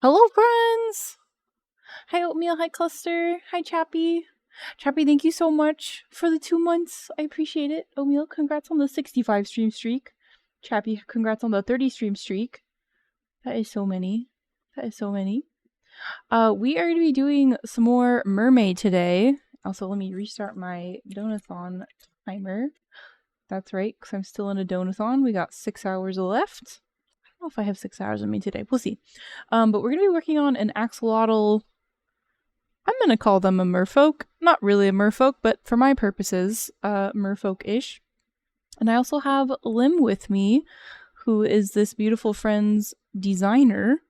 Hello, friends! Hi, Oatmeal. Hi, Cluster. Hi, Chappy. Chappy, thank you so much for the 2 months. I appreciate it. Oatmeal, congrats on the 65 stream streak. Chappy, congrats on the 30 stream streak. That is so many. We are going to be doing some more Mermaid today. Also, let me restart my Donathon timer. That's right, because I'm still in a Donathon. We got 6 hours left. I don't know if I have 6 hours on me today. We'll see. But we're going to be working on an Axolotl. I'm going to call them a Merfolk. Not really a Merfolk, but for my purposes, Merfolk-ish. And I also have Lim with me, who is this beautiful friend's designer.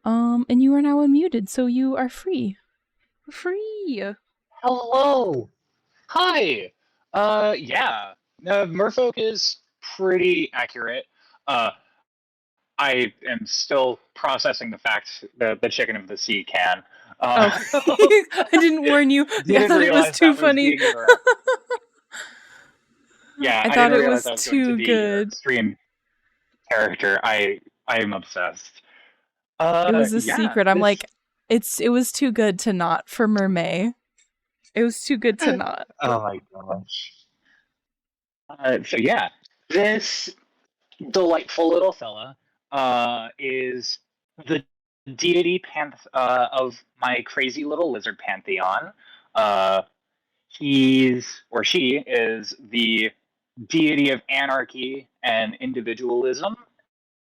And you are now unmuted, so you are free. Free! Hello! Hi! Yeah. Merfolk is pretty accurate. I am still processing the fact that the chicken of the sea can. I didn't warn you. I thought it was too funny. Yeah, I I thought didn't it realize was that was going to too be your good. extreme character. I am obsessed. It was a Yeah. secret. I'm like, it was too good to not for Mermaid. It was too good to not. Oh my gosh. So yeah, this delightful little fella is the deity of my crazy little lizard pantheon. Uh, she is the deity of anarchy and individualism,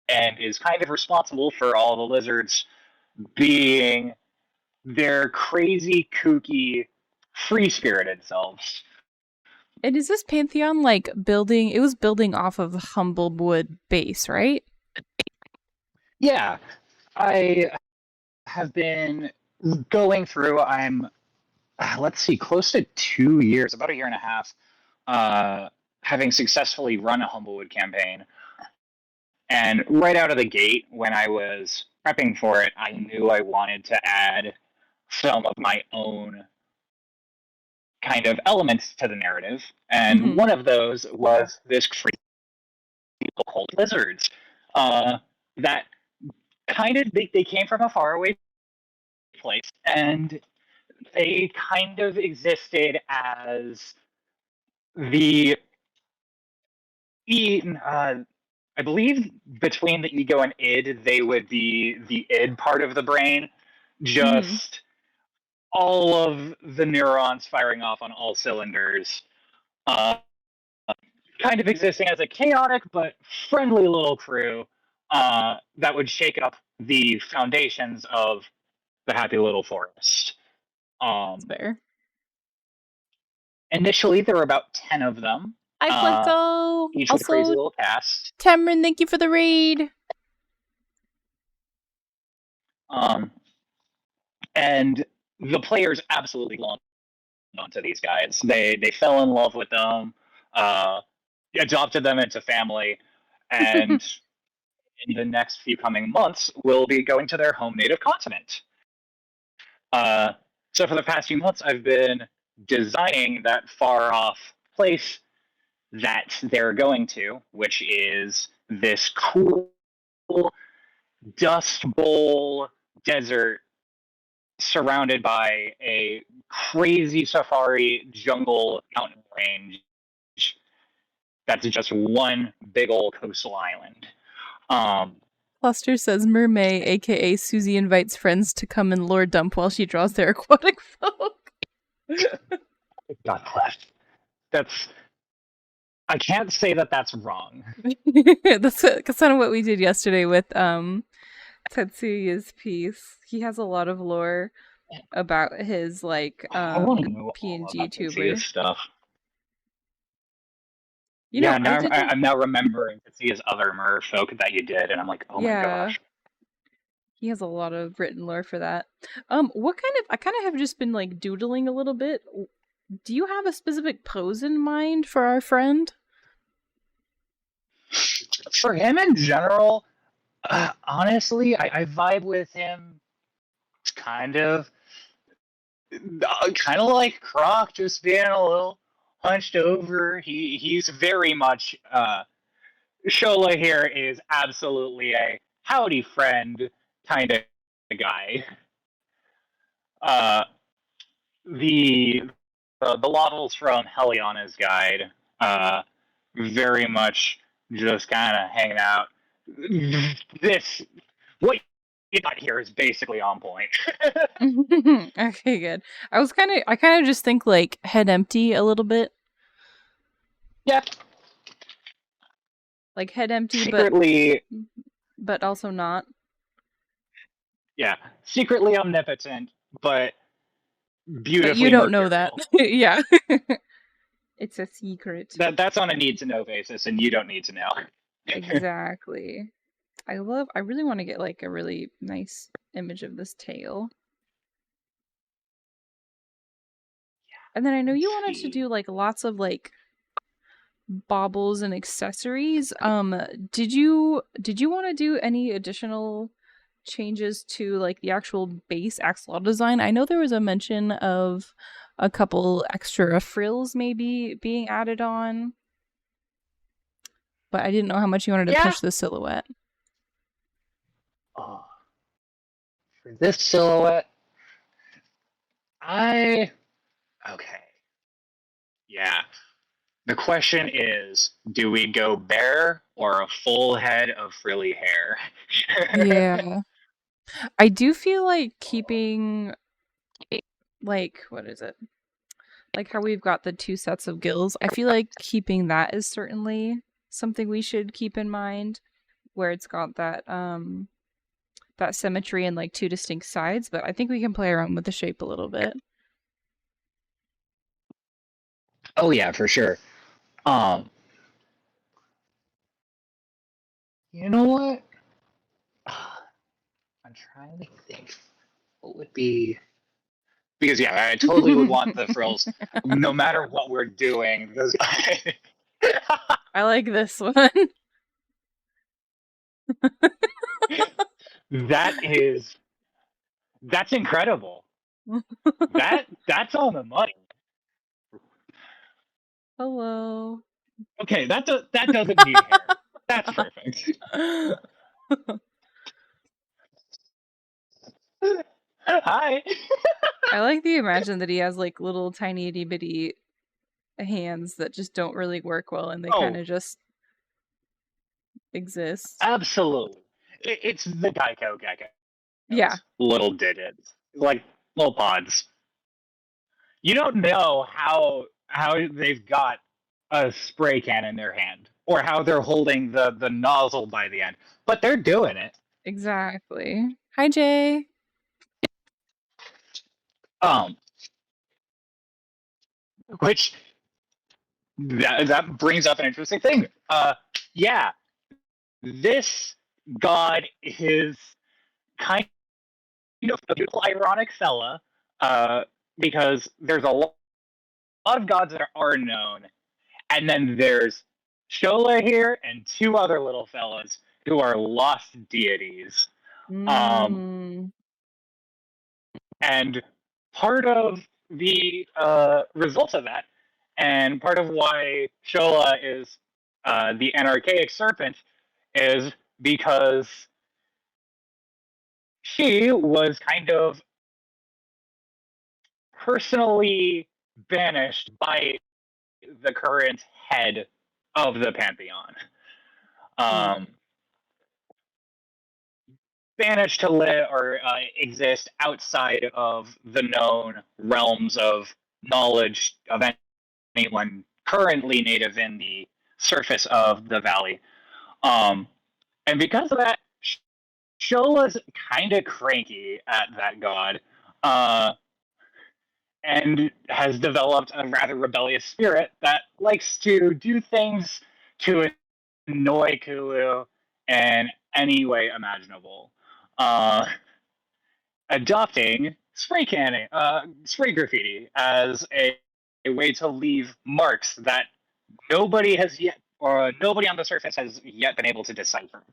and is kind of responsible for all the lizards being their crazy, kooky, free spirited selves. And is this Pantheon like building? It was building off of Humblewood base, right? Yeah, I have been going through. Let's see, close to 2 years, about a year and a half, having successfully run a Humblewood campaign. And right out of the gate, when I was prepping for it, I knew I wanted to add some of my own kind of elements to the narrative. And one of those was this crazy people called lizards. That kind of, they came from a faraway place, and they kind of existed as the I believe between the ego and id, they would be the id part of the brain, just all of the neurons firing off on all cylinders, uh, kind of existing as a chaotic but friendly little crew that would shake up the foundations of the happy little forest. Fair. Initially, there were about 10 of them. Hi, Flicko. Each with a crazy Also, little cast. Tamron, thank you for the raid. And the players absolutely glommed onto these guys. They fell in love with them, adopted them into family, and in the next few coming months, will be going to their home native continent. So for the past few months, I've been designing that far off place that they're going to, which is this cool Dust Bowl desert surrounded by a crazy safari jungle mountain range that's just one big old coastal island. Cluster says Mermaid, aka Susie, invites friends to come and lore dump while she draws their aquatic folk. God bless. I can't say that that's wrong. That's kind of what we did yesterday with Tetsuya's piece. He has a lot of lore about his like PNG tuber stuff. You know, I'm now remembering to see his other Merfolk that you did, and I'm like, oh my gosh. He has a lot of written lore for that. I kind of have just been like doodling a little bit. Do you have a specific pose in mind for our friend? For him in general, honestly, I vibe with him kind of like Croc, just being a little hunched over. He's very much Shola here is absolutely a howdy friend kind of guy. Uh, the the levels from Heliana's guide, very much just kind of hanging out. This what you got here is basically on point. Okay, good. I kind of just think like head empty a little bit. Yeah, Like head empty, secretly, but also not. yeah, secretly omnipotent, but But you beautifully don't know that. mercurial. Yeah. It's a secret. That's on a need to know basis, and you don't need to know. Exactly. I really want to get like a really nice image of this tail. And then I know Let's you wanted to see. do like lots of like baubles and accessories. Did you want to do any additional changes to like the actual base axolotl design? I know there was a mention of a couple extra frills maybe being added on, but I didn't know how much you wanted to Yeah. push the silhouette. Oh, for this silhouette, I okay. Yeah. The question is, do we go bare or a full head of frilly hair? Yeah. I do feel like keeping like what is it? Like how we've got the two sets of gills. I feel like keeping that is certainly something we should keep in mind where it's got that symmetry and like two distinct sides, but I think we can play around with the shape a little bit. Oh yeah, for sure. Um, you know what? I'm trying to think what would be because yeah, I totally would want the frills no matter what we're doing. I like this one. That is that's incredible. That's on the money. Hello. Okay, that doesn't need hair. That's perfect. Hi. I like the imagine that he has like little tiny itty bitty hands that just don't really work well and they kind Oh, of just exist. absolutely. It's the Geico Yeah, geckos. Little digits. Like little pods. You don't know how they've got a spray can in their hand or how they're holding the nozzle by the end, but they're doing it. exactly. Hi, Jay. Um, which that brings up an interesting thing. Yeah, this god is kind of a beautiful, ironic fella, because there's a lot of gods that are known, and then there's Shola here and two other little fellas who are lost deities. Um, Mm. and part of the result of that, and part of why Shola is the anarchaic serpent, is because she was kind of personally banished by the current head of the pantheon. Ooh. Um, banished to live or exist outside of the known realms of knowledge of anyone currently native in the surface of the valley. Um, and because of that, Shola's kind of cranky at that god, uh, and has developed a rather rebellious spirit that likes to do things to annoy Kulu in any way imaginable. Uh, Adopting spray canning, spray graffiti as a way to leave marks that nobody has yet, or nobody on the surface has yet been able to decipher.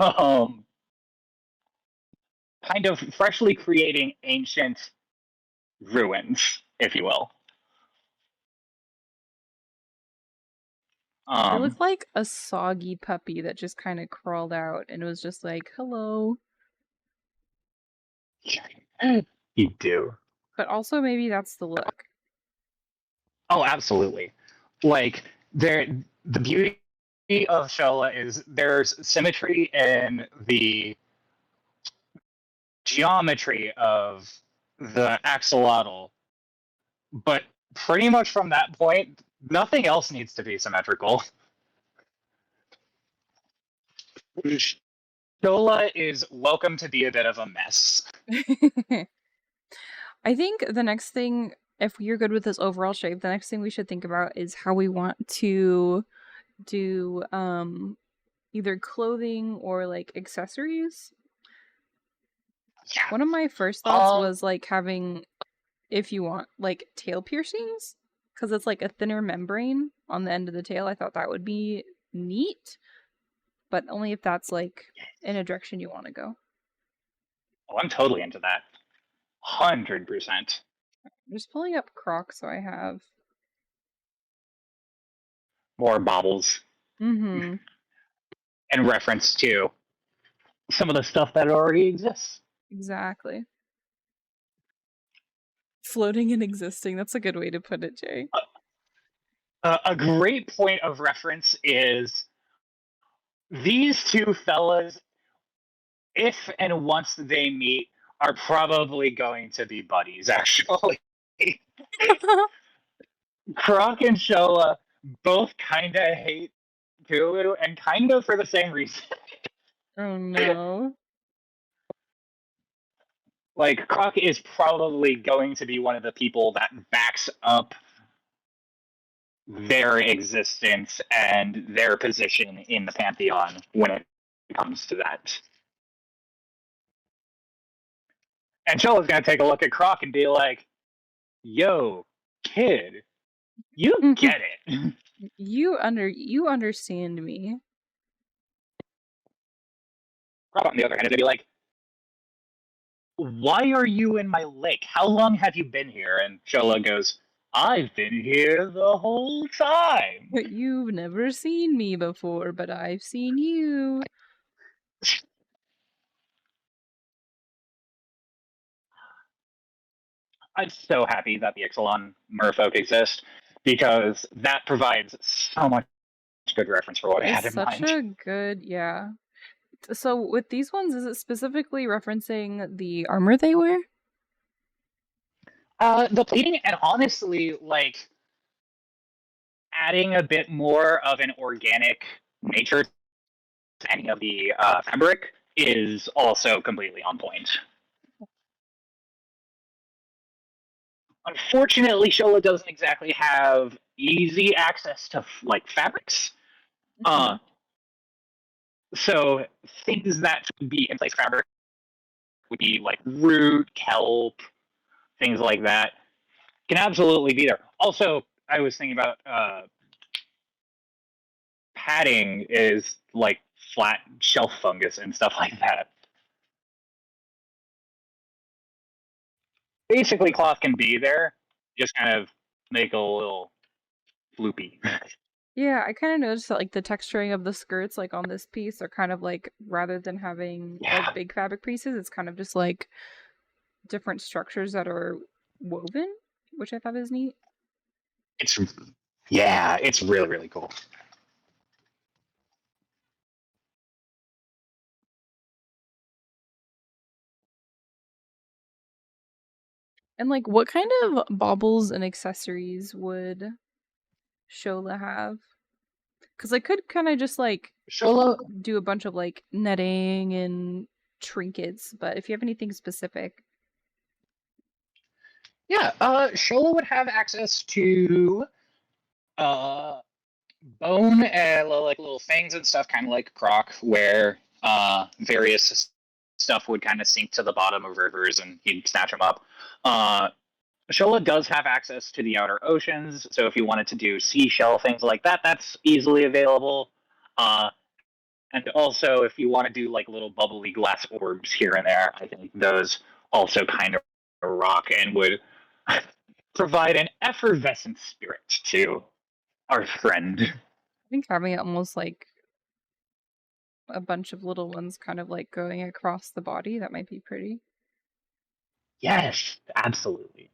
Um, kind of freshly creating ancient ruins, if you will. They Um, look like a soggy puppy that just kind of crawled out and was just like, hello. You do. But also maybe that's the look. Oh, absolutely. Like there, the beauty of Shola is there's symmetry in the geometry of the axolotl, but pretty much from that point, nothing else needs to be symmetrical. Shola is welcome to be a bit of a mess. I think the next thing, if you're good with this overall shape, the next thing we should think about is how we want to do either clothing or like accessories. Yeah. One of my first thoughts was like having, if you want, like tail piercings, because it's like a thinner membrane on the end of the tail. I thought that would be neat, but only if that's like in a direction you want to go. Oh, I'm totally into that. 100%. I'm just pulling up Croc so I have. More baubles Mm-hmm. in reference to some of the stuff that already exists. Exactly. Floating and existing. That's a good way to put it, Jay. A great point of reference is these two fellas, if and once they meet, are probably going to be buddies, actually. Croc and Shola both kind of hate Kulu, and kind of for the same reason. Oh no. Like, Croc is probably going to be one of the people that backs up their existence and their position in the pantheon when it comes to that. And Chola's gonna take a look at Croc and be like, "Yo, kid, you get it." You understand me. Croc, on the other hand, is gonna be like, "Why are you in my lake? How long have you been here?" And Chola goes, "I've been here the whole time." You've never seen me before, but I've seen you. I'm so happy that the Ixalan Merfolk exist because that provides so much good reference for what I It's had in such mind. a good, yeah. So with these ones, is it specifically referencing the armor they wear? The pleating and honestly, like adding a bit more of an organic nature to any of the fabric is also completely on point. Unfortunately, Shola doesn't exactly have easy access to like fabrics. Mm-hmm. Uh, so things that would be in place fabric would be like root, kelp, things like that can absolutely be there. Also, I was thinking about padding is like flat shelf fungus and stuff like that. Basically, cloth can be there, just kind of make a little floopy. Yeah, I kind of noticed that like the texturing of the skirts like on this piece are kind of like rather than having like Yeah, big fabric pieces, it's kind of just like different structures that are woven, which I thought is neat. it's yeah, it's really really cool. And like what kind of baubles and accessories would Shola have? Because I could kind of just like Shola, do a bunch of like netting and trinkets, but if you have anything specific. yeah, Shola would have access to uh bone and like little things and stuff, kind of like Croc, where various stuff would kind of sink to the bottom of rivers and he'd snatch them up. Shola does have access to the outer oceans, so if you wanted to do seashell things like that, that's easily available. Uh, and also, if you want to do like little bubbly glass orbs here and there, I think those also kind of rock and would provide an effervescent spirit to our friend. I think having it almost like a bunch of little ones kind of like going across the body, that might be pretty. Yes, absolutely.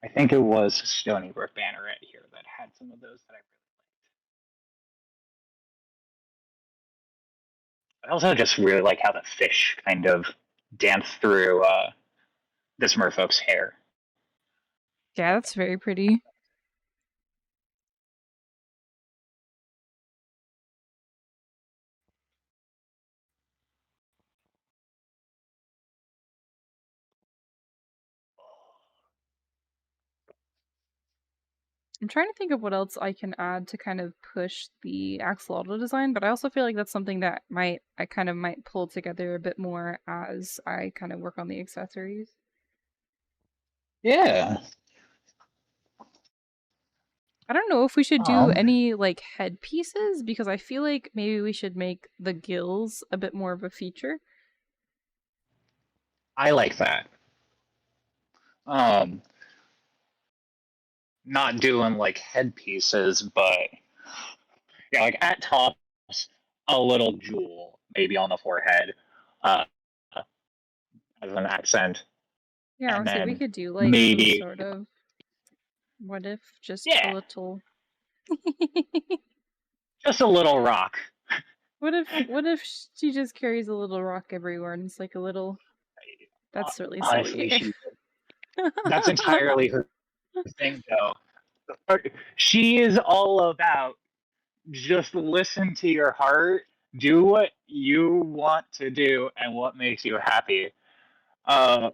I think it was Stony Brook Banneret here that had some of those that I really liked. I also just really like how the fish kind of dance through this merfolk's hair. Yeah, that's very pretty. I'm trying to think of what else I can add to kind of push the axolotl design, but I also feel like that's something that I kind of might pull together a bit more as I kind of work on the accessories. Yeah. I don't know if we should do Um, any like headpieces because I feel like maybe we should make the gills a bit more of a feature. I like that. Um, not doing like headpieces, but yeah, like at tops, a little jewel maybe on the forehead, uh, as an accent, Yeah, I and would say we then could do like some maybe sort of what if just a yeah, little just a little rock. what if she just carries a little rock everywhere and it's like a little that's really Honestly, silly. that's entirely her thing, though. She is all about just listen to your heart, do what you want to do, and what makes you happy.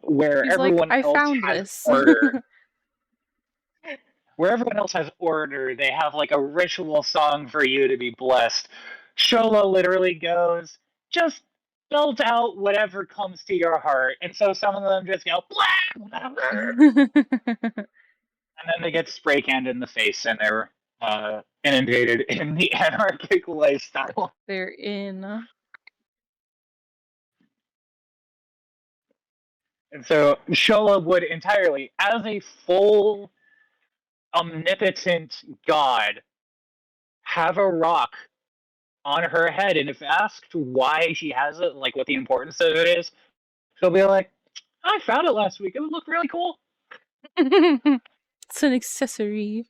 Where She's like, everyone I else found has this. order, where everyone else has order, they have like a ritual song for you to be blessed. Shola literally goes, just belt out whatever comes to your heart. And so some of them just go, blah, and then they get spray canned in the face and they're inundated in the anarchic lifestyle. They're in. And so Shola would entirely, as a full omnipotent god, have a rock on her head, and if asked why she has it, like what the importance of it is, she'll be like, "I found it last week. It would look really cool." It's an accessory.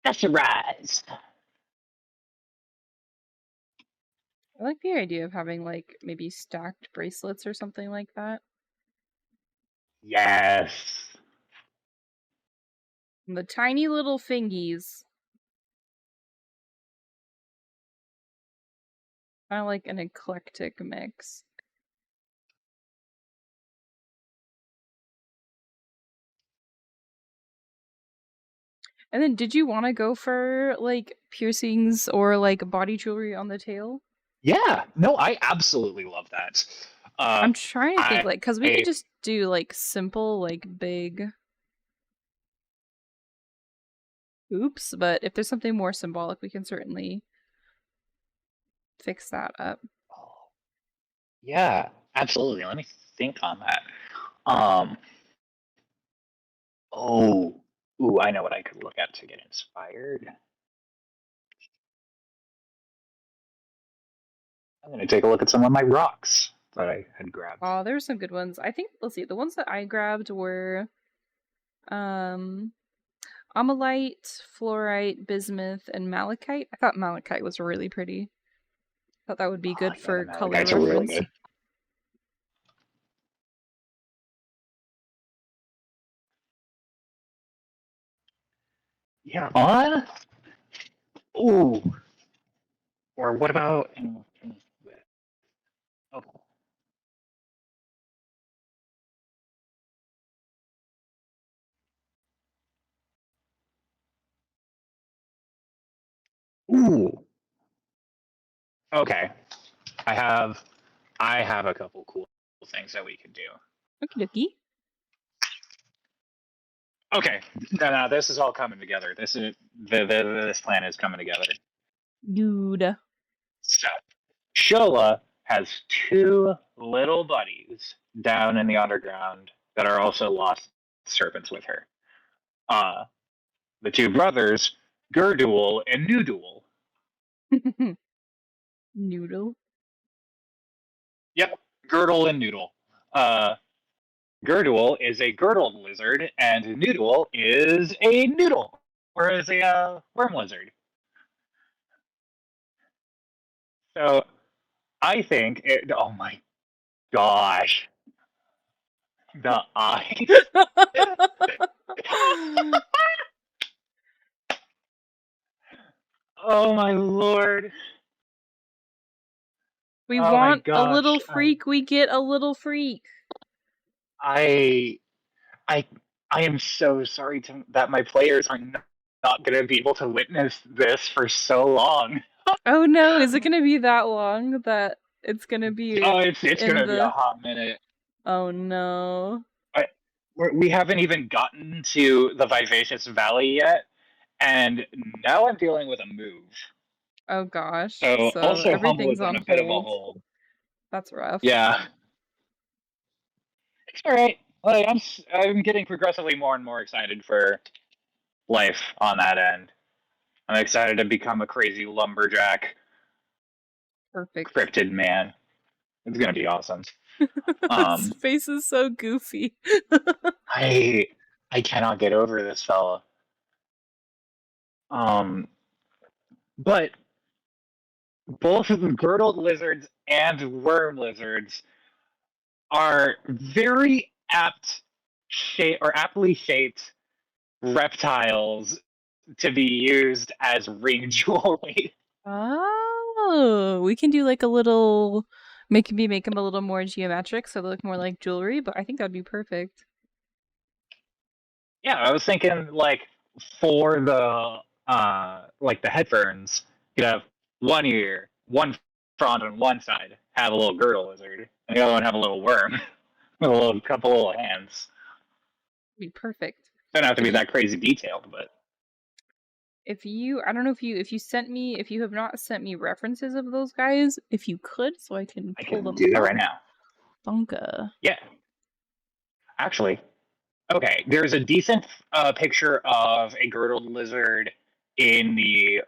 That's a rise. I like the idea of having like maybe stacked bracelets or something like that. Yes. And the tiny little fingies. Kind of like an eclectic mix. And then did you want to go for like piercings or like body jewelry on the tail? Yeah. No, I absolutely love that. Uh, I'm trying to think I, like cuz we could I just do like simple like big oops, but if there's something more symbolic we can certainly fix that up. oh, yeah, absolutely. Let me think on that. Um, oh, ooh, I know what I could look at to get inspired. I'm gonna take a look at some of my rocks that I had grabbed. Oh, there were some good ones. I think let's see. The ones that I grabbed were um amalite, fluorite, bismuth, and malachite. I thought malachite was really pretty. Thought that would be Oh, good yeah, the for color malachite's are really reference. good. Yeah, on. Ooh, or what about? Oh, ooh. Okay, I have I have a couple cool things that we could do. Okie dokie. Okay, no, this is all coming together. This plan is coming together. Dude. So Shola has two little buddies down in the underground that are also lost servants with her. Uh, the two brothers, Gurdul and Noodle. Noodle. Yep, Girdle and Noodle. Girdle is a girdled lizard, and Noodle is a noodle, or is a worm lizard. So I think it. Oh my gosh, the eyes. Oh my lord. We Oh my want a little gosh. freak, we get a little freak. I I I am so sorry that my players are not going to be able to witness this for so long. Oh no, is it gonna be that long that it's gonna be Oh, it's going in to be a the... hot minute. Oh no. I, we haven't even gotten to the Vivacious Valley yet, and now I'm dealing with a move. Oh gosh. So So also everything's Humblewood's on on a bit of a hold. hold. That's rough. Yeah, it's all right. Like I'm getting progressively more and more excited for life on that end. I'm excited to become a crazy lumberjack Perfect. cryptid man. It's gonna be awesome. His Um, face is so goofy. I I cannot get over this fella. Um, but both of the girdled lizards and worm lizards are very aptly shaped reptiles to be used as ring jewelry. Oh, we can do like a little, make them a little more geometric so they look more like jewelry, but I think that'd be perfect. Yeah, I was thinking like for the like the headphones, you'd have one ear, one front on one side, have a little girdle lizard, and the other one have a little worm, with a little couple little hands. Be perfect. Don't have to If be you that crazy detailed, but I don't know if you sent me, if you have not sent me references of those guys, if you could, so I can I pull can them do that up. right now. Donka. Yeah, actually, okay. There's a decent picture of a girdled lizard in the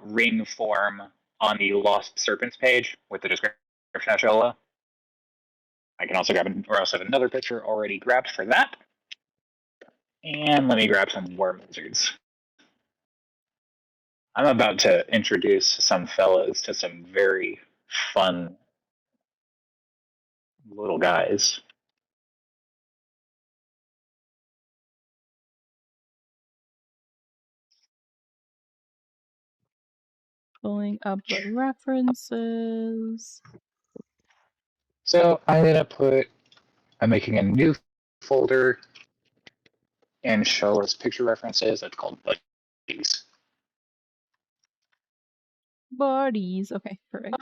ring form on the Lost Serpents page with the description of Shola. I can also or also have another picture already grabbed for that. And let me grab some worm lizards. I'm about to introduce some fellas to some very fun little guys. Pulling up the references. So I'm making a new folder and show us picture references. That's called buddies. Bodies. Okay, perfect.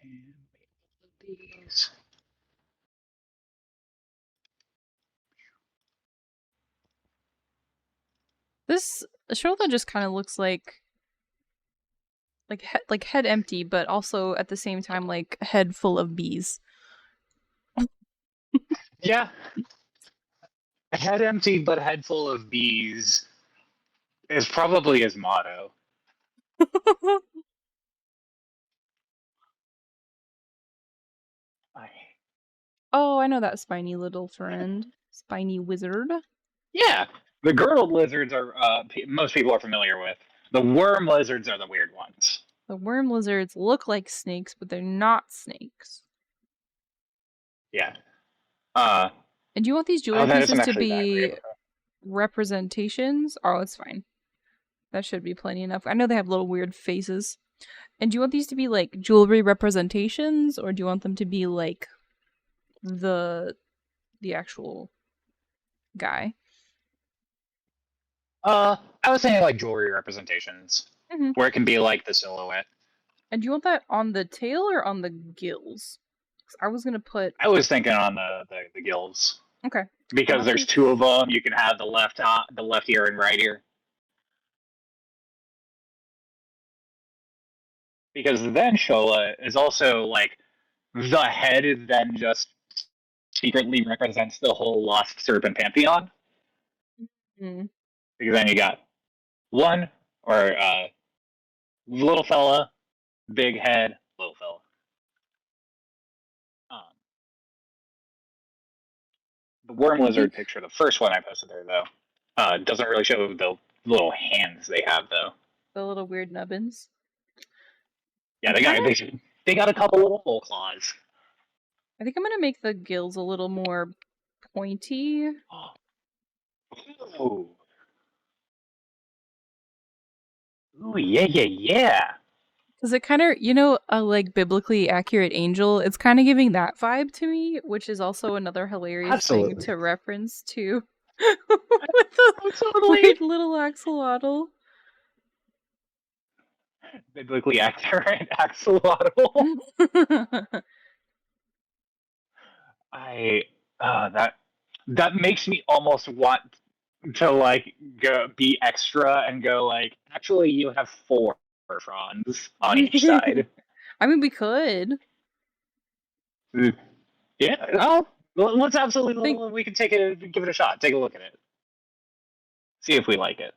And these. This shoulder just kind of looks like head empty, but also at the same time like head full of bees. Yeah, head empty but head full of bees is probably his motto. I Oh, I know that spiny little friend. Spiny wizard. Yeah, the girdled lizards are most people are familiar with. The worm lizards are the weird ones. The worm lizards look like snakes, but they're not snakes. Yeah. And do you want these Oh, jewelry that isn't pieces to actually that great. be representations? Oh, it's fine. That should be plenty enough. I know they have little weird faces. And do you want these to be like jewelry representations, or do you want them to be like the actual guy? I was saying like jewelry representations, Mm-hmm. where it can be like the silhouette. And do you want that on the tail or on the gills? 'Cause I was gonna put... I was thinking on the gills Okay. because there's two of them. You can have the left ear and right ear. Because then Shola is also like the head then just secretly represents the whole Lost Serpent pantheon. Mm. Because then you got one or little fella, big head, little fella. Um, the worm I lizard think picture, the first one I posted there though, doesn't really show the little hands they have though. the little weird nubbins. Yeah, I'm kind of. they got a couple little hole claws. I think I'm gonna make the gills a little more pointy. Ooh. Ooh, yeah, yeah, yeah. Because it kind of, a like biblically accurate angel, it's kind of giving that vibe to me, which is also another hilarious thing Absolutely. to reference to with the Totally. weird little axolotl. Biblically accurate axolotl. I that makes me almost want to like go be extra and go like actually you have four fronds on each side. I mean, we could. Yeah, well, let's absolutely Think we can give it a shot. Take a look at it. See if we like it.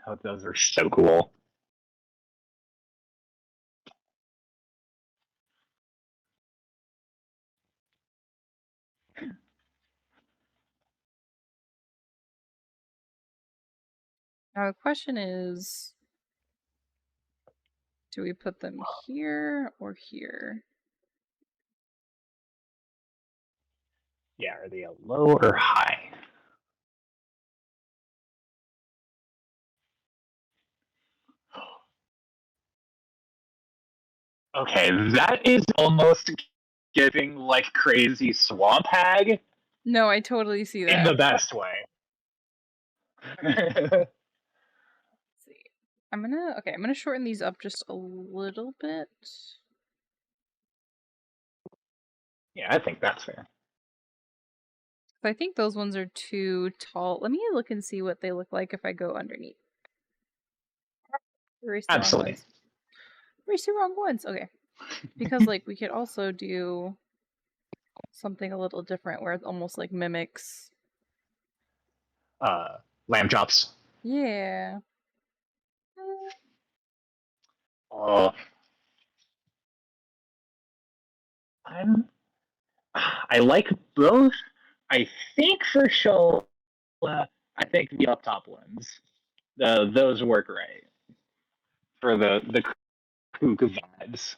Oh, those are so cool. now the question is, do we put them here or here? Yeah, are they a low or high? Okay, that is almost giving like crazy swamp hag No, I totally see in that. the best way. Let's see. I'm gonna shorten these up just a little bit. Yeah, I think that's fair. I think those ones are too tall. Let me look and see what they look like if I go underneath. Erase the wrong Absolutely. ones. Erase the wrong ones. Okay. Because like we could also do something a little different where it almost like mimics. Uh, lamb chops. Yeah. Oh, I'm. I like both. I think for sure. I think the up top ones. Those work right for the kook vibes.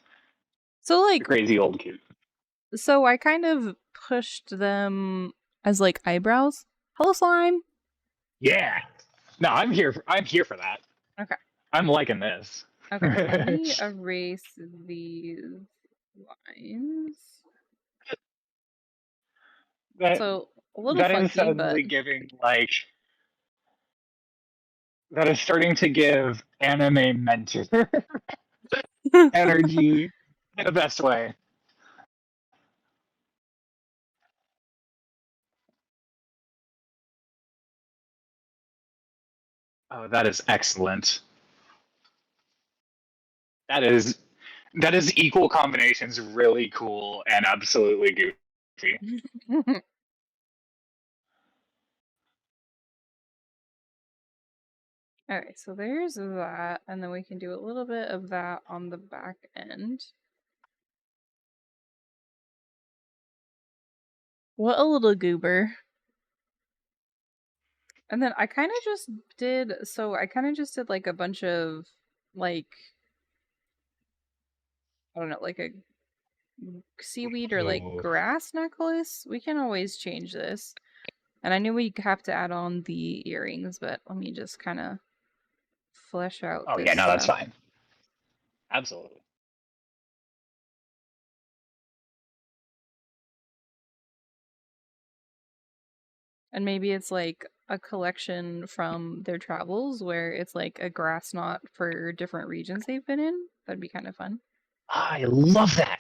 So The like crazy old kook. so I kind of pushed them as like eyebrows. Hello slime. Yeah. No, I'm here for that. Okay. I'm liking this. Okay. Let me erase these lines. that So a little that is funky, but suddenly giving like that is starting to give anime mentor energy in the best way. Oh, that is excellent. That is that is equal combinations really cool and absolutely goofy. Alright, so there's that, and then we can do a little bit of that on the back end. What a little goober. And then I kind of just did like a bunch of like I don't know, like a seaweed or like Oh, grass necklace. We can always change this. And I knew we have to add on the earrings, but let me just kind of flesh out oh this yeah, no, that's stuff. fine. Absolutely. And maybe it's like a collection from their travels where it's like a grass knot for different regions they've been in. That'd be kind of fun. I love that.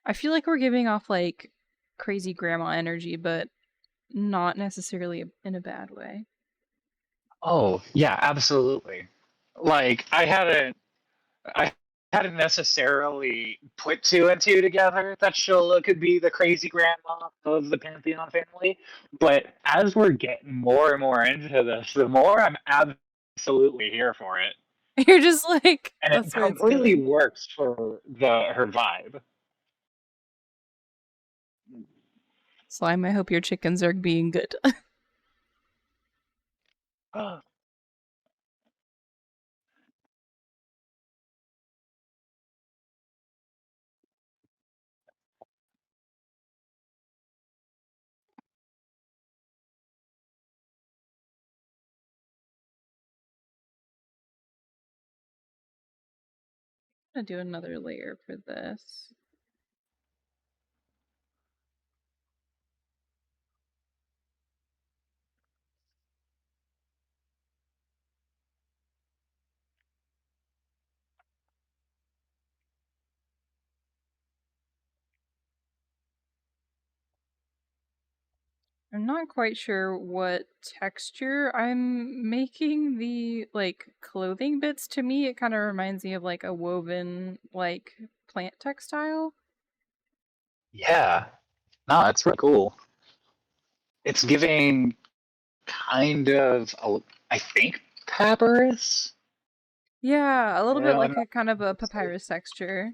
I feel like we're giving off like crazy grandma energy, but not necessarily in a bad way. Oh, yeah, absolutely. Like I hadn't necessarily put two and two together that Shola could be the crazy grandma of the Pantheon family, but as we're getting more and more into this, the more I'm absolutely here for it. You're just like, And it that's where it's completely going. works for the her vibe. Slime, I hope your chickens are being good. I'm gonna do another layer for this. I'm not quite sure what texture I'm making the like clothing bits. To me, it kind of reminds me of like a woven like plant textile. Yeah, no, it's really cool. It's giving kind of, I think, papyrus. Yeah, a little bit I'm like not a kind of a mistaken. papyrus texture.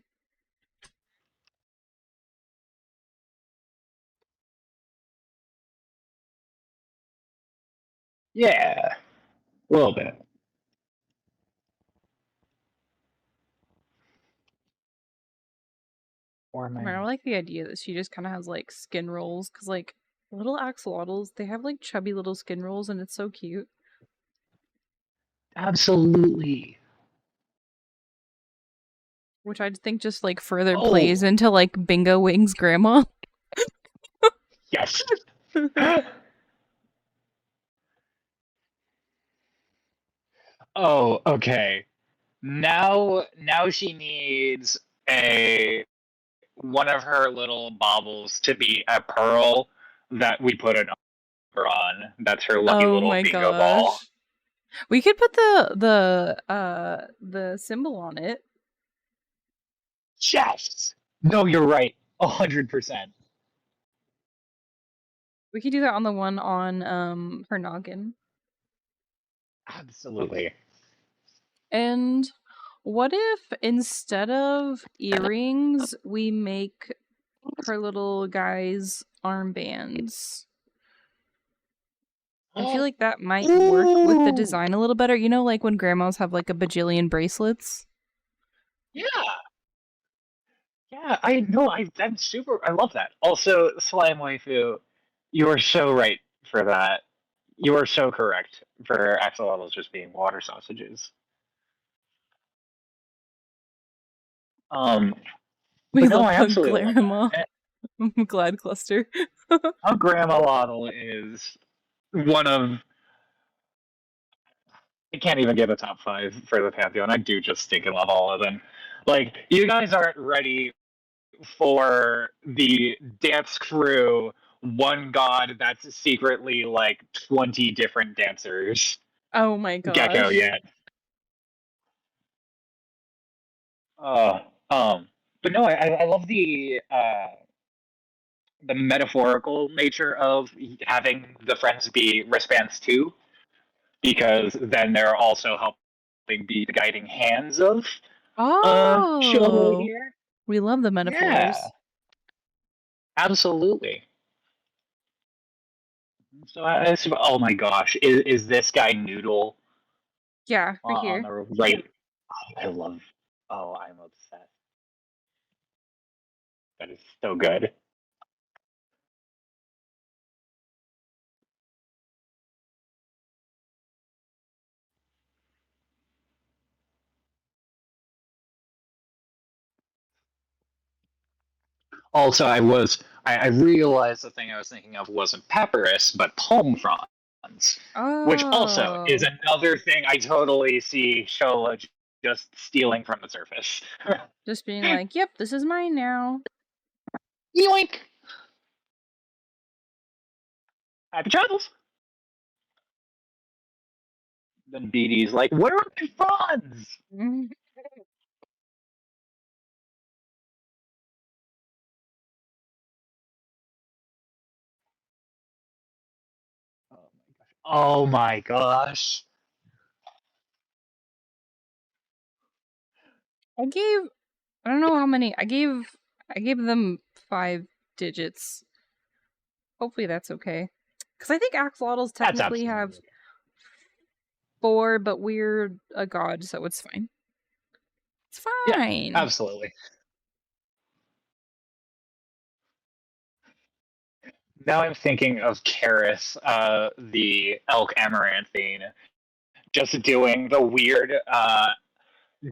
Yeah, a little bit. Or am I I? mean, I like the idea that she just kind of has like skin rolls because like little axolotls, they have like chubby little skin rolls and it's so cute. Absolutely. Which I think just like further plays Oh, into like Bingo Wings grandma. yes. Oh, okay. Now she needs a one of her little baubles to be a pearl that we put an number on. That's her lucky Oh little my bingo ball. gosh. We could put the symbol on it. Yes. No, you're right. 100%. We could do that on the one on her noggin. Absolutely. And what if instead of earrings we make her little guy's armbands? I feel like that might work with the Ooh. design a little better. You know, like when grandmas have like a bajillion bracelets? Yeah. Yeah, I know. I'm super. I love that. Also, slime waifu, you are so right for that. You are so correct for axolotls just being water sausages. Um, We but no, love I Pug absolutely love Grandma. that. Glad cluster. How Grandma Waddle is one of. I can't even give a top five for the Pantheon. I do just stink and love all of them. Like, you guys aren't ready for the dance crew, one god that's secretly like 20 different dancers. Oh my Gecko gosh. yet. Uh, um, but no, I love the metaphorical nature of having the friends be wristbands too, because then they're also helping be the guiding hands of Shogo Oh, here. we love the Yeah, metaphors. absolutely. So oh my gosh, is this guy Noodle Yeah, right on here. the right? Oh, I love. Oh, I'm obsessed. That is so good. Also, I realized the thing I was thinking of wasn't papyrus, but palm fronds, which also is Oh, another thing I totally see Shola just stealing from the surface. just being like, yep, this is mine now. Yoink! Happy travels. Then BD's like, where are my funds? Mhm. Oh my gosh. I don't know how many. I gave them 5 digits. Hopefully that's okay. Because I think axolotls That's technically have absolutely 4, but we're a god, so it's fine. It's yeah, fine. absolutely. Now I'm thinking of Karis, the elk amaranthine, just doing the weird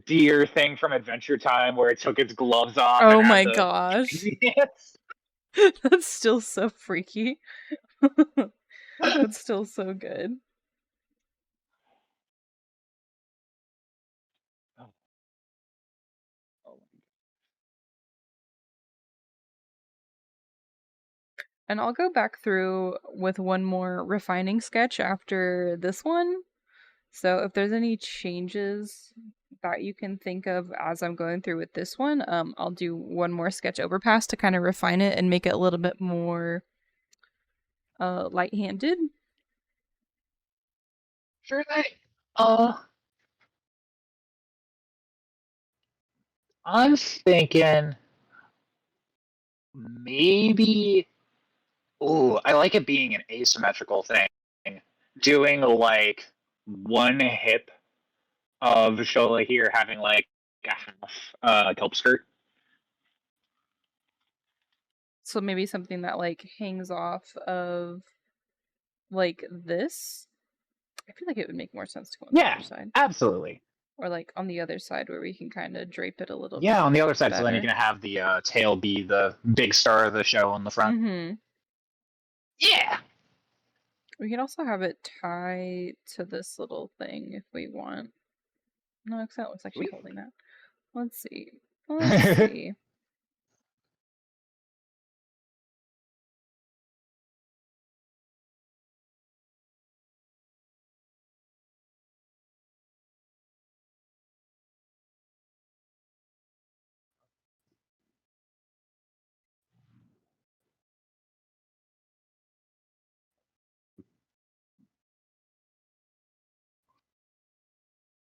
deer thing from Adventure Time where it took its gloves off and Oh had my the gosh. crazy hands. That's still so freaky. That's still so good. And I'll go back through with one more refining sketch after this one. So if there's any changes that you can think of as I'm going through with this one, I'll do one more sketch overpass to kind of refine it and make it a little bit more light-handed. Sure thing. Uh, I'm thinking maybe. Oh, I like it being an asymmetrical thing. Doing like one hip of Shola here having like a half kelp skirt. So maybe something that like hangs off of like this. I feel like it would make more sense to go on the Yeah, other side. absolutely. Or like on the other side where we can kind of drape it a little Yeah, on the other side, so then you better. can have the tail be the big star of the show on the front. Mm-hmm. Yeah. We can also have it tie to this little thing if we want. No, because that looks like she's holding that. Let's see. Let's see.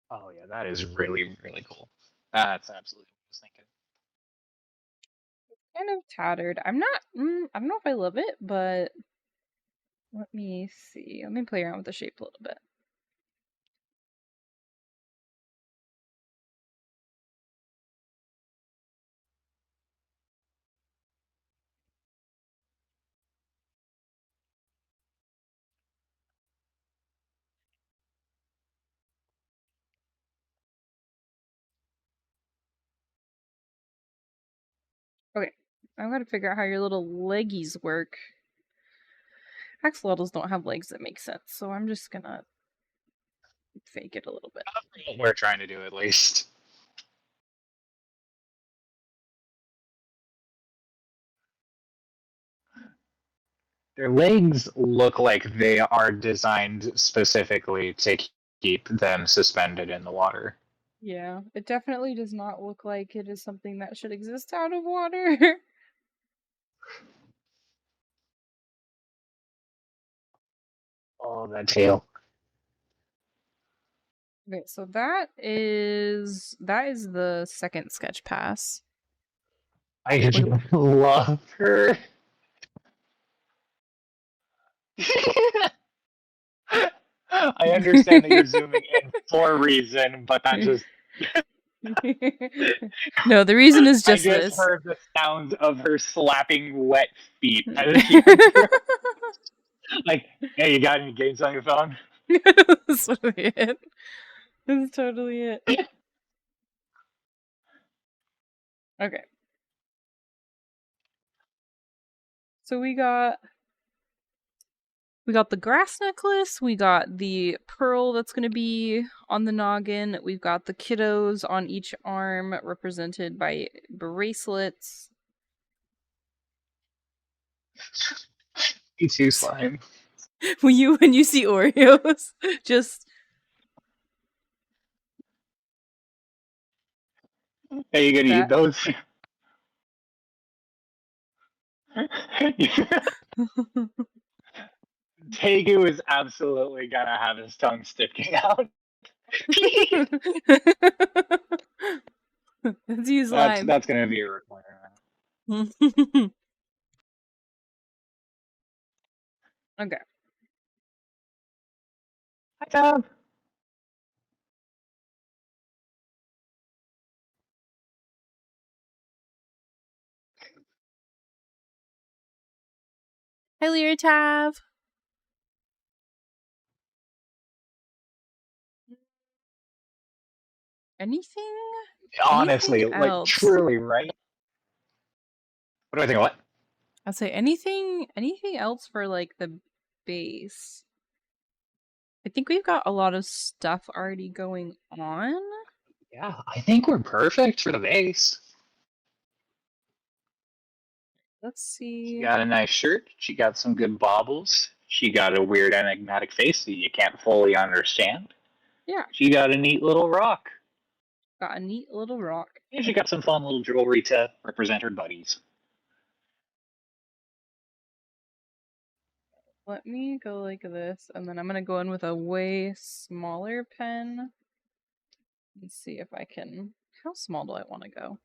Oh yeah, that is really really cool. That's absolutely what I was thinking. Kind of tattered. I'm not. I don't know if I love it, but let me see. Let me play around with the shape a little bit. Okay, I've got to figure out how your little leggies work. Axolotls don't have legs that make sense, so I'm just gonna fake it a little bit. What we're trying to do at least. Their legs look like they are designed specifically to keep them suspended in the water. Yeah, it definitely does not look like it is something that should exist out of water. Oh, that tail. Okay, so that is the second sketch pass. I love her. I understand that you're zooming in for a reason, but that just No, the reason is I just just this. heard the sound of her slapping wet feet as she went through. Like, hey, you got any games on your phone? That's totally it. That's totally it. Okay. So we got the grass necklace, we got the pearl that's going to be on the noggin, we've got the kiddos on each arm represented by bracelets. Me too, slime. when you see Oreos, just Are you gonna eat that. those? Tegu is absolutely gonna have his tongue sticking out. Let's use that's lime. that's gonna be a requirement. Okay. Hi, Tom. Hi, Leotav. Anything? Anything Honestly, like else? truly, right? What do I think of what? I'd say anything else for like the base. I think we've got a lot of stuff already going on. Yeah, I think we're perfect for the base. Let's She see. got a nice shirt. She got some good baubles. She got a weird enigmatic face that you can't fully understand. Yeah, She got a neat little rock. got a neat little rock. And she got some fun little jewelry to represent her buddies. Let me go like this, and then I'm gonna go in with a way smaller pen. Let's see if I can. How small do I want to go?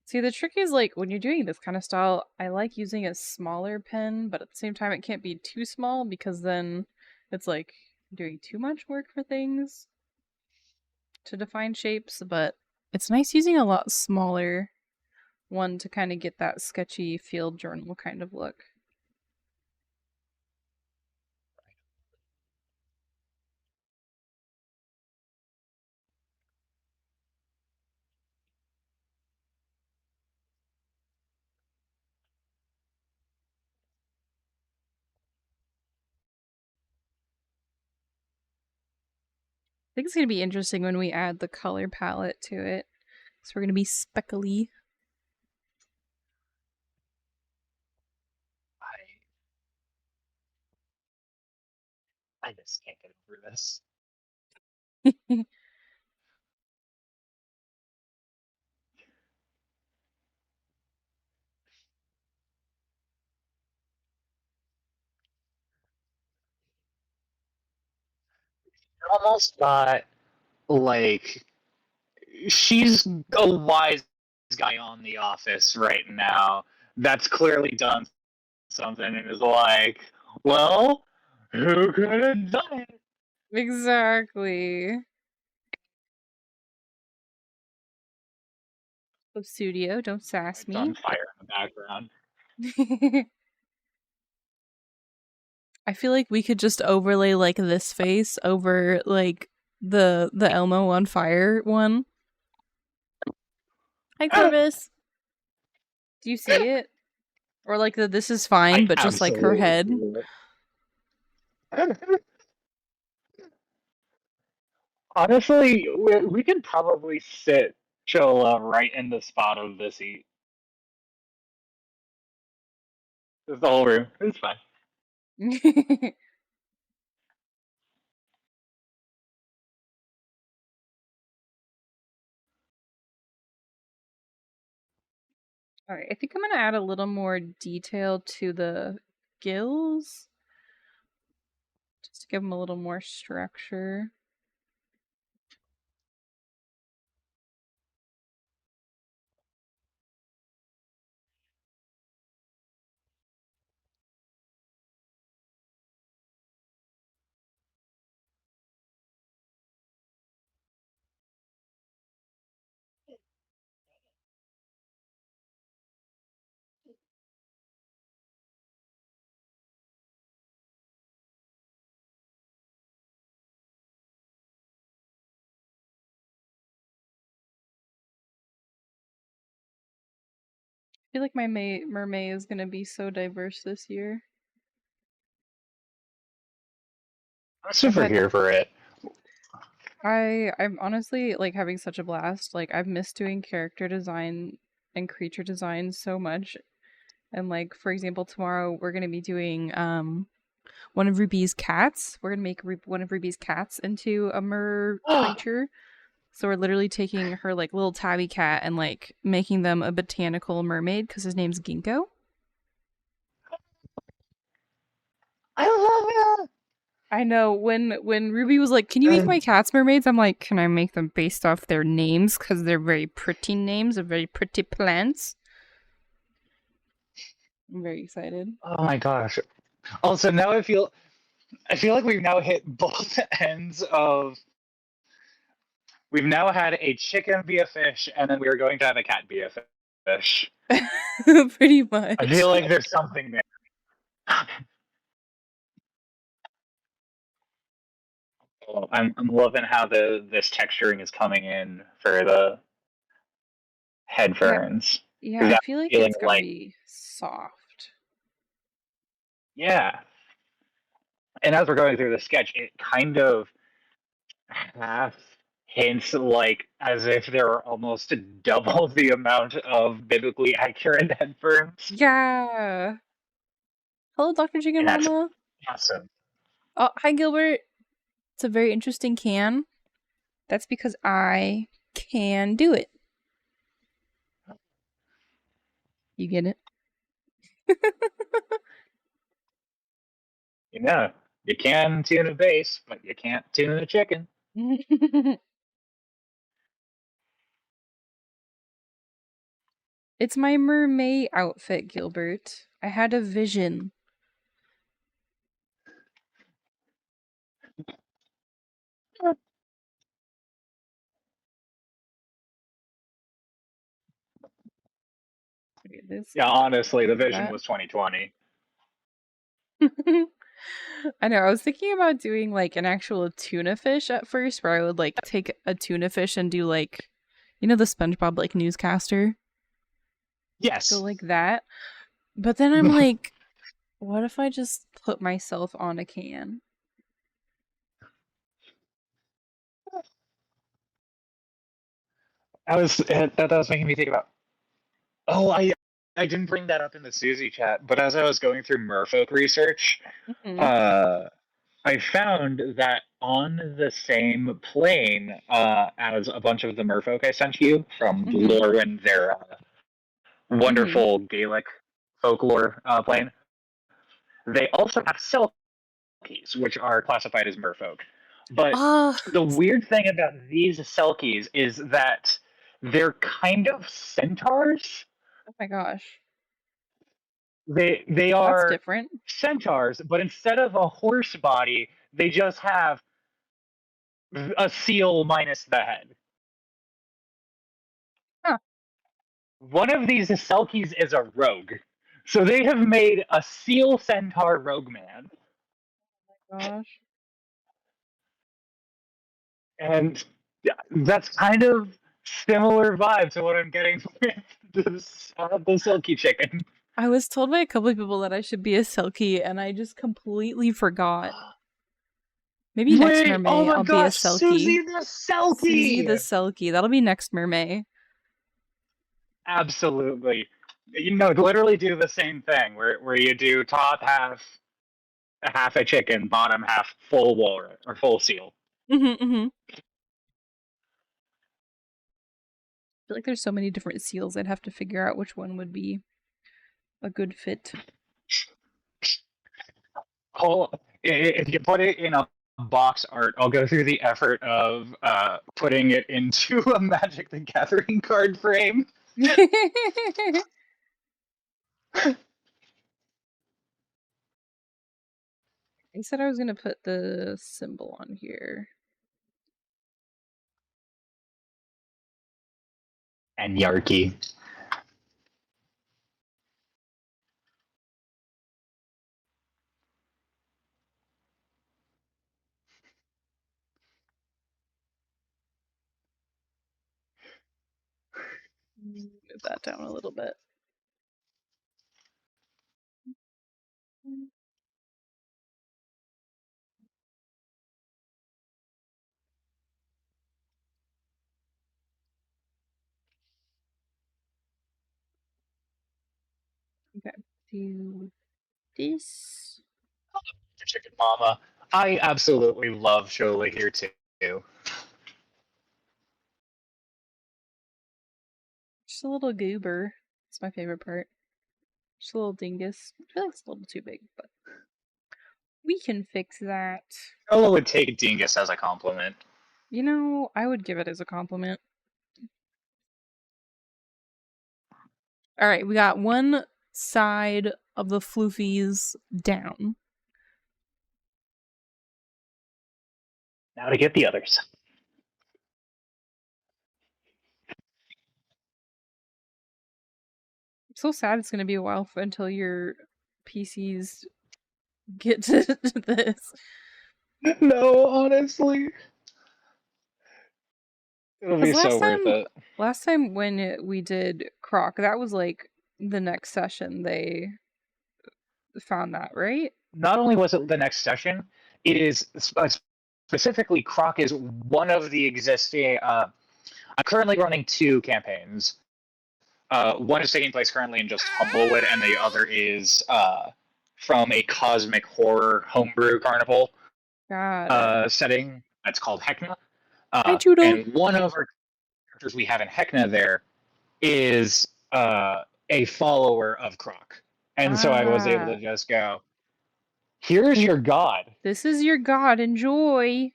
See, the trick is like when you're doing this kind of style, I like using a smaller pen, but at the same time, it can't be too small because then it's like doing too much work for things to define shapes. But it's nice using a lot smaller one to kind of get that sketchy field journal kind of look. I think it's going to be interesting when we add the color palette to it. So we're going to be speckly. I just can't get over this. Almost got like she's a wise guy on The Office right now. That's clearly done something and is like, well, who could have done it? Exactly. Oh, studio, don't sass It's on me. fire in the background. I feel like we could just overlay like this face over like the Elmo on fire one. Hi Corvus. Do you see it? Or like the this is fine, I but just like her absolutely head. do it. Honestly, we could probably sit Chola right in the spot of the seat. It's the whole room. It's fine. Alright, I think I'm gonna add a little more detail to the gills. Just to give them a little more structure. I feel like my mermaid is gonna be so diverse this year. I'm I've super had here for it. I'm honestly like having such a blast. Like I've missed doing character design and creature design so much. And like for example, tomorrow we're gonna be doing one of Ruby's cats. We're gonna make one of Ruby's cats into a mer creature. So we're literally taking her like little tabby cat and like making them a botanical mermaid because his name's Ginkgo. I love I know when Ruby was like, "Can you make it. my cats mermaids?" I'm like, "Can I make them based off their names because they're very pretty names, they're very pretty plants." I'm very excited. Oh my gosh. Also, now I feel like we've now hit both ends of we've now had a chicken be a fish, and then we are going to have a cat be a fish. Pretty I much. feel like there's something there. Oh, I'm loving how this texturing is coming in for the head Yeah, ferns yeah. because I I'm feel like feeling it's gonna like be soft. yeah. And as we're going through the sketch, it kind of half hints like as if there are almost double the amount of biblically accurate head ferns, Yeah. Hello, Dr. Chicken and that's Mama. awesome. Oh, hi, Gilbert. It's a very interesting can. That's because I can do it. You get it? You know, you can tune a bass, but you can't tune a chicken. It's my mermaid outfit, Gilbert. I had a vision. Okay, this, Yeah, honestly, the vision that. was 2020. I know. I was thinking about doing like an actual tuna fish at first, where I would like take a tuna fish and do like, the SpongeBob like newscaster, go Yes. like that. But then I'm like, what if I just put myself on a can? That was making me think about. Oh, I didn't bring that up in the Susie chat, but as I was going through Merfolk research, Hmm. uh, I found that on the same plane as a bunch of the Merfolk I sent you from Hmm. lore and their Hmm. wonderful Gaelic folklore plane, they also have Selkies, which are classified as Merfolk. But Ah, the weird thing about these Selkies is that they're kind of centaurs. oh my gosh, They that's are different. centaurs, but instead of a horse body, they just have a seal minus the head. Huh. One of these Selkies is a rogue. So they have made a seal centaur rogue man. Gosh. And that's kind of similar vibe to what I'm getting with the Silky chicken. I was told by a couple of people that I should be a Selkie, and I just completely forgot. Maybe next Wait, oh mermaid my I'll be a gosh, Selkie. Susie the Susie the Selkie! Selkie. That'll be next mermaid. Absolutely. You know, literally do the same thing where you do top half a chicken, bottom half full walrus or full seal. Hmm. Hmm. I feel like there's so many different seals. I'd have to figure out which one would be a good fit. Whole, if you put it in a box art, I'll go through the effort of putting it into a Magic the Gathering card frame. I said I was gonna put the symbol on here. And Yarky. Move that down a little bit. Okay, do this. Chicken Mama. I absolutely love Shola here too. Just a little goober. It's my favorite part. Just a little dingus. I feel like it's a little too big, but we can fix that. Shola would take Dingus as a compliment. You know, I would give it as a compliment. Alright, we got one side of the floofies down. Now to get the others. I'm so sad it's gonna be a while until your PCs get to this. No, honestly. It'll be so worth it. Last time when we did Croc, that was like the next session they found that, right? Not only was it the next session, it is specifically Croc is one of the existing. I'm currently running 2 campaigns. One is taking place currently in just Humblewood, and the other is from a cosmic horror homebrew carnival setting that's called Hecna. Hi, Judo. And one of our characters we have in Hecna there is a follower of Croc. And so I was able to just go, here's your god. This is your god. Enjoy.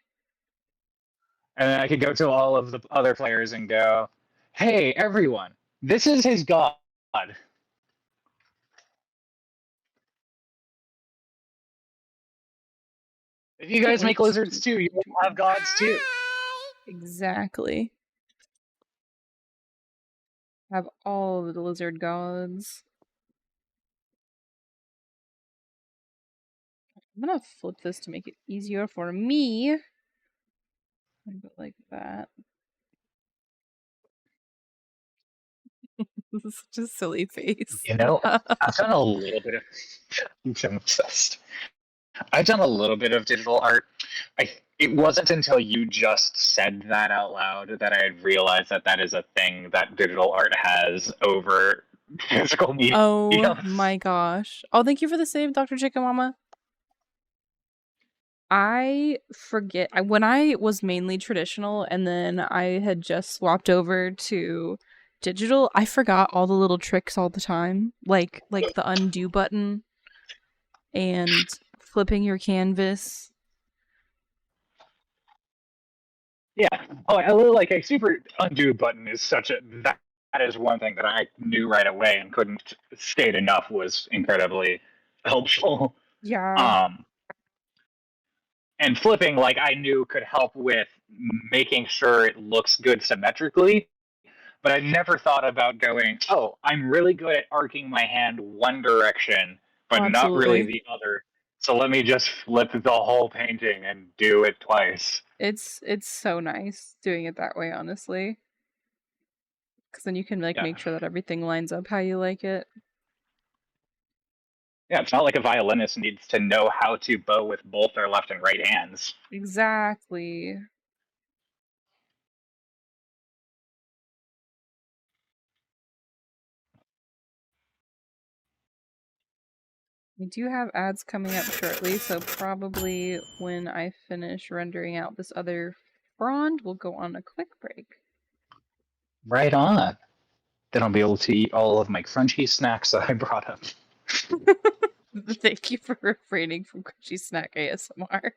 And then I could go to all of the other players and go, hey, everyone, this is his god. If you guys make lizards too, you will have gods too. Exactly. Have all of the lizard gods. I'm gonna flip this to make it easier for me. Like that. This is such a silly face. You know, I've done a little bit of. I'm obsessed. I've done a little bit of digital art. It wasn't until you just said that out loud that I had realized that that is a thing that digital art has over physical media. Oh my gosh. Oh, thank you for the save, Dr. Chicken Mama. I forget. When I was mainly traditional and then I had just swapped over to digital, I forgot all the little tricks all the time. Like the undo button and flipping your canvas. Yeah. Oh, I really like a super undo button is such a that is one thing that I knew right away and couldn't state enough was incredibly helpful. Yeah. And flipping, like I knew could help with making sure it looks good symmetrically, but I never thought about going, oh, I'm really good at arcing my hand one direction, but not really the other. So let me just flip the whole painting and do it twice. It's so nice doing it that way, honestly. Because then you can make sure that everything lines up how you like it. Yeah, it's not like a violinist needs to know how to bow with both their left and right hands. Exactly. We do have ads coming up shortly, so probably when I finish rendering out this other frond, we'll go on a quick break. Right on. Then I'll be able to eat all of my crunchy snacks that I brought up. Thank you for refraining from crunchy snack ASMR.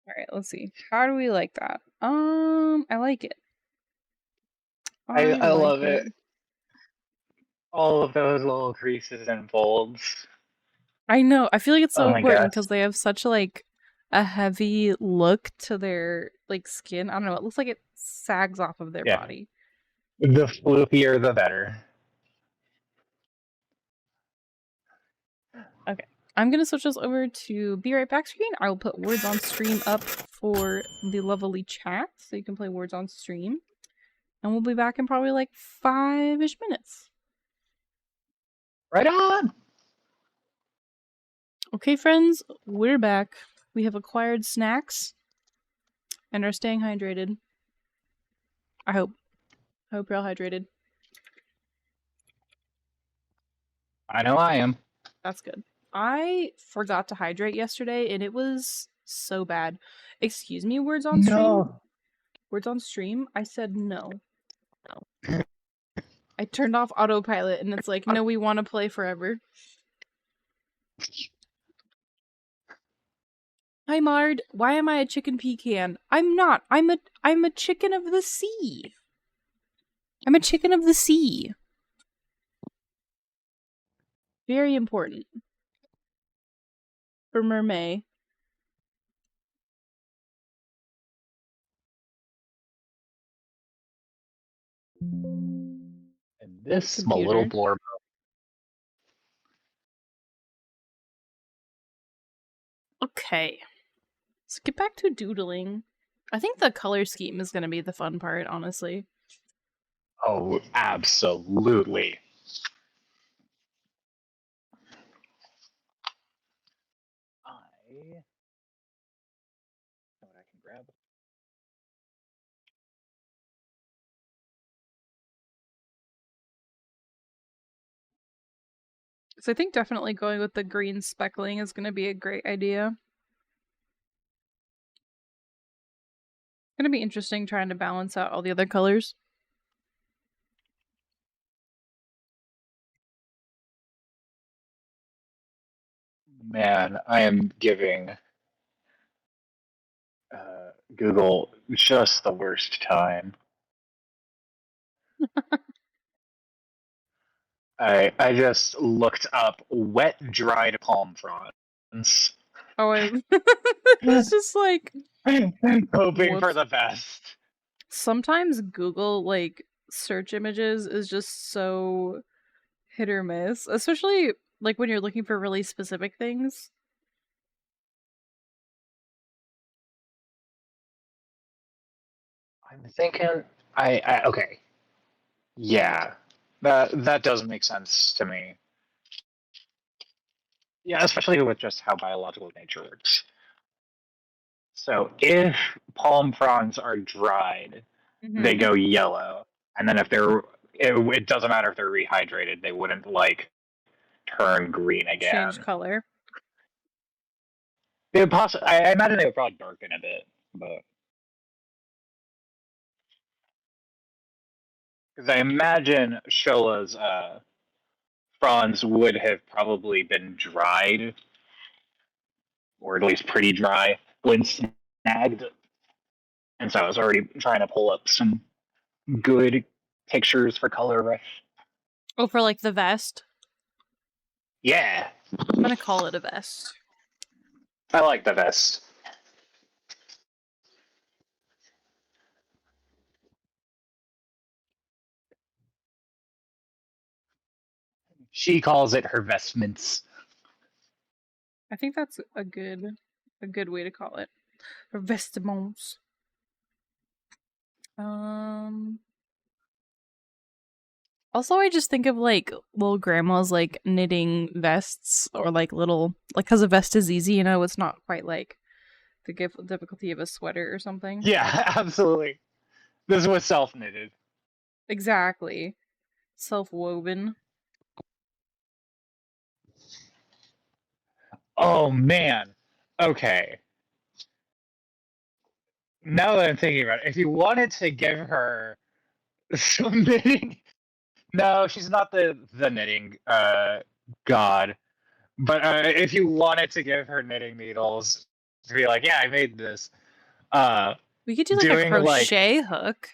Alright, let's see. How do we like that? I like it. I love it. All of those little creases and folds. I know. I feel like it's so important because they have such like a heavy look to their like skin. I don't know. It looks like it sags off of their body. The floofier, the better. Okay. I'm going to switch us over to Be Right Back screen. I will put words on stream up for the lovely chat so you can play words on stream. And we'll be back in probably like 5-ish minutes. Right on! Okay, friends, we're back. We have acquired snacks and are staying hydrated. I hope. I hope you're all hydrated. I know I am. That's good. I forgot to hydrate yesterday and it was so bad. Excuse me, words on stream? No. Words on stream? I said no. I turned off autopilot and it's like, no, we want to play forever. Hi Mard, why am I a chicken pecan? I'm not. I'm a chicken of the sea. I'm a chicken of the sea. Very important. For mermaid. And this my little Computer. blorb. Okay. Let's get back to doodling. I think the color scheme is going to be the fun part, honestly. Oh, absolutely. I know what I can grab. So I think definitely going with the green speckling is going to be a great idea. It's going to be interesting trying to balance out all the other colors. Man, I am giving Google just the worst time. I just looked up wet dried palm fronds. Oh, it's just like Hoping for whoops. the best. Sometimes Google like search images is just so hit or miss, especially like when you're looking for really specific things. I'm thinking I okay. Yeah. That does make sense to me. Yeah, especially with just how biological nature works. So if palm fronds are dried, they Mm-hmm. go yellow, and then if it doesn't matter if they're rehydrated, they wouldn't like turn green Change again. color. They would I imagine they would probably darken a bit, but because I imagine Shola's fronds would have probably been dried, or at least pretty dry, when snagged. And so I was already trying to pull up some good pictures for color rush. Oh, for like the vest. Yeah, I'm gonna call it a vest. I like the vest. She calls it her vestments. I think that's a good way to call it. Vestiments. Um Also, I just think of like little grandmas like knitting vests or like little like because a vest is easy, it's not quite like the difficulty of a sweater or something. Yeah, absolutely. This was self knitted. Exactly, self woven. Oh man. Okay. Now that I'm thinking about it, if you wanted to give her some knitting, no, she's not the knitting god. But if you wanted to give her knitting needles, to be like, yeah, I made this. Uh, We could do like a doing like, crochet hook.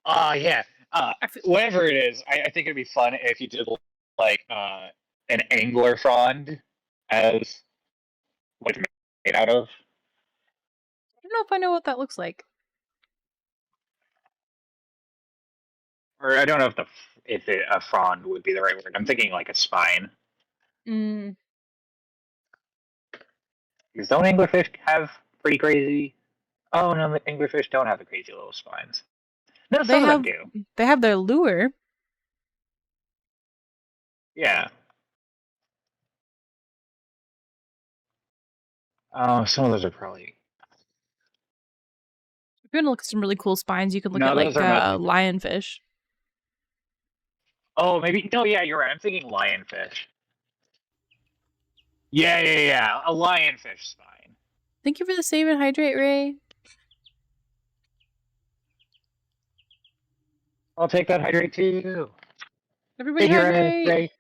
yeah, I feel whatever it is, I think it'd be fun if you did like an angler frond as what it's made out of. I don't know if I know what that looks like. Or I don't know if a frond would be the right word. I'm thinking like a spine. Mm, Because don't anglerfish have pretty crazy? Oh no, the anglerfish don't have the crazy little spines. No, they some of them have do. they have their lure. Yeah. Oh, some of those are probably. If you want to look at some really cool spines, you could look No, at those like are mostly. lionfish. Oh, maybe. No, yeah, you're right. I'm thinking lionfish. Yeah, yeah, yeah. A lionfish spine. Thank you for the save and hydrate, Ray. I'll take that hydrate too. Everybody Thank you, Ray. hydrate. Ray.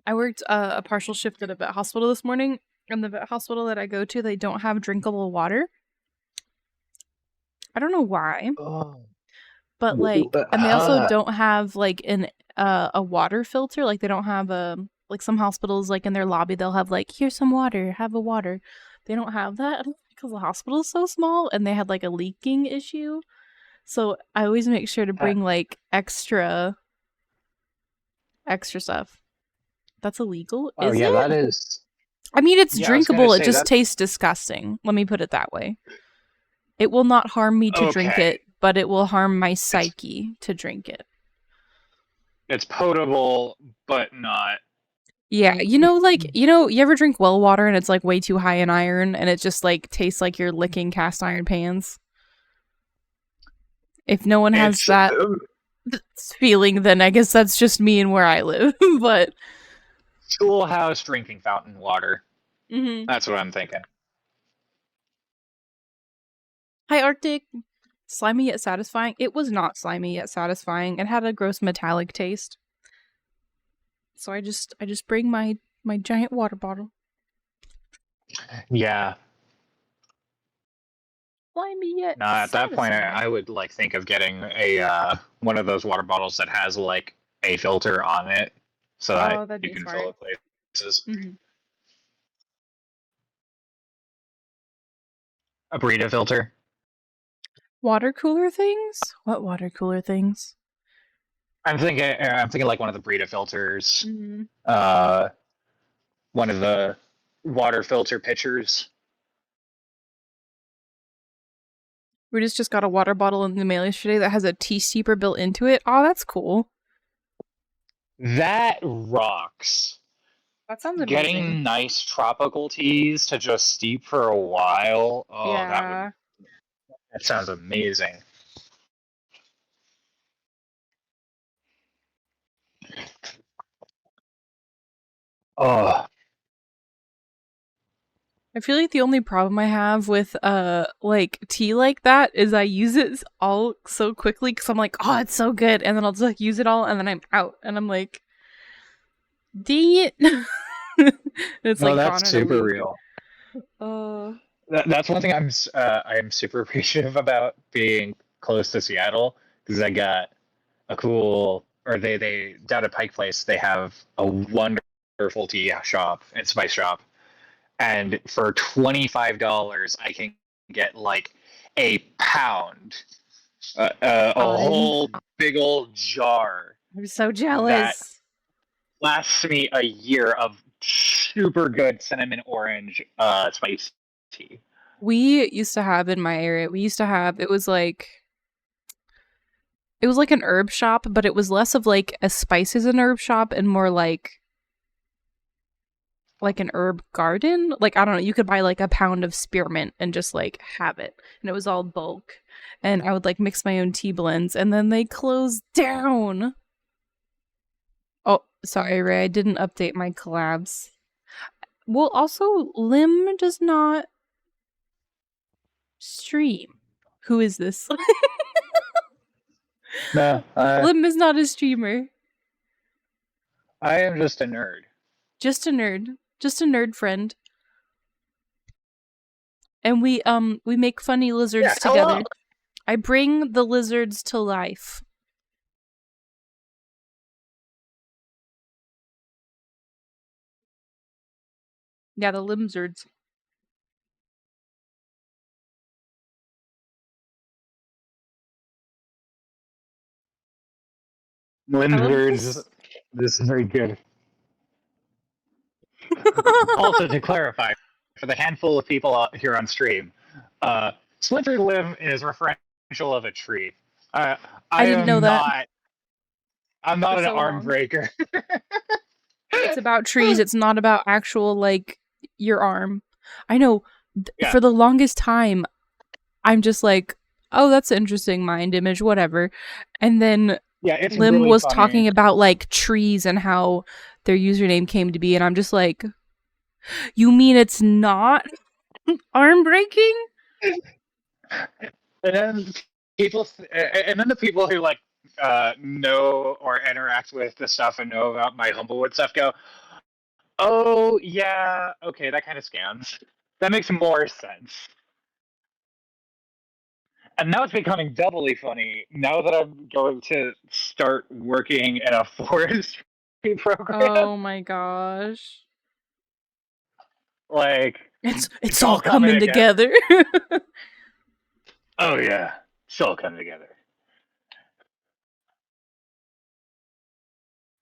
I worked a partial shift at a vet hospital this morning, and the vet hospital that I go to, they don't have drinkable water. I don't know why, Oh. but like, and they also don't have like a water filter. Like they don't have a like some hospitals like in their lobby they'll have like here's some water, have a water. They don't have that because the hospital is so small, and they had like a leaking issue. So I always make sure to bring like extra stuff. That's illegal, Oh is yeah, that it? is. I mean, it's Yeah, I was gonna drinkable. It say just that. tastes disgusting. Let me put it that way. It will not harm me to drink Okay, it, but it will harm my psyche to drink it. it's potable, but not. Yeah, like, you ever drink well water and it's like way too high in iron and it just like tastes like you're licking cast iron pans? If no one has It's that feeling, then I guess that's just me and where I live. But schoolhouse drinking fountain water. mm-hmm. That's what I'm thinking. Hi, Arctic. Slimy yet satisfying. It was not slimy yet satisfying. It had a gross metallic taste. So I just bring my giant water bottle. Yeah. Slimy yet No, at that point, satisfying. I would like think of getting a one of those water bottles that has like a filter on it, so that that'd you be can smart. fill it places. Mm-hmm. A Brita filter. Water cooler things? What water cooler things? I'm thinking like one of the Brita filters. Mm-hmm. One of the water filter pitchers. We just got a water bottle in the mail yesterday that has a tea steeper built into it. Oh, that's cool. That rocks. That sounds amazing. Getting nice tropical teas to just steep for a while. Oh, yeah. that sounds amazing. Oh, I feel like the only problem I have with like tea like that is I use it all so quickly because I'm like, oh, it's so good, and then I'll just like use it all, and then I'm out, and I'm like, dang it. It's no, like that's gone in a super week. real. Oh. That's one thing I'm super appreciative about being close to Seattle because I got a cool or they down at Pike Place they have a wonderful tea shop and spice shop, and for $25 I can get like a pound, a whole big old jar I'm so that jealous. lasts me a year of super good cinnamon orange spice tea. We used to have in my area, it was like an herb shop, but it was less of like a spices and herb shop and more like an herb garden. Like, I don't know, you could buy like a pound of spearmint and just like have it. And it was all bulk. And I would like mix my own tea blends, and then they closed down. Oh, sorry, Ray, I didn't update my collabs. Well, also, Lim does not stream. Who is this? No, Lim is not a streamer. I am just a nerd. Just a nerd. Just a nerd friend. And we make funny lizards together. Hello. I bring the lizards to life. Yeah, the lizards. Lizards. This is very good. Also, to clarify, for the handful of people out here on stream, Splintered limb is referential of a tree. Uh, I I didn't know am that not. I'm for not an so arm long. breaker. It's about trees. It's not about actual, like, your arm. I know. Yeah, For the longest time, I'm just like, oh, that's an interesting mind image, whatever. And then yeah, it's Lim really was funny. talking about, like, trees and how their username came to be. And I'm just like, you mean it's not arm breaking? And then and then the people who like know or interact with the stuff and know about my Humblewood stuff go, oh yeah, okay, that kind of scans. That makes more sense. And now it's becoming doubly funny now that I'm going to start working in a forestry program. Oh my gosh. Like, It's it's all all coming coming together. together. Oh yeah, it's all coming together.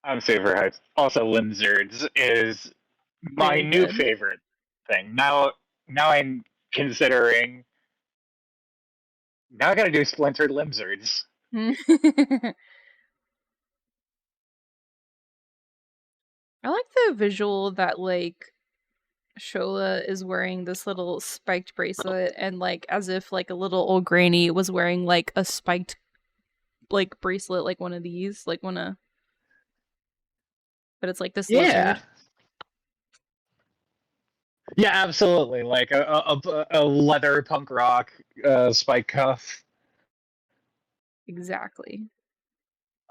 I'm super hyped. Also, Limzards is my Very new good. favorite thing. Now I'm considering. Now I gotta do Splintered Limzards. I like the visual that, like, Shola is wearing this little spiked bracelet and, like, as if, like, a little old granny was wearing, like, a spiked, like, bracelet, like one of these, like one of, but it's like this Yeah, lizard. yeah, absolutely. Like a leather punk rock spike cuff. Exactly.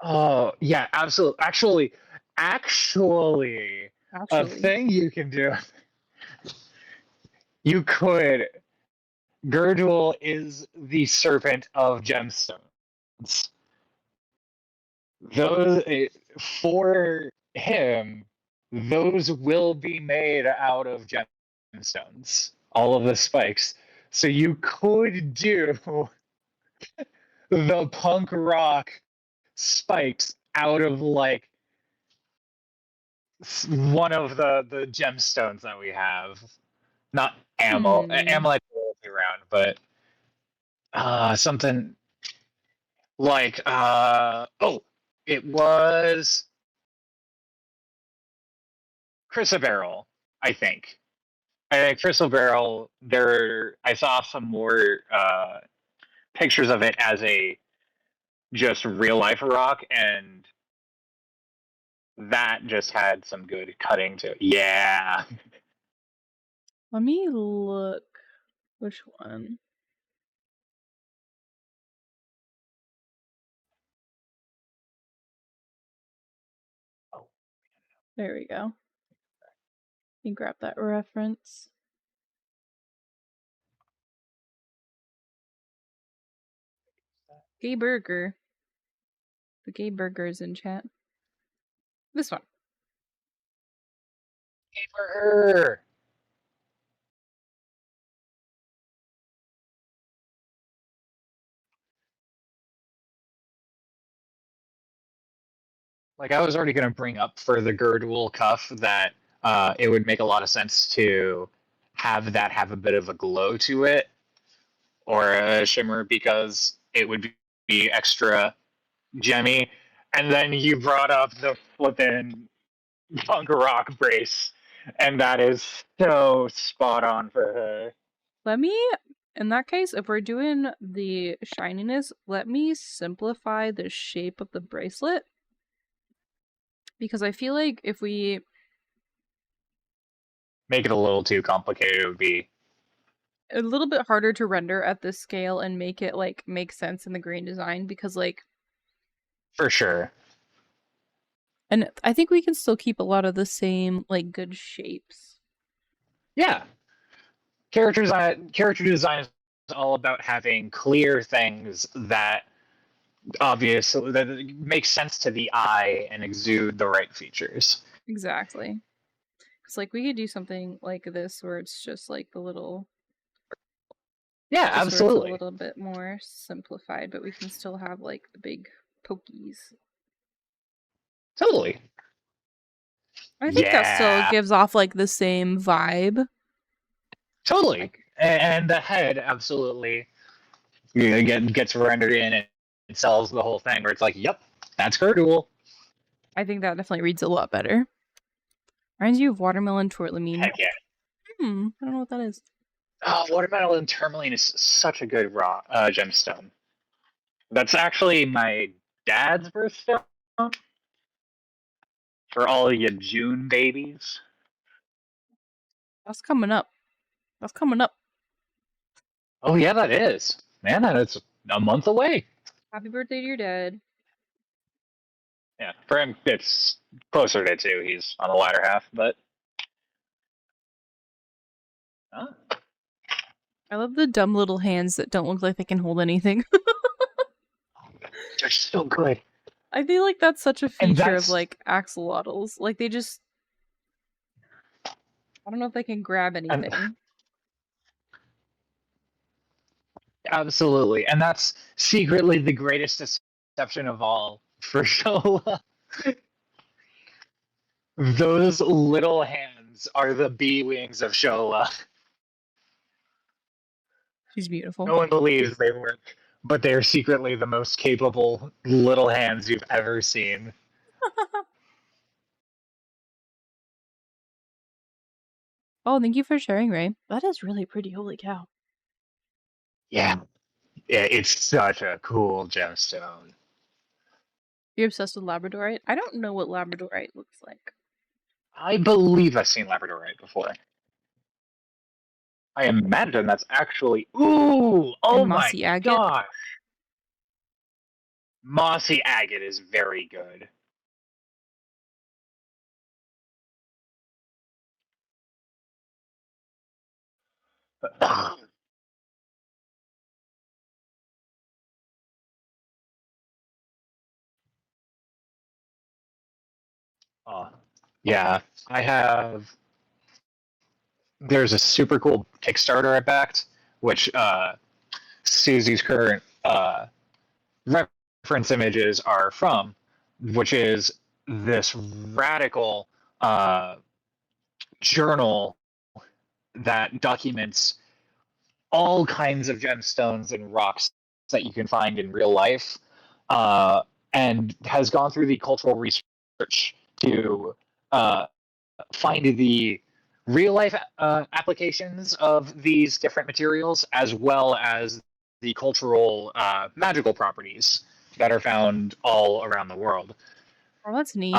Oh yeah, absolutely. Actually, a Actually. thing you can do. You could. Gurdwal is the serpent of gemstones. Those for him, those will be made out of gemstones. All of the spikes. So you could do the punk rock spikes out of like one of the gemstones that we have. Not Hmm. Amalek will be around, but something like it was Chrysoberyl, I think. I think Chrysoberyl. There, I saw some more pictures of it as a just real life rock, and that just had some good cutting to it. Yeah. Let me look. Which one? There we go. Let me grab that reference. Gay Burger. The Gay Burger is in chat. This one. For her. Like I was already going to bring up for the girdwool cuff that it would make a lot of sense to have that have a bit of a glow to it or a shimmer because it would be extra gemmy. And then you brought up the flippin' punk rock brace, and that is so spot on for her. Let me, in that case, if we're doing the shininess, let me simplify the shape of the bracelet. Because I feel like if we Make it a little too complicated, it would be a little bit harder to render at this scale and make it like make sense in the grain design because like for sure. and I think we can still keep a lot of the same like good shapes. Yeah, character design is all about having clear things that obviously that make sense to the eye and exude the right features. Exactly. Cuz like we could do something like this where it's just like the little Yeah, just where it's a absolutely. little bit more simplified, but we can still have like the big pokies. Totally. I think that still Yeah, gives off like the same vibe. totally. Like and the head absolutely gets rendered in and it sells the whole thing. Where it's like, yep, that's Gurdul. I think that definitely reads a lot better. Reminds you of watermelon tourmaline. Heck yeah. I don't know what that is. Oh, watermelon tourmaline is such a good raw gemstone. That's actually my dad's birthstone for all of you June babies. That's coming up. That's coming up. Oh yeah, that is. Man, that's a month away. Happy birthday to your dad. Yeah, for him it's closer to 2. He's on the latter half, but I love the dumb little hands that don't look like they can hold anything. they're so good. I feel like that's such a And feature of that's like axolotls. Like they just, I don't know if they can grab anything. absolutely, and that's secretly the greatest deception of all for Shola. Those little hands are the bee wings of Shola. She's beautiful. No one believes they work, but they're secretly the most capable little hands you've ever seen. Oh, thank you for sharing, Ray. That is really pretty. Holy cow. Yeah, it's such a cool gemstone. You're obsessed with Labradorite? I don't know what Labradorite looks like. I believe I've seen Labradorite before. I imagine that's actually. Ooh! Oh And my mossy agate? gosh! Mossy agate is very good. Oh, yeah, I have. There's a super cool Kickstarter I backed, which Susie's current reference images are from, which is this radical journal that documents all kinds of gemstones and rocks that you can find in real life, and has gone through the cultural research to find the real life applications of these different materials, as well as the cultural magical properties that are found all around the world. Oh, that's neat.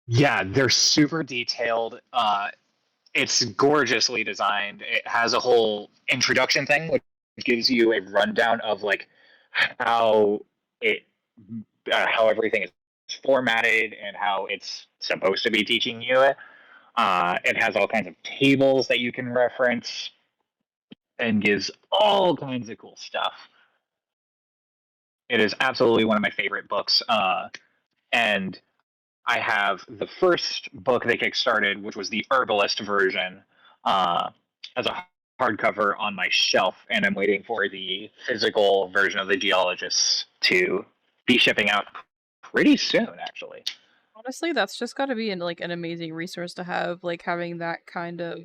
Yeah, they're super detailed. It's gorgeously designed. It has a whole introduction thing, which gives you a rundown of like how it, how everything is formatted and how it's supposed to be teaching you it. It has all kinds of tables that you can reference and gives all kinds of cool stuff. It is absolutely one of my favorite books. And I have the first book they kickstarted, which was the herbalist version, as a hardcover on my shelf, and I'm waiting for the physical version of the geologists to be shipping out pretty soon, actually. Honestly, that's just got to be like an amazing resource to have, like having that kind of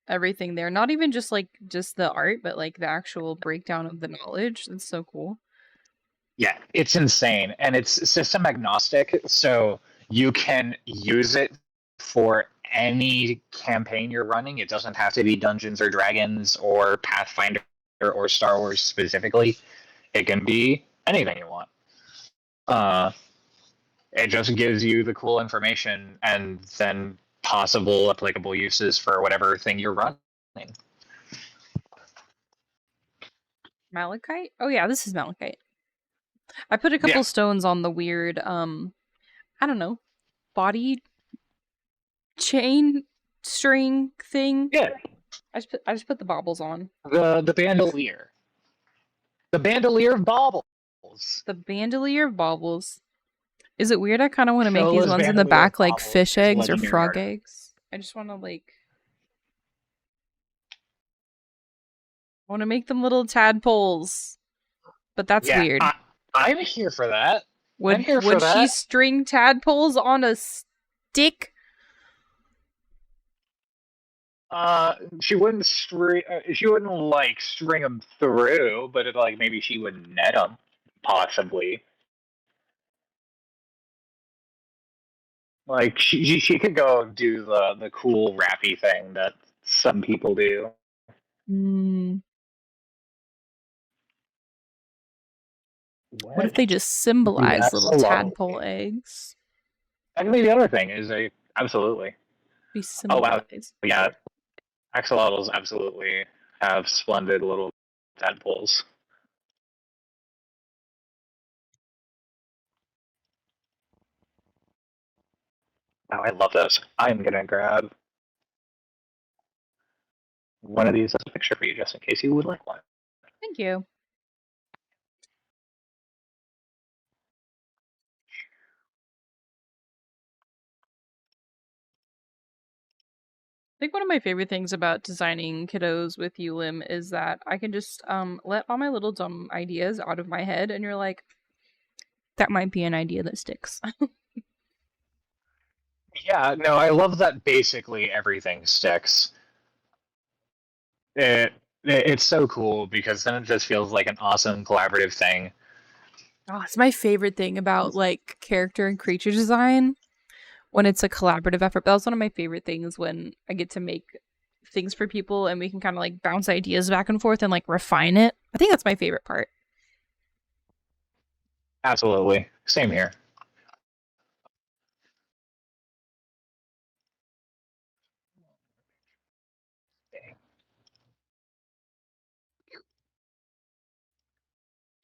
everything there. Not even just like just the art, but like the actual breakdown of the knowledge. That's so cool. Yeah, it's insane, and it's system agnostic, so you can use it for any campaign you're running. It doesn't have to be Dungeons or Dragons or Pathfinder or Star Wars specifically. It can be anything you want. Uh, it just gives you the cool information and then possible applicable uses for whatever thing you're running. Malachite? Oh yeah, this is malachite. I put a couple stones on the weird, I don't know, body chain string thing. Yeah. I just put the baubles on. The bandolier. The bandolier of baubles. The bandolier of baubles. Is it weird? I kind of want to make these Shola's ones in the bandolier of back like baubles fish is eggs or legendary frog art. eggs. I just want to like. I want to make them little tadpoles. But that's weird. I'm here for that. Would she string tadpoles on a stick? She wouldn't string. She wouldn't like string them through, but like maybe she would net them, possibly. Like she could go do the cool rappy thing that some people do. Mm. What if What they just do symbolize little axolotl tadpole do? eggs? That could be the other thing. Is a absolutely. Be Oh wow, symbolized. yeah. Axolotls absolutely have splendid little tadpoles. Oh, I love those. I'm gonna grab one of these as a picture for you, just in case you would like one. Thank you. I think one of my favorite things about designing kiddos with Ulim is that I can just let all my little dumb ideas out of my head, and you're like, that might be an idea that sticks. Yeah, no, I love that basically everything sticks. It, it's so cool because then it just feels like an awesome collaborative thing. Oh, it's my favorite thing about like character and creature design when it's a collaborative effort. But that's one of my favorite things when I get to make things for people and we can kind of like bounce ideas back and forth and like refine it. I think that's my favorite part. Absolutely. Same here.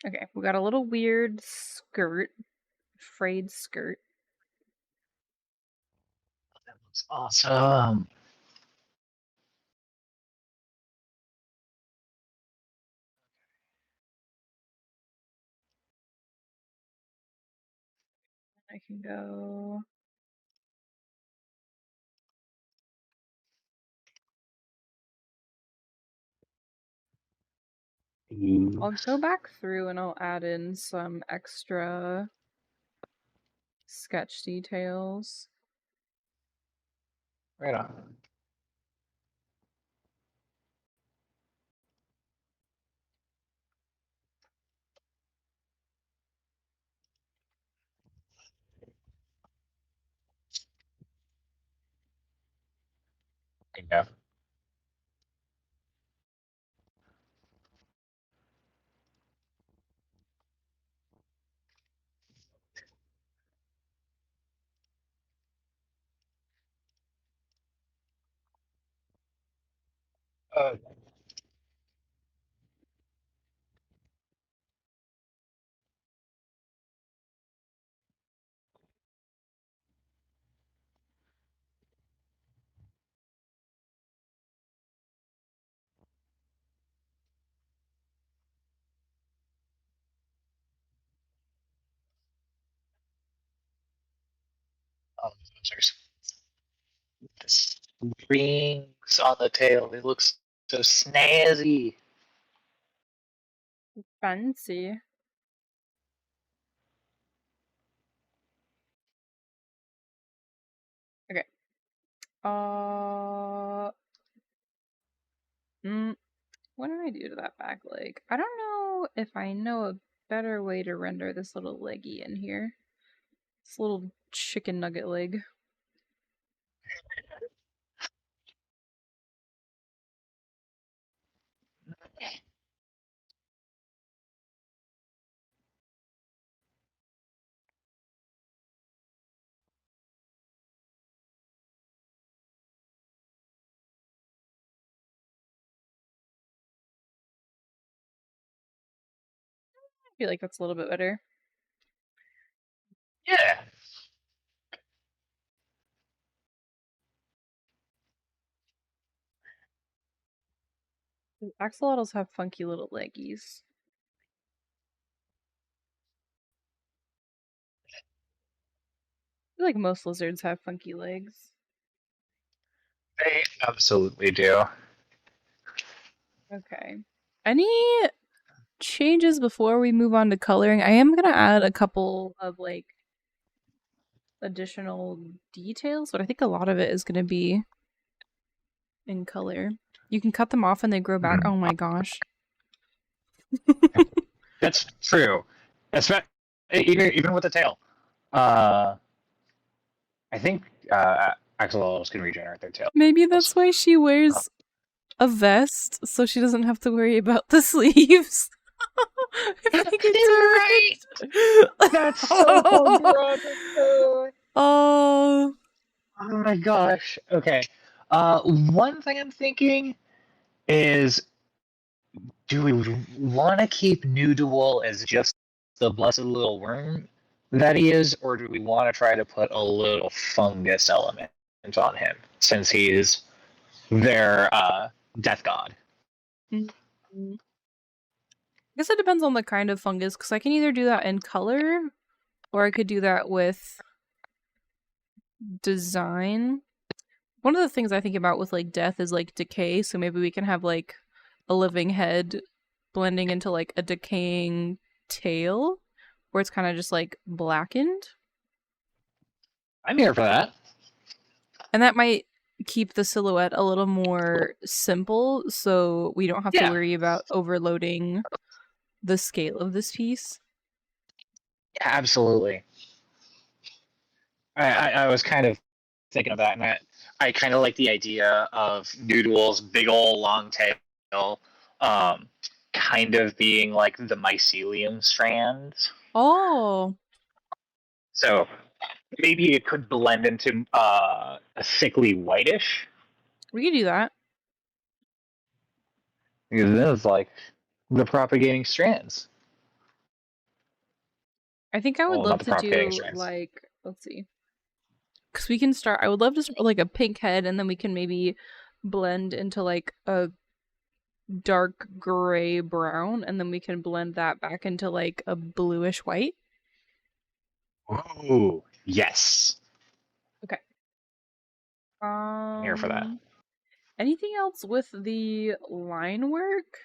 Okay, we got a little weird skirt, frayed skirt. That looks awesome. I can go. I'll go back through and I'll add in some extra sketch details. Right on. Yeah. Uh, those the rings on the tail. It looks so snazzy. Fancy. Okay. Uh, what did I do to that back leg? I don't know if I know a better way to render this little leggy in here. This little chicken nugget leg. I feel like that's a little bit better. Yeah. Axolotls have funky little leggies. I feel like most lizards have funky legs. They absolutely do. Okay. Any changes before we move on to coloring? I am gonna add a couple of like additional details, but I think a lot of it is gonna be in color. You can cut them off and they grow back. Oh my gosh. That's true. Even with the tail. I think axolotls can regenerate their tails. Maybe that's why she wears a vest, so she doesn't have to worry about the sleeves. If I could You're do right. it. That's so gross. Oh. Oh my gosh. Okay. One thing I'm thinking is, do we want to keep Noodle as just the blessed little worm that he is, or do we want to try to put a little fungus element on him since he is their death god? Mm-hmm. I guess it depends on the kind of fungus, because I can either do that in color, or I could do that with design. One of the things I think about with like death is like decay, so maybe we can have like a living head blending into like a decaying tail, where it's kind of just like blackened. I'm here for that. And that might keep the silhouette a little more simple, so we don't have to Yeah, worry about overloading the scale of this piece. absolutely. I was kind of thinking of that, and I kind of like the idea of Noodle's big old long tail, um, kind of being like the mycelium strands. Oh, So maybe it could blend into a sickly whitish. we can do that. Because then it's like the propagating strands. I think I would Well, not love the to propagating do strands. like, let's see. Because we can start, I would love to start with like a pink head, and then we can maybe blend into like a dark gray brown, and then we can blend that back into like a bluish white. Ooh, yes. Okay. I'm here for that. Anything else with the line work?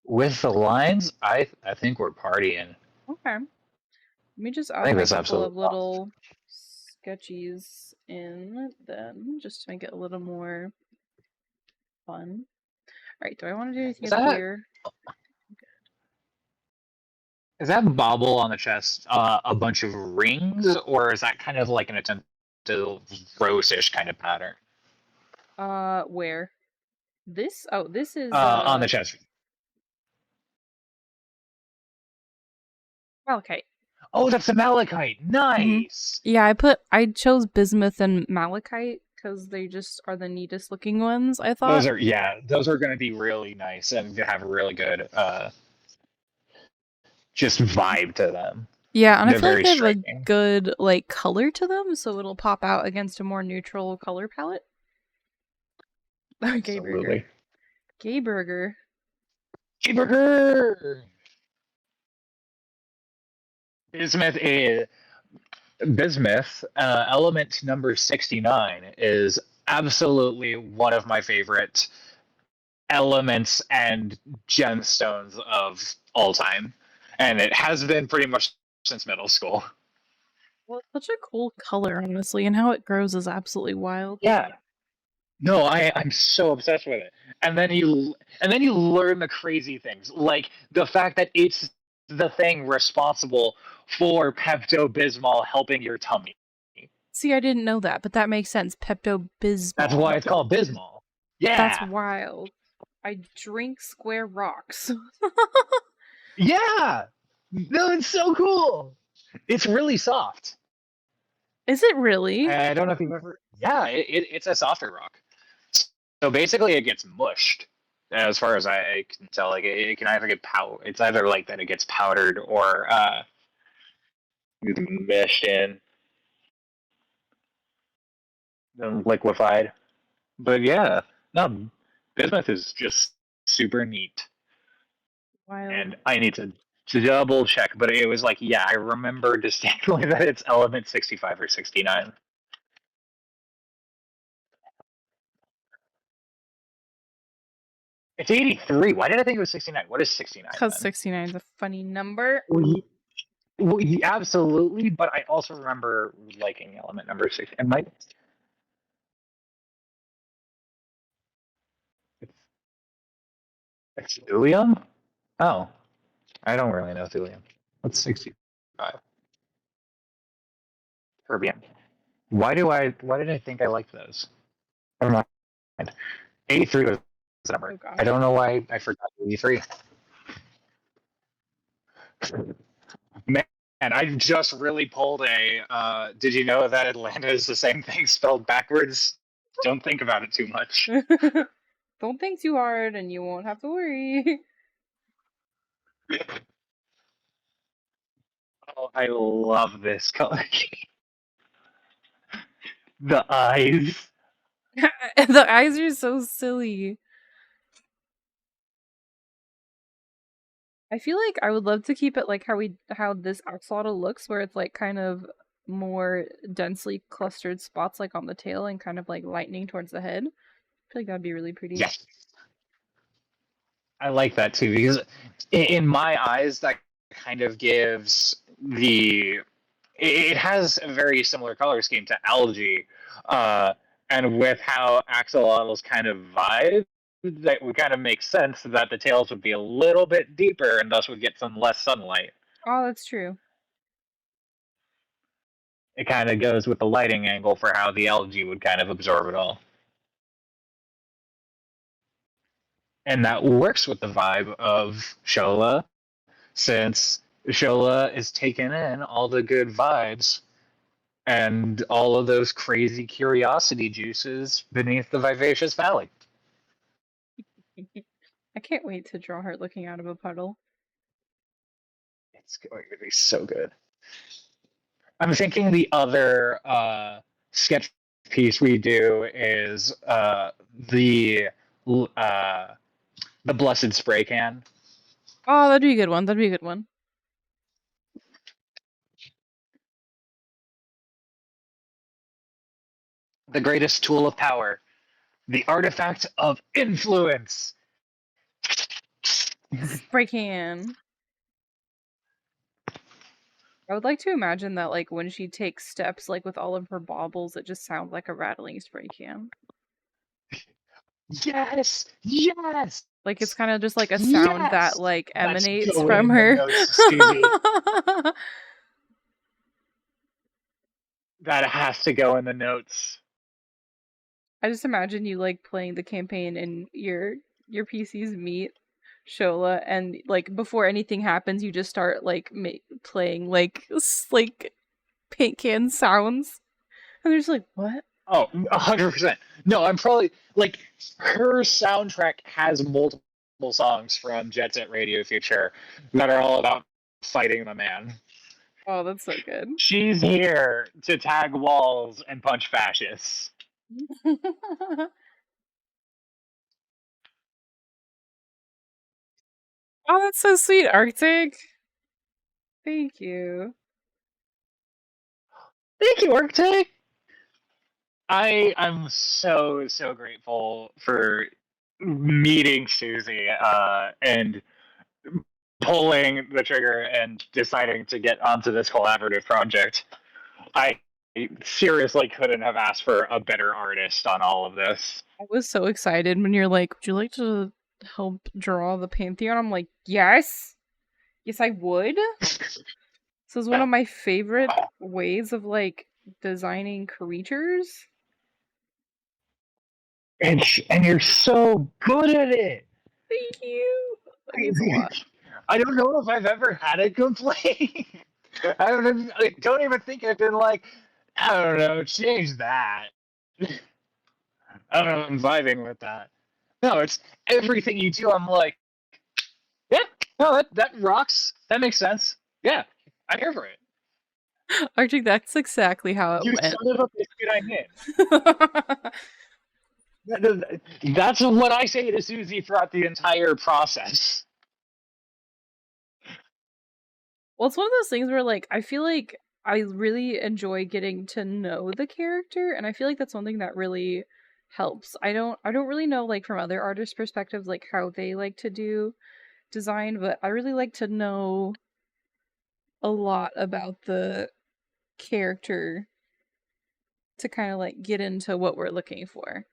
With the lines, I think we're partying. Okay. Let me just I add think my that's couple of absolutely awesome. little sketchies in then, just to make it a little more fun. Alright, do I want to do anything Is up that here? is that bobble on the chest a bunch of rings, or is that kind of like an attempt to rose-ish kind of pattern Where? This? Oh, this is, on the chest? malachite. Oh, that's the malachite. Mm-hmm. Nice. Yeah, I chose bismuth and malachite because they just are the neatest looking ones, I thought. Those are going to be really nice and have a really good just vibe to them. Yeah, and I They're feel like very they have a striking. good, like, color to them, so it'll pop out against a more neutral color palette. Gay burger. Absolutely. Gay burger. Cheeseburger. Bismuth is Bismuth. Element number 69 is absolutely one of my favorite elements and gemstones of all time, and it has been pretty much since middle school. Well, it's such a cool color, honestly, and how it grows is absolutely wild. Yeah. No, I'm so obsessed with it. And then you learn the crazy things, like the fact that it's the thing responsible for Pepto Bismol helping your tummy. See, I didn't know that, but that makes sense. That's Pepto-Bismol. why it's called Bismol. That's Yeah. wild. I drink square rocks. Yeah. No, it's so cool. It's really soft. Is it really? I don't know if you've ever. Yeah, it's a softer rock. So basically, it gets mushed. As far as I can tell, like it can either get It's either like that it gets powdered or meshed in and liquefied. But yeah, no, bismuth is just super neat, Wild. and I need to double check. But it was like, yeah, I remember distinctly that it's element 65 or 69. It's 83. Why did I think it was 69? What is 69 Because then? 69 is a funny number. Absolutely, but I also remember liking element number 6. It might It's thulium? Oh, I don't really know thulium. What's 65? Terbium. Why did I think I liked those? Never mind. 83 was the number. Oh I gosh. don't know why I forgot 83. Man, I just really pulled a. Did you know that Atlanta is the same thing spelled backwards? Don't think about it too much. Don't think too hard and you won't have to worry. Oh, I love this color. The eyes. The eyes are so silly. I feel like I would love to keep it like how this axolotl looks, where it's like kind of more densely clustered spots like on the tail and kind of like lightning towards the head. I feel like that'd be really pretty. Yes, I like that too because in my eyes that kind of gives the. It has a very similar color scheme to algae, uh, and with how axolotls kind of vibe, that would kind of make sense that the tails would be a little bit deeper and thus would get some less sunlight. Oh, that's true. It kind of goes with the lighting angle for how the algae would kind of absorb it all. And that works with the vibe of Shola, since Shola is taking in all the good vibes and all of those crazy curiosity juices beneath the vivacious valley. I can't wait to draw her looking out of a puddle. It's going to be so good. I'm thinking the other sketch piece we do is uh, the blessed spray can. Oh, that'd be a good one. That'd be a good one. The greatest tool of power, the artifact of influence. Spray can. I would like to imagine that like when she takes steps like with all of her baubles, it just sounds like a rattling spray can. Yes, yes, Like it's kind of just like a sound that yes. like Let's emanates go from in the her. notes, Susie. That has to go in the notes. I just imagine you like playing the campaign and your PCs meet Shola and like before anything happens you just start like playing like like paint can sounds and they're just like what? Oh, 100%. No, I'm probably like her soundtrack has multiple songs from Jet Set Radio Future that are all about fighting the man. Oh, that's so good. She's here to tag walls and punch fascists. Oh, that's so sweet, Arctic. Thank you. Thank you, Arctic. I'm so grateful for meeting Susie and pulling the trigger and deciding to get onto this collaborative project. I seriously couldn't have asked for a better artist on all of this. I was so excited when you're like, would you like to help draw the pantheon? I'm like, yes. Yes, I would. This is one of my favorite ways of like designing creatures. And you're so good at it. Thank you. That means a lot. I don't know if I've ever had a complaint. I don't even think I've been like, I don't know, change that. I don't know, I'm vibing with that. No, it's everything you do. I'm like, yeah, no, that rocks. That makes sense. Yeah, I'm here for it. Arctic, that's exactly how it You went. son of a biscuit, I'm in. That's what I say to Susie throughout the entire process. Well, it's one of those things where like I feel like I really enjoy getting to know the character and I feel like that's one thing that really helps. I don't really know like from other artists' perspectives like how they like to do design, but I really like to know a lot about the character to kind of like get into what we're looking for.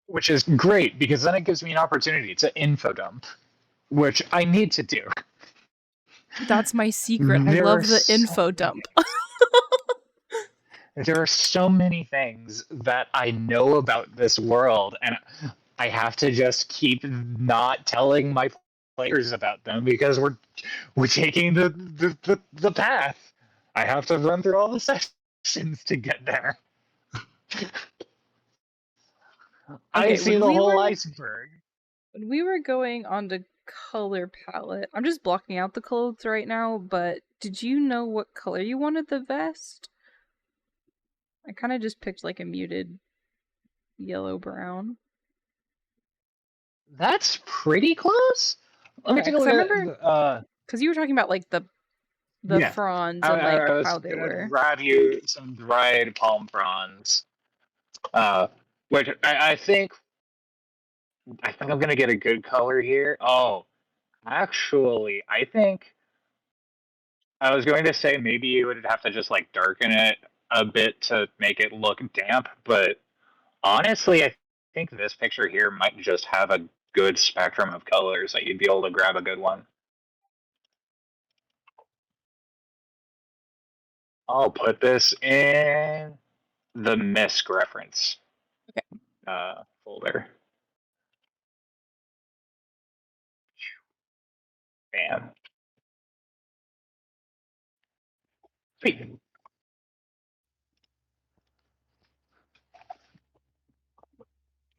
which is great because then it gives me an opportunity to info dump, which I need to do. That's my secret. I There are love the so info many, dump. there are so many things that I know about this world, and I have to just keep not telling my players about them because we're taking the path. I have to run through all the sessions to get there. I Okay, see the whole iceberg. when we were going on the color palette, I'm just blocking out the clothes right now, but did you know what color you wanted the vest? I kind of just picked like a muted yellow brown. That's pretty close. Let me Okay, take a because I look remember at. because you were talking about like the Yeah, fronds and like I was how they gonna were. grab you some dried palm fronds, uh, which I think I'm gonna get a good color here. Oh, actually, I think I was going to say maybe you would have to just like darken it a bit to make it look damp, but honestly, I think this picture here might just have a good spectrum of colors that you'd be able to grab a good one. I'll put this in the MISC reference Okay. folder. Bam. Sweet.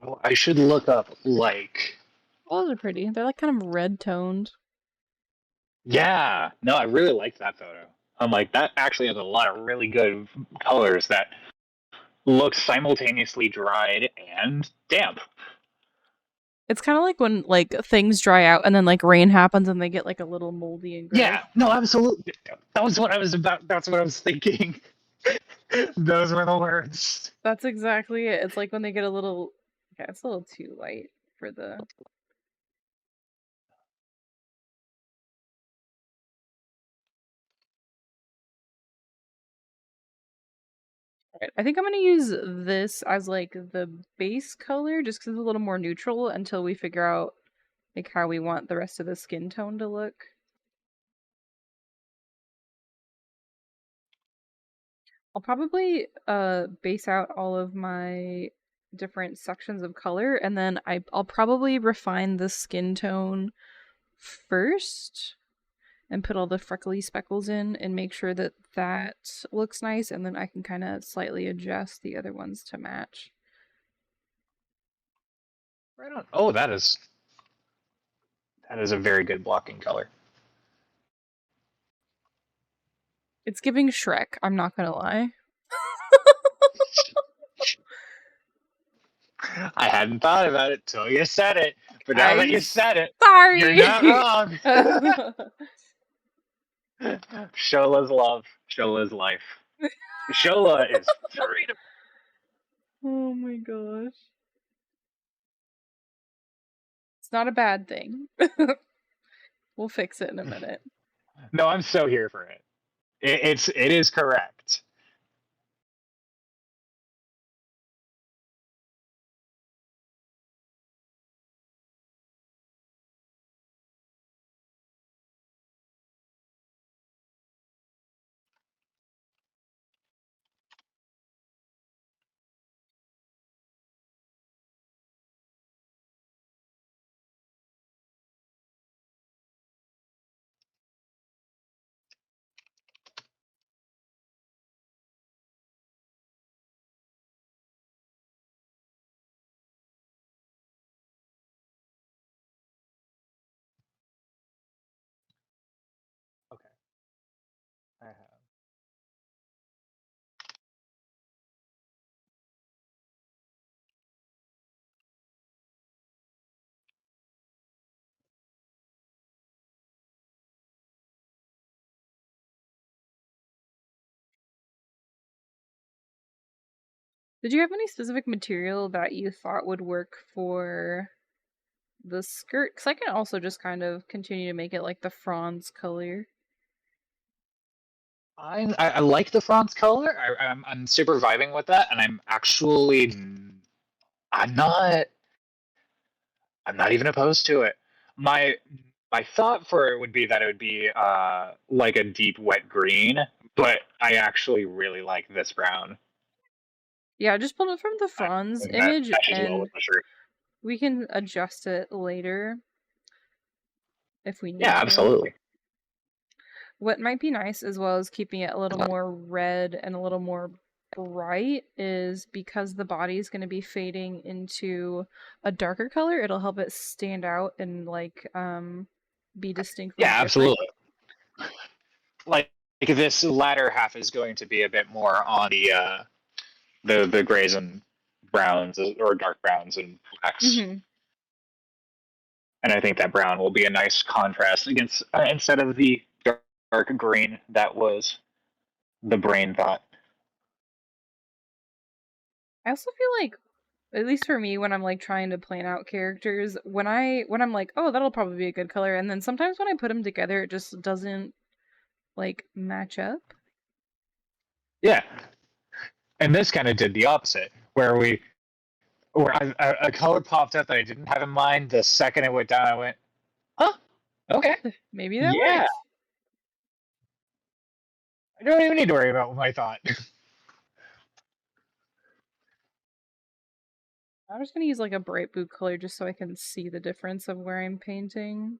Oh, I should look up like. Well, those are pretty. They're like kind of red toned. Yeah, no, I really like that photo. I'm like that actually has a lot of really good colors that look simultaneously dried and damp. It's kind of like when like things dry out and then like rain happens and they get like a little moldy and gray. Yeah, no, absolutely. That was what I was about. That's what I was thinking. Those were the words. That's exactly it. It's like when they get a little, yeah, it's a little too light for the. Right. I think I'm gonna use this as like the base color just because it's a little more neutral until we figure out like how we want the rest of the skin tone to look. I'll probably base out all of my different sections of color and then I'll probably refine the skin tone first and put all the freckly speckles in and make sure that that looks nice and then I can kind of slightly adjust the other ones to match. Right on. Oh, that is a very good blocking color. It's giving Shrek, I'm not gonna lie. I hadn't thought about it till you said it, but now that I'm you said it, you're not sorry. wrong. Shola's love. Shola's life. Shola is freedom. Oh my gosh. It's not a bad thing. We'll fix it in a minute. No, I'm so here for it. It is correct. Okay, I have. Did you have any specific material that you thought would work for the skirt? Because I can also just kind of continue to make it like the fronds color. I like the front's color. I'm super vibing with that, and I'm not. I'm not even opposed to it. My my thought for it would be that it would be like a deep wet green, but I actually really like this brown. Yeah, I just pulled it from the I Franz think that image, matches well and with the shirt. we can adjust it later if we need Yeah, to. absolutely. What might be nice, as well as keeping it a little more red and a little more bright, is because the body is going to be fading into a darker color, it'll help it stand out and be distinctly Yeah, different. absolutely. Like this latter half is going to be a bit more on the grays and browns or dark browns and blacks, Mm-hmm. and I think that brown will be a nice contrast against instead of the dark green that was the brain thought. I also feel like, at least for me, when I'm like trying to plan out characters, when I'm like, oh, that'll probably be a good color, and then sometimes when I put them together, it just doesn't like match up. Yeah, and this kind of did the opposite, where a color popped up that I didn't have in mind. The second it went down, I went, "Huh, okay, Maybe that yeah, works. I don't even need to worry about what I thought." I'm just gonna use like a bright blue color just so I can see the difference of where I'm painting.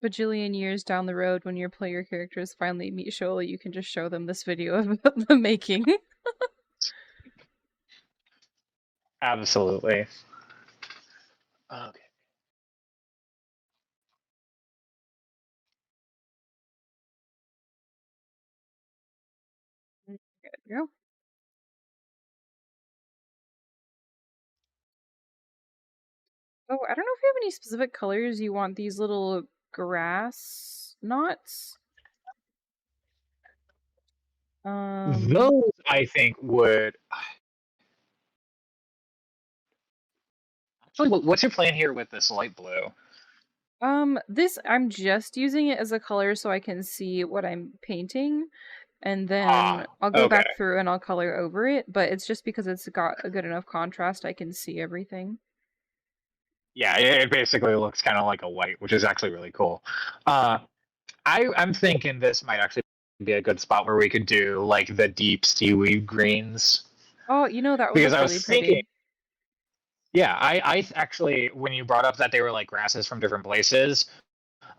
Bajillion years down the road, when your player characters finally meet Shola, you can just show them this video of the making. Absolutely. Okay. There we go. Oh, I don't know if you have any specific colors you want these little grass knots. Um, Those I think would actually. What's your plan here with this light blue? this I'm just using it as a color so I can see what I'm painting, and then Ah, I'll go okay. back through and I'll color over it, but it's just because it's got a good enough contrast I can see everything. Yeah, it basically looks kind of like a white, which is actually really cool. Uh, I'm thinking this might actually be a good spot where we could do like the deep seaweed greens Oh, that would because look I really was thinking, pretty. yeah, I actually when you brought up that they were like grasses from different places,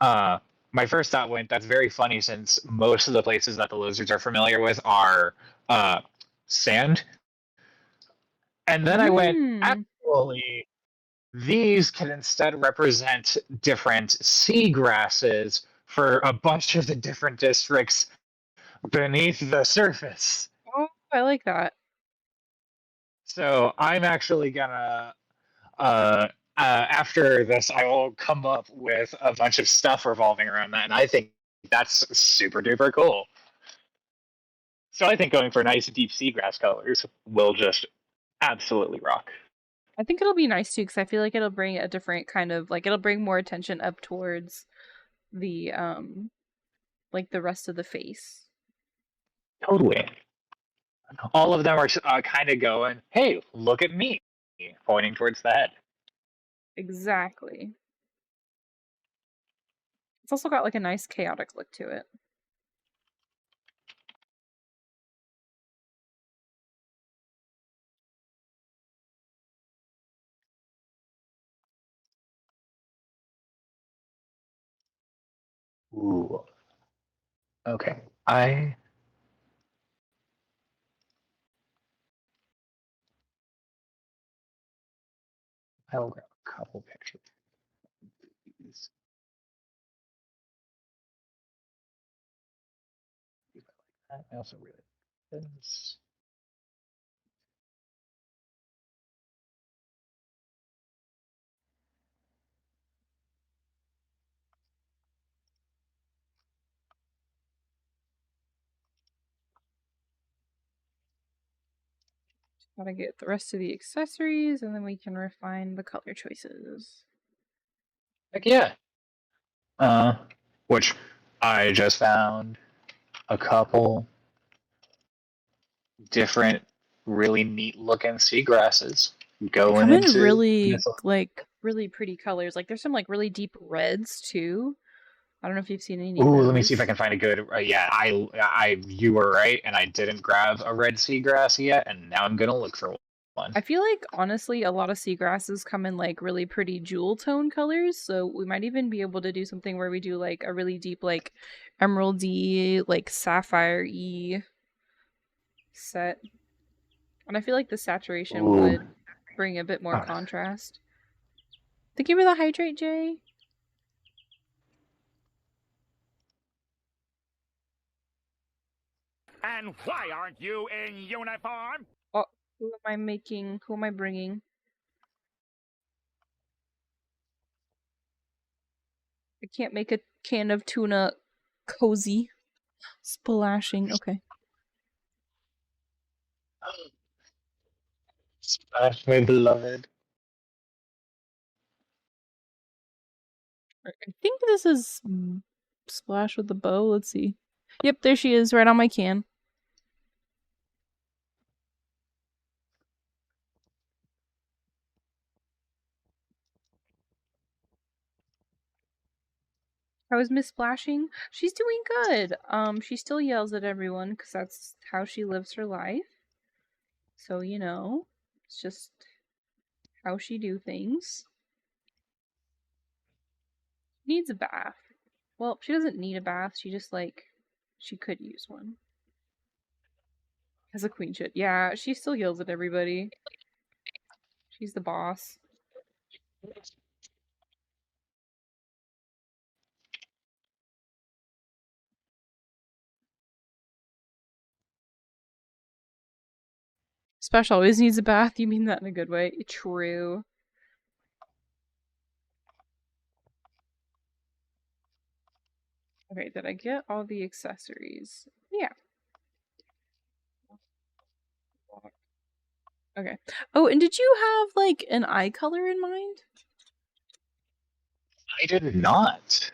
uh, my first thought went that's very funny since most of the places that the lizards are familiar with are uh, sand, and then I went Hmm. actually these can instead represent different sea grasses for a bunch of the different districts beneath the surface. Oh, I like that. So I'm actually gonna after this, I will come up with a bunch of stuff revolving around that, and I think that's super duper cool. So I think going for nice deep seagrass colors will just absolutely rock. I think it'll be nice too, because I feel like it'll bring a different kind of like it'll bring more attention up towards the like the rest of the face. Totally. All of them are kind of going, "Hey, look at me," pointing towards the head. Exactly. It's also got like a nice chaotic look to it. Ooh. Okay. I will grab a couple pictures. I also really like this. Gotta get the rest of the accessories, and then we can refine the color choices. Heck yeah. Which I just found a couple different, really neat looking seagrasses They going come in into really, this. really pretty colors. Like, there's some, like, really deep reds, too. I don't know if you've seen any of Ooh, let me see if I those. can find a good. Yeah, you were right, and I didn't grab a red seagrass yet, and now I'm gonna look for one. I feel like, honestly, a lot of seagrasses come in, like, really pretty jewel tone colors, so we might even be able to do something where we do, like, a really deep, like, emeraldy, like, sapphire-y set. And I feel like the saturation Ooh. would bring a bit more contrast. Thank you for the hydrate, Jay. And why aren't you in uniform? Oh, who am I making? Who am I bringing? I can't make a can of tuna cozy. Splashing. Okay. Splash, my beloved. I think this is Splash with the bow. Let's see. Yep, there she is, right on my can. How is Miss Splashing? She's doing good. She still yells at everyone because that's how she lives her life. So, you know, it's just how she do things. Needs a bath. Well, she doesn't need a bath. She just, like, she could use one. As a queen should. Yeah, she still yells at everybody. She's the boss. Splash always needs a bath. You mean that in a good way? True. Okay, did I get all the accessories? Yeah. Okay. Oh, and did you have, like, an eye color in mind? I did not.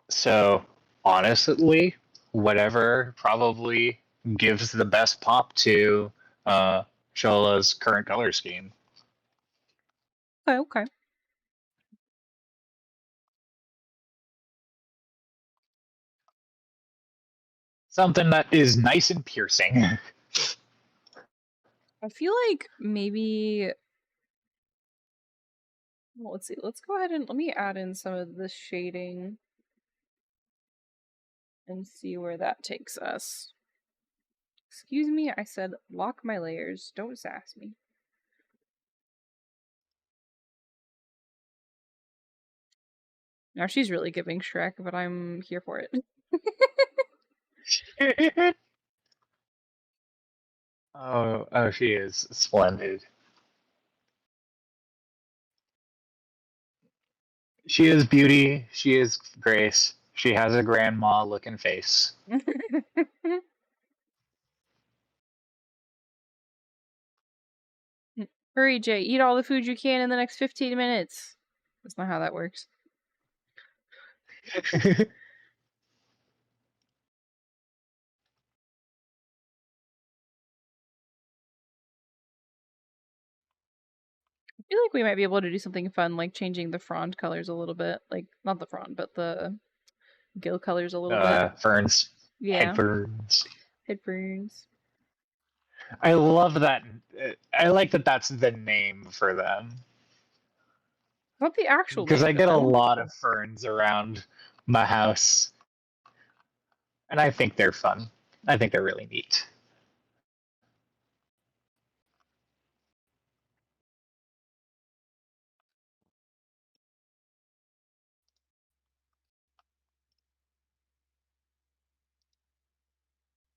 So honestly, whatever probably gives the best pop to Shola's current color scheme. Okay, okay. Something that is nice and piercing. I feel like maybe. Well, let's see. Let's go ahead and let me add in some of this shading and see where that takes us. Excuse me, I said lock my layers. Don't sass me. Now she's really giving Shrek, but I'm here for it. Oh, she is splendid. She is beauty. She is grace. She has a grandma looking face. Hurry, Jay. Eat all the food you can in the next 15 minutes. That's not how that works. I feel like we might be able to do something fun, like changing the frond colors a little bit. Like, not the frond, but the gill colors a little bit. Ferns. Head Yeah. ferns. Headphones. I love that. I like that that's the name for them. Not the actual Because name, I get a though. lot of ferns around my house. And I think they're fun. I think they're really neat.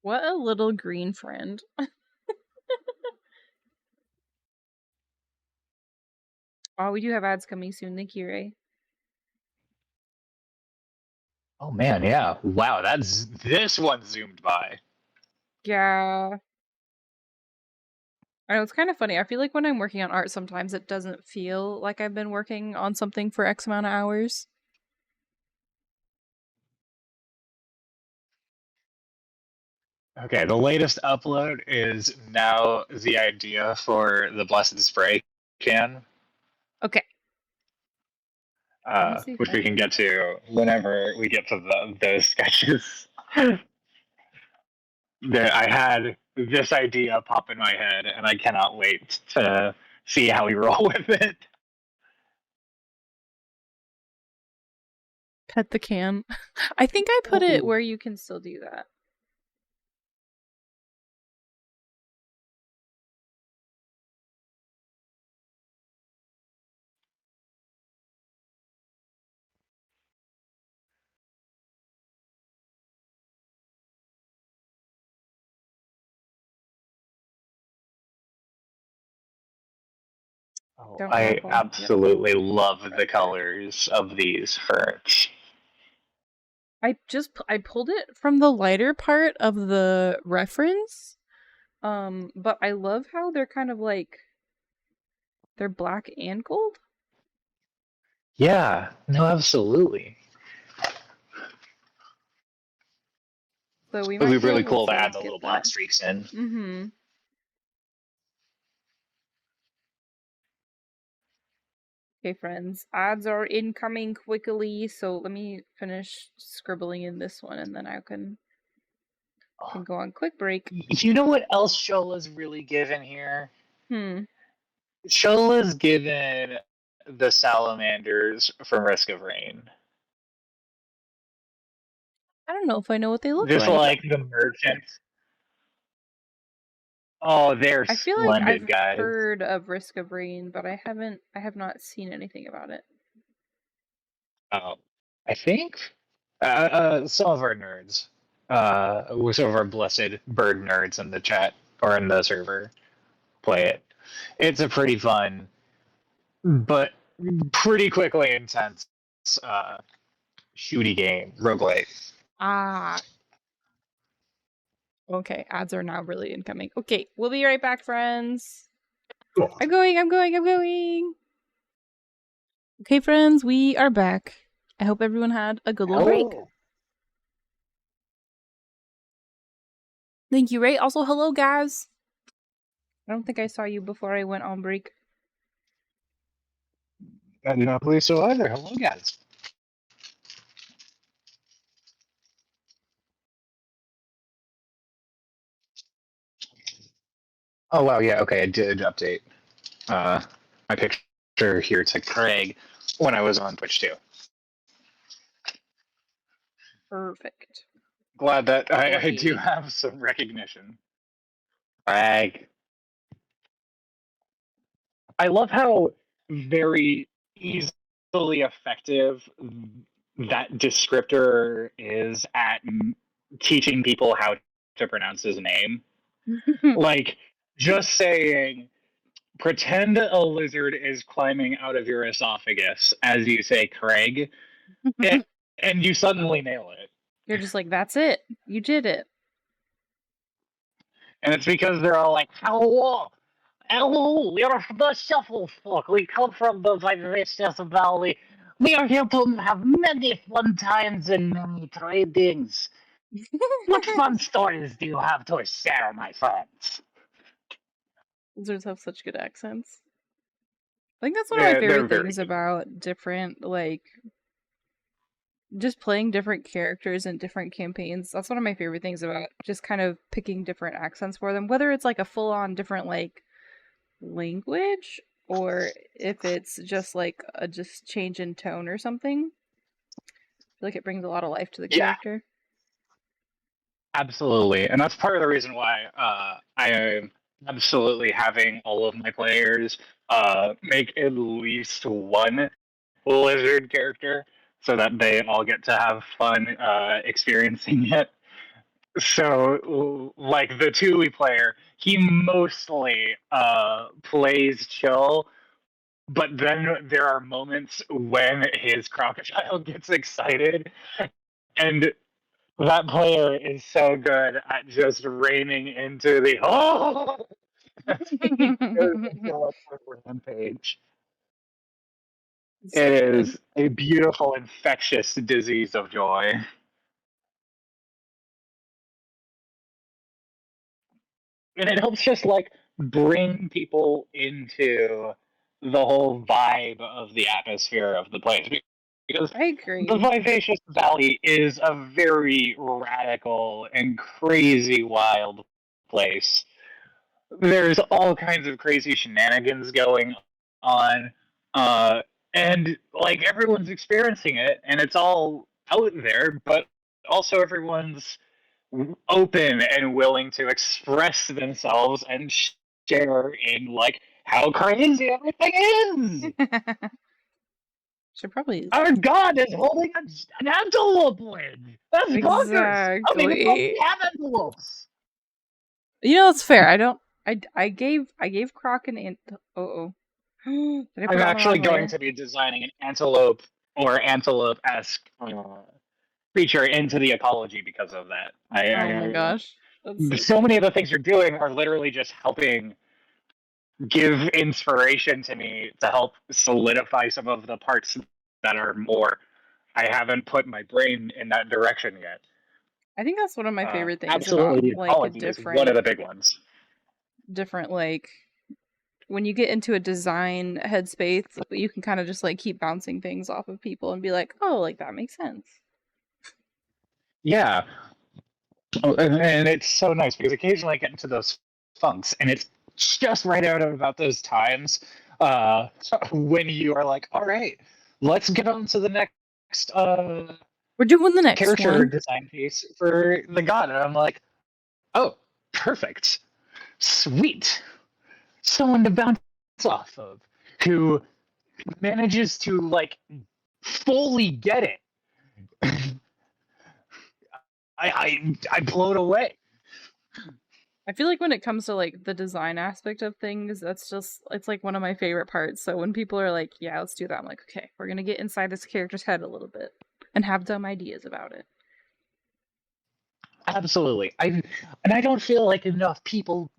What a little green friend. Oh, we do have ads coming soon. Thank you, Ray. Oh man, yeah. Wow, this one zoomed by. Yeah. I know, it's kind of funny. I feel like when I'm working on art, sometimes it doesn't feel like I've been working on something for X amount of hours. Okay, the latest upload is now the idea for the Blessed Spray can, Okay. Let me see if which I we can can. get to whenever we get to those sketches. I had this idea pop in my head, and I cannot wait to see how we roll with it. Pet the can. I think I put it where you can still do that. Oh, Don't I waffle. Yep. absolutely love the Right there. colors of these ferns. I pulled it from the lighter part of the reference. But I love how they're kind of like they're black and gold. Yeah, no, absolutely. So we It would might be be really able cool to to add the get little that. black streaks in. Mm-hmm. Okay, friends. Ads are incoming quickly, so let me finish scribbling in this one and then I can go on quick break. You know what else Shola's really given here? Hmm. Shola's given the salamanders from Risk of Rain. I don't know if I know what they look Just like. like the merchant. Oh, they're I feel like splendid, I've guys. heard of Risk of Rain, but I have not seen anything about it. Oh, I think some of our nerds, some of our blessed bird nerds in the chat or in the server play it. It's a pretty fun, but pretty quickly intense uh, shooty game, roguelike. Ah. Okay, ads are now really incoming. Okay, we'll be right back, friends. Cool. I'm going. Okay, friends, we are back. I hope everyone had a good little break. Hello. Thank you, Ray. Also, hello, guys. I don't think I saw you before I went on break. I do not believe so either. Hello, guys. Oh wow, yeah, okay, I did update my picture here to Craig when I was on Twitch too. Perfect. Glad that I do Great. have some recognition. Craig. I love how very easily effective that descriptor is at teaching people how to pronounce his name. Like, just saying, pretend a lizard is climbing out of your esophagus as you say Craig, and you suddenly nail it. You're just like, that's it. You did it. And it's because they're all like, hello, hello, we are the Shuffle Folk. We come from the Vivacious Valley. We are here to have many fun times and many tradings. What fun stories do you have to share, my friends? Lizards have such good accents. I think that's one of my They're favorite very things good. about different, like, just playing different characters in different campaigns. That's one of my favorite things about just kind of picking different accents for them, whether it's like a full-on different, like, language or if it's just like a just change in tone or something. I feel like it brings a lot of life to the Yeah, character. absolutely. And that's part of the reason why I am absolutely having all of my players make at least one lizard character so that they all get to have fun experiencing it. So, like the Tui player, he mostly plays chill, but then there are moments when his crocodile gets excited, and that player is so good at just reining into the oh. He goes into a rampage. It's It so good. is a beautiful, infectious disease of joy. And it helps just like bring people into the whole vibe of the atmosphere of the place. Because I the agree. Vivacious Valley is a very radical and crazy wild place. There's all kinds of crazy shenanigans going on, uh, and like everyone's experiencing it, and it's all out there, but also everyone's open and willing to express themselves and share in like how crazy everything is. Should probably Our god is holding an antelope wing. That's bonkers. I don't even know if exactly. we have antelopes. You know, it's fair. I don't. I gave Croc an ant. Oh. Did I put I'm it on the actually wrong going layer? to be designing an antelope or antelope-esque feature into the ecology because of that. Oh my gosh, that's so So good. many of the things you're doing are literally just helping give inspiration to me to help solidify some of the parts that are more. I haven't put my brain in that direction yet. I think that's one of my favorite things about Absolutely, the like a ecology is one of different, the big ones. different like when you get into a design headspace, you can kind of just like keep bouncing things off of people and be like, oh, like that makes sense. Yeah, oh, and it's so nice because occasionally I get into those funks, and it's just right out of about those times uh, when you are like, all right, let's get on to the next We're doing the next character one. design piece for the god. And I'm like, oh, perfect. Sweet. Someone to bounce off of who manages to like fully get it. I blown away. I feel like when it comes to like the design aspect of things, that's just it's like one of my favorite parts. So when people are like, "Yeah, let's do that," I'm like, "Okay, we're gonna get inside this character's head a little bit and have dumb ideas about it." Absolutely. I don't feel like enough people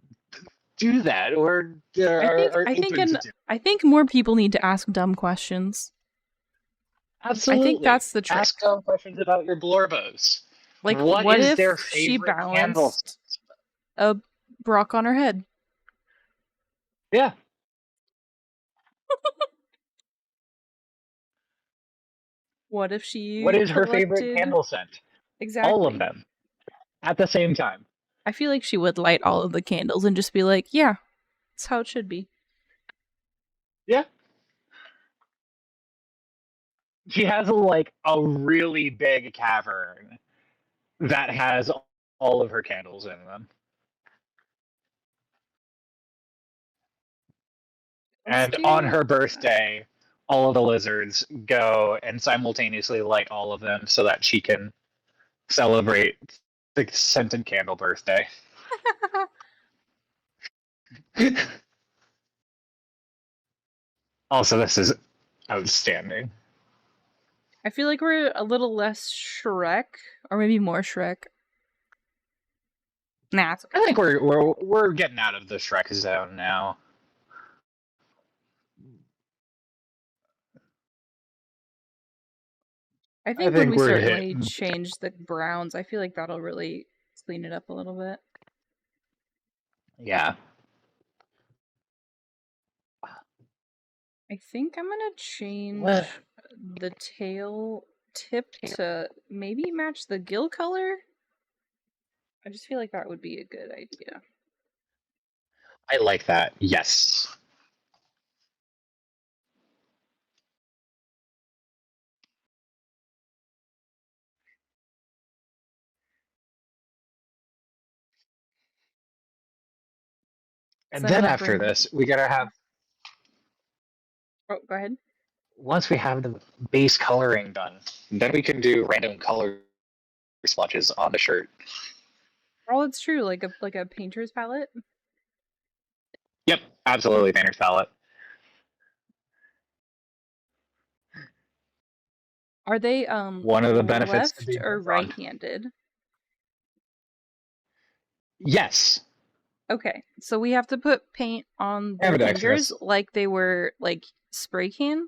do that or I think are I think open to and do. I think more people need to ask dumb questions. I think Absolutely. that's the trick. Ask them questions about your blorbos. Like, What what is their if she favorite candle scent? balanced a Brock on her head? Yeah. What if What she is her favorite collected candle scent? All of exactly? them at the same time. I feel like she would light all of the candles and just be like, "Yeah, that's how it should be." Yeah. She has like a really big cavern that has all of her candles in them. Let's And on do her birthday, all of the lizards go and simultaneously light all of them so that she can celebrate the scented candle birthday. Also, this is outstanding. I feel like we're a little less Shrek, or maybe more Shrek. Nah, it's okay. I think we're getting out of the Shrek zone now. I I think when think we we're start like hitting. change the browns, I feel like that'll really clean it up a little bit. Yeah. I think I'm gonna What? change the tail tip to maybe match the gill color. I just feel like that would be a good idea. I like that. Yes. Because And then then it'll after bring. this, we gotta have Oh, go ahead. once we have the base coloring done, then we can do random color splotches on the shirt. Oh, it's true. Like a painter's palette. Yep, absolutely, painter's palette. Are they One of the benefits to left being or hands-on. right-handed? Yes, Okay, so we have to put paint on the Ambidextrous. fingers like they were like spray can,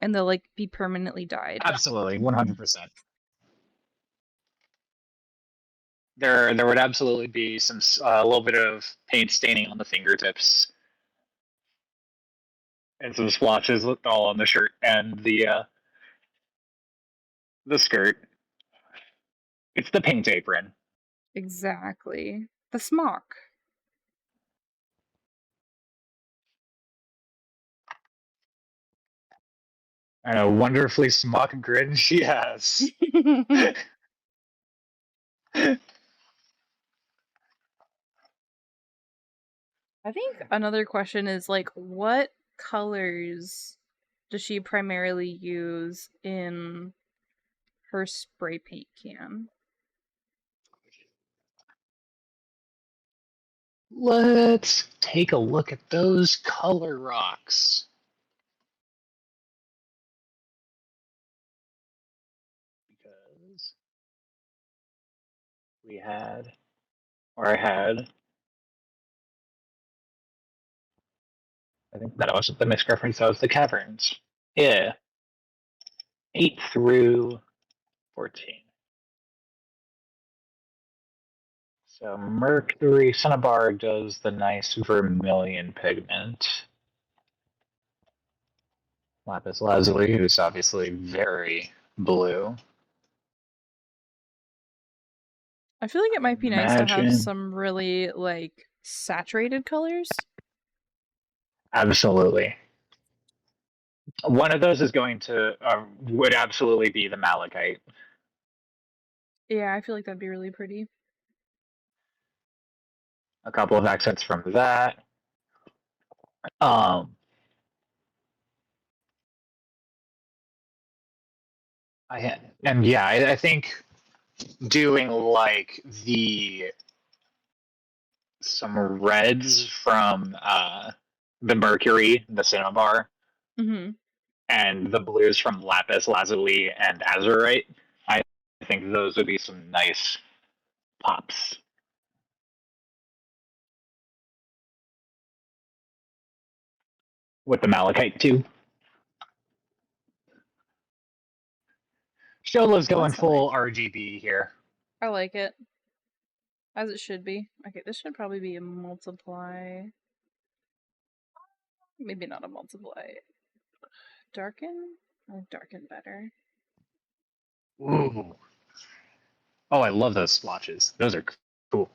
and they'll like be permanently dyed. Absolutely, 100%. There would absolutely be a little bit of paint staining on the fingertips, and some splotches all on the shirt and the skirt. It's the paint apron. Exactly. The smock. And a wonderfully smock grin she has. I think another question is like, what colors does she primarily use in her spray paint can? Let's take a look at those color rocks. Because we had, or I had, I think that was the misreference. That was the caverns. Yeah. 8 through 14. So Mercury Cinnabar does the nice vermilion pigment. Lapis Lazuli, who's obviously very blue. I feel like it might be nice to have Imagine. some really like saturated colors. Absolutely. One of those is going to would absolutely be the malachite. Yeah, I feel like that'd be really pretty. A couple of accents from that. Um, I think doing like some reds from the Mercury, the Cinnabar, Mm-hmm. and the blues from Lapis Lazuli and Azurite. I think those would be some nice pops. With the malachite too. Shola's going That's full nice. RGB here. I like it. As it should be. Okay, this should probably be a multiply. Maybe not a multiply. Darken? I like darken better. Ooh. Oh, I love those splotches. Those are cool.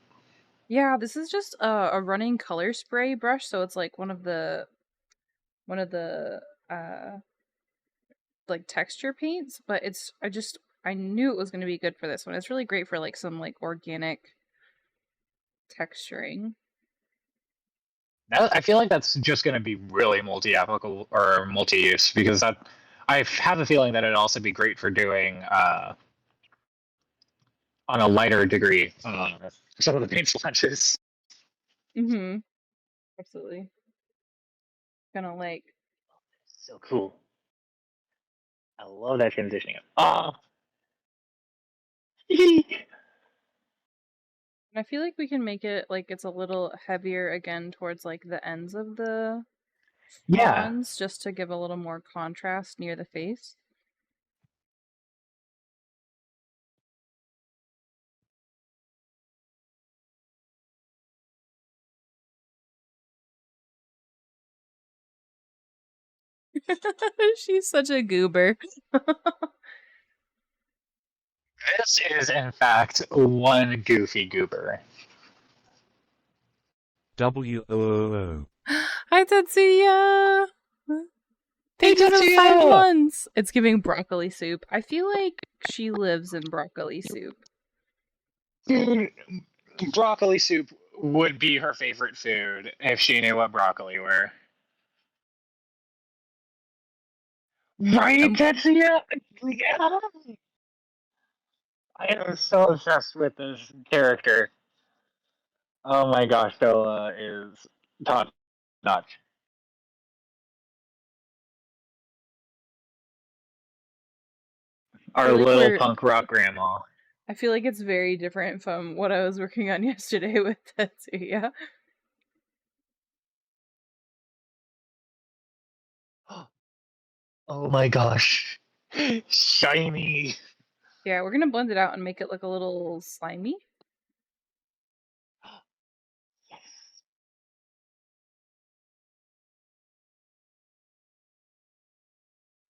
Yeah, this is just a running color spray brush, so it's like one of the uh like texture paints, but I knew it was going to be good for this one. It's really great for like some like organic texturing. I feel like that's just going to be really multi-applicable or multi-use because I have a feeling that it'd also be great for doing on a lighter degree some of the paint splotches. Mm-hmm. Absolutely. Gonna like So cool. I love that transitioning. Ah. I feel like we can make it like it's a little heavier again towards like the ends of the Yeah. fronds just to give a little more contrast near the face. She's such a goober. This is, in fact, one goofy goober. WOO. Hi, Tetsuya! Hey, Thank you for the 5 Tetsuya! months! It's giving broccoli soup. I feel like she lives in broccoli soup. Dude, broccoli soup would be her favorite food if she knew what broccoli were. Right, Tetsuya? Yeah. I am so obsessed with this character. Oh my gosh, Dola is top notch. I Our feel like little punk rock grandma. I feel like it's very different from what I was working on yesterday with Tetsuya. Oh my gosh. Shiny. Yeah, we're gonna blend it out and make it look a little slimy.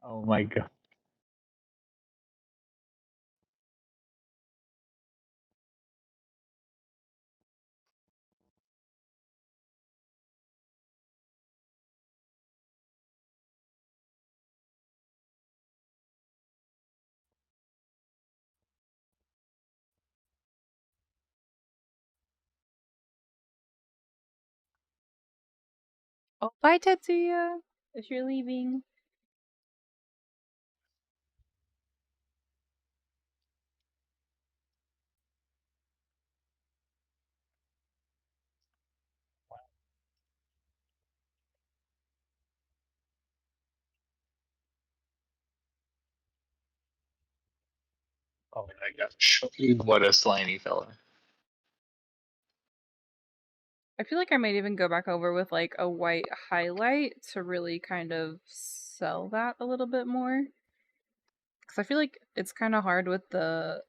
Oh my god. Oh, bye, Tetsuya. If you're leaving. Oh my gosh. What a slimy fella. I feel like I might even go back over with like a white highlight to really kind of sell that a little bit more. Because I feel like it's kind of hard with the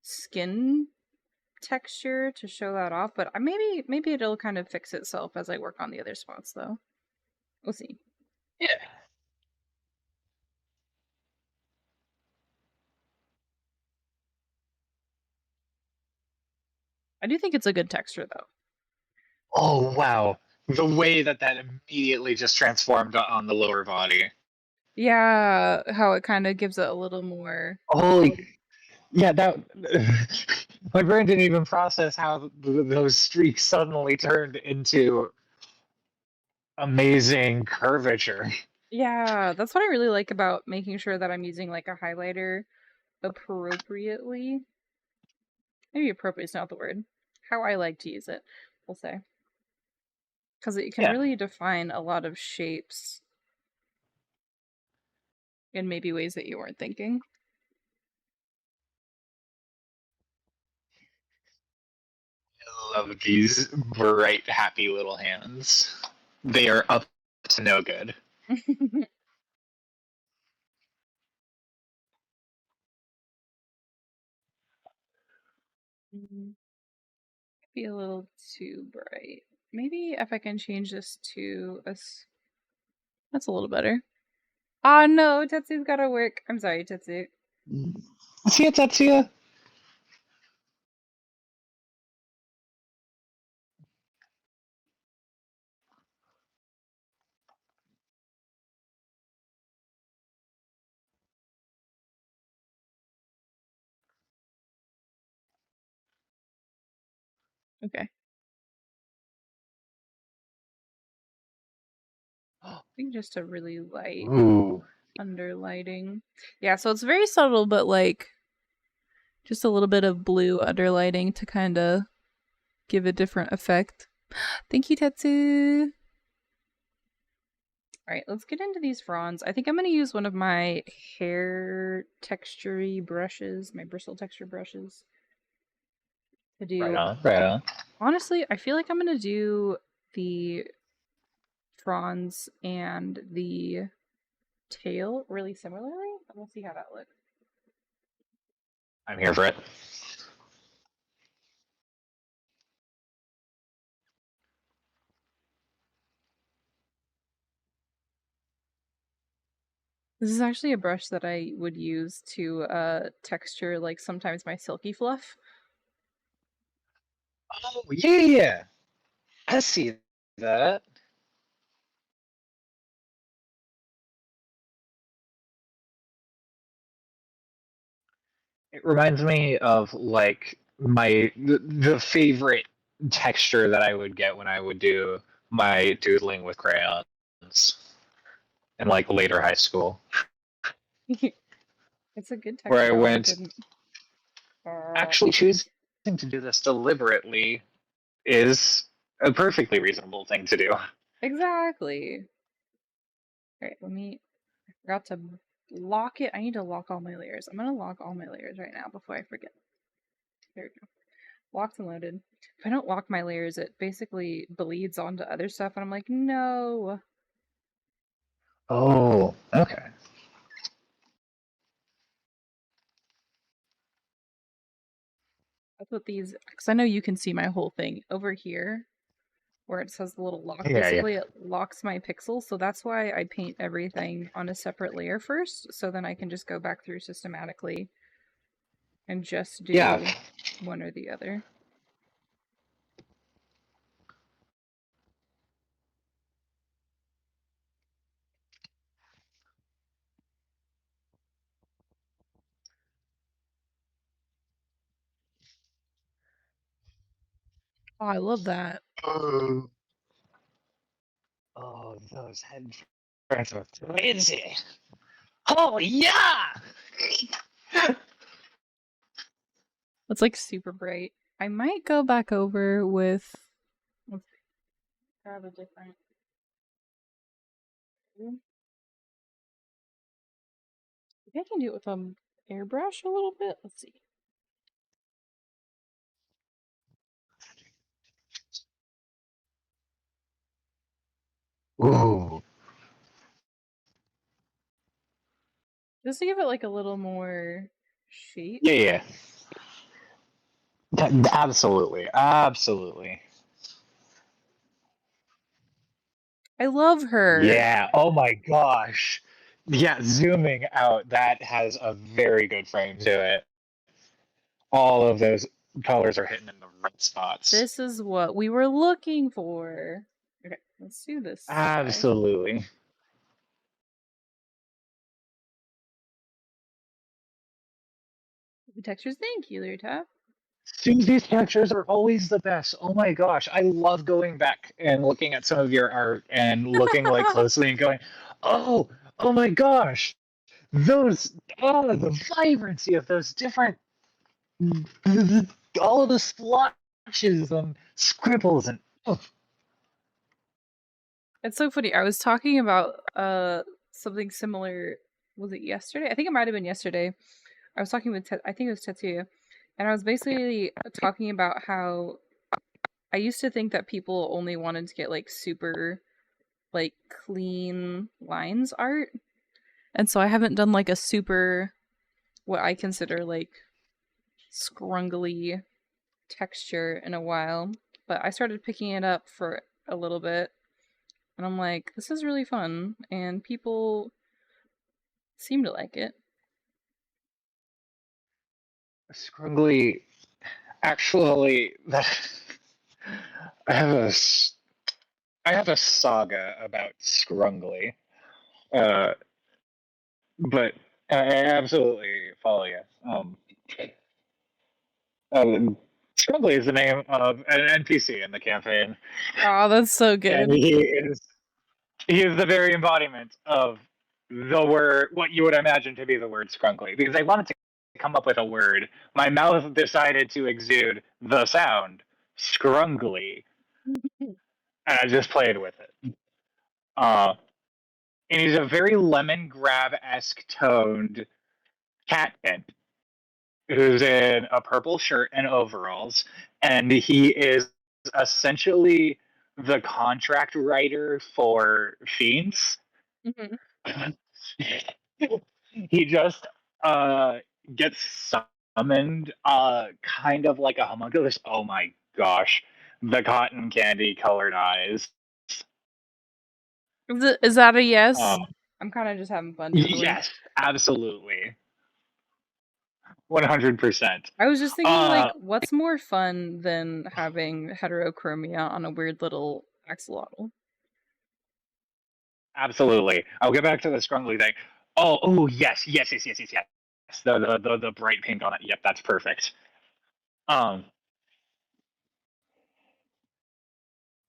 skin texture to show that off, but maybe it'll kind of fix itself as I work on the other spots though. We'll see. Yeah. I do think it's a good texture though. Oh wow. The way that immediately just transformed on the lower body. Yeah, how it kind of gives it a little more. Holy yeah, that my brain didn't even process how those streaks suddenly turned into amazing curvature. Yeah, that's what I really like about making sure that I'm using like a highlighter appropriately. Maybe appropriate is not the word. How I like to use it, we'll say. Because it can Yeah. really define a lot of shapes in maybe ways that you weren't thinking. I love these bright, happy little hands. They are up to no good. Be a little too bright. Maybe if I can change this to a. That's a little better. Ah, no, Tetsu's gotta work. I'm sorry, Tetsu. See it, Tetsuya? Okay. I think just a really light Ooh. underlighting. Yeah, so it's very subtle, but like just a little bit of blue underlighting to kind of give a different effect. Thank you, Tetsu. All right, let's get into these fronds. I think I'm going to use one of my hair texture brushes, my bristle texture brushes, to Right do. on, right on. Honestly, I feel like I'm going to do the fronds and the tail really similarly. We'll see how that looks. I'm here for it. This is actually a brush that I would use to texture like sometimes my silky fluff. Oh, yeah. I see that. It reminds me of like the favorite texture that I would get when I would do my doodling with crayons in like later high school, It's a good where I texture. Oh, it went didn't. actually choosing to do this deliberately is a perfectly reasonable thing to do. Exactly. All right, I forgot to lock it. I need to lock all my layers. I'm gonna lock all my layers right now before I forget. There we go. Locked and loaded. If I don't lock my layers, it basically bleeds onto other stuff, and I'm like, no. Oh, okay. I put these because I know you can see my whole thing over here where it says the little lock. Yeah, yeah. Basically, it locks my pixels, so that's why I paint everything on a separate layer first, so then I can just go back through systematically and just Yeah. do one or the other. Oh, I love that. Oh, those headphones are crazy. Oh, yeah! It's like super bright. I might go back over with. Let's grab a different. Maybe I can do it with airbrush a little bit. Let's see. Ooh. Just to give it like a little more shape. Yeah, yeah. Absolutely. Absolutely. I love her. Yeah. Oh my gosh. Yeah, zooming out, that has a very good frame to it. All of those colors are hitting in the right spots. This is what we were looking for. Okay, let's do this guy. Absolutely. Textures, thank you, Luta. Susie's textures are always the best. Oh my gosh. I love going back and looking at some of your art and looking like closely and going, oh, oh my gosh. Those, oh, the vibrancy of those different, all of the splotches and scribbles and, oh, It's so funny. I was talking about something similar. Was it yesterday? I think it might have been yesterday. I was talking with I think it was Tetsuya, and I was basically talking about how I used to think that people only wanted to get like super like clean lines art, and so I haven't done like a super what I consider like scrungly texture in a while. But I started picking it up for a little bit, and I'm like, this is really fun, and people seem to like it. scrungly. Actually, that I have a, I have a saga about scrungly. Uh, but I absolutely follow you. Um, Scrubbly is the name of an NPC in the campaign, Oh, that's so and good. he is the very embodiment of the word what you would imagine to be the word scrunkly. Because I wanted to come up with a word, my mouth decided to exude the sound scrungly, and I just played with it. Uh, and he's a very lemon grab esque toned catkin who's in a purple shirt and overalls, and he is essentially the contract writer for Fiends. Mhm. He just uh, gets summoned, kind of like a homunculus. Oh my gosh, the cotton candy colored eyes. Is that a yes? Um, I'm kind of just having fun doodling. yes, absolutely, 100%. I was just thinking, like, Uh, what's more fun than having heterochromia on a weird little axolotl? Absolutely. I'll get back to the scrungly thing. Oh, yes, yes, yes, yes, yes, yes. The bright pink on it. Yep, that's perfect. Um,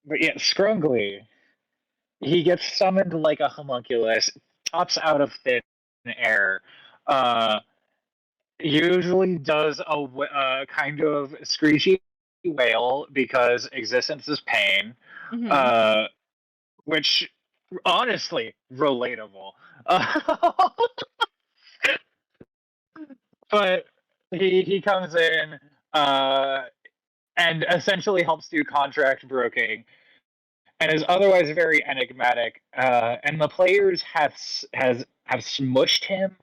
but yeah, scrungly. He gets summoned like a homunculus, pops out of thin air. Uh, Usually does a kind of screechy wail because existence is pain. Mm-hmm. Uh, which honestly relatable. But he comes in uh, and essentially helps do contract broking and is otherwise very enigmatic. And the players have smushed him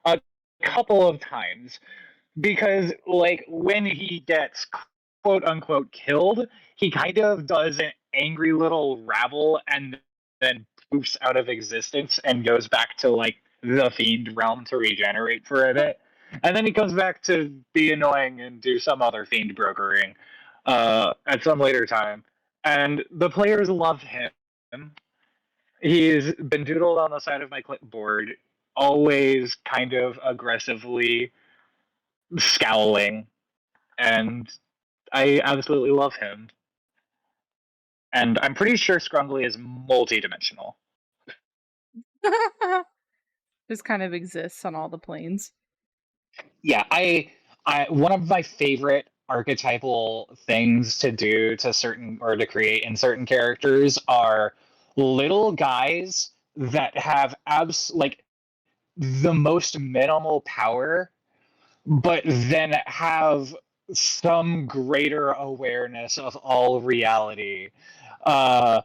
a couple of times because, like, when he gets quote unquote killed, he kind of does an angry little rabble and then poofs out of existence and goes back to like the fiend realm to regenerate for a bit, and then he comes back to be annoying and do some other fiend brokering at some later time, and the players love him. He's been doodled on the side of my clipboard, always kind of aggressively scowling, and I absolutely love him. And I'm pretty sure Scrungly is multi-dimensional. Just kind of exists on all the planes. Yeah, I one of my favorite archetypal things to do to certain or to create in certain characters are little guys that have like the most minimal power, but then have some greater awareness of all reality. Uh,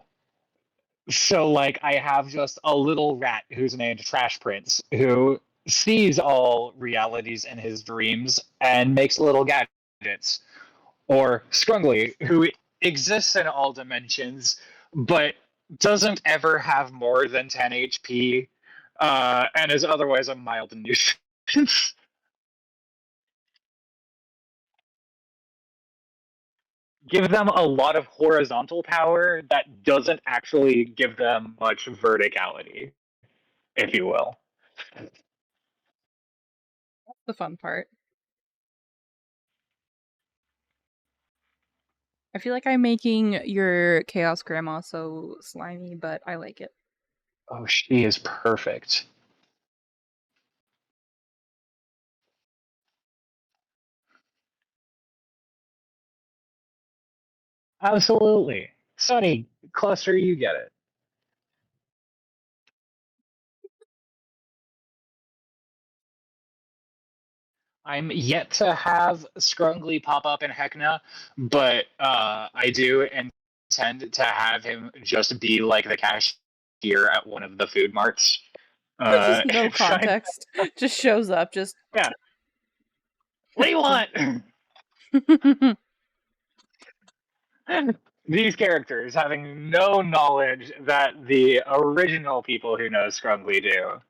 so, like, I have just a little rat who's named Trash Prince who sees all realities in his dreams and makes little gadgets. Or Scrungly, who exists in all dimensions, but doesn't ever have more than 10 HP, and is otherwise a mild nuisance. Give them a lot of horizontal power that doesn't actually give them much verticality, if you will. That's the fun part. I feel like I'm making your Chaos Grandma so slimy, but I like it. Oh, she is perfect. Absolutely. Sonny, cluster, you get it. I'm yet to have Scrungly pop up in Heckna, but I do intend to have him just be like the cashier at one of the food marts. Just no context. Just shows up, just... Yeah. What do you want? These characters having no knowledge that the original people who know Scrungly do.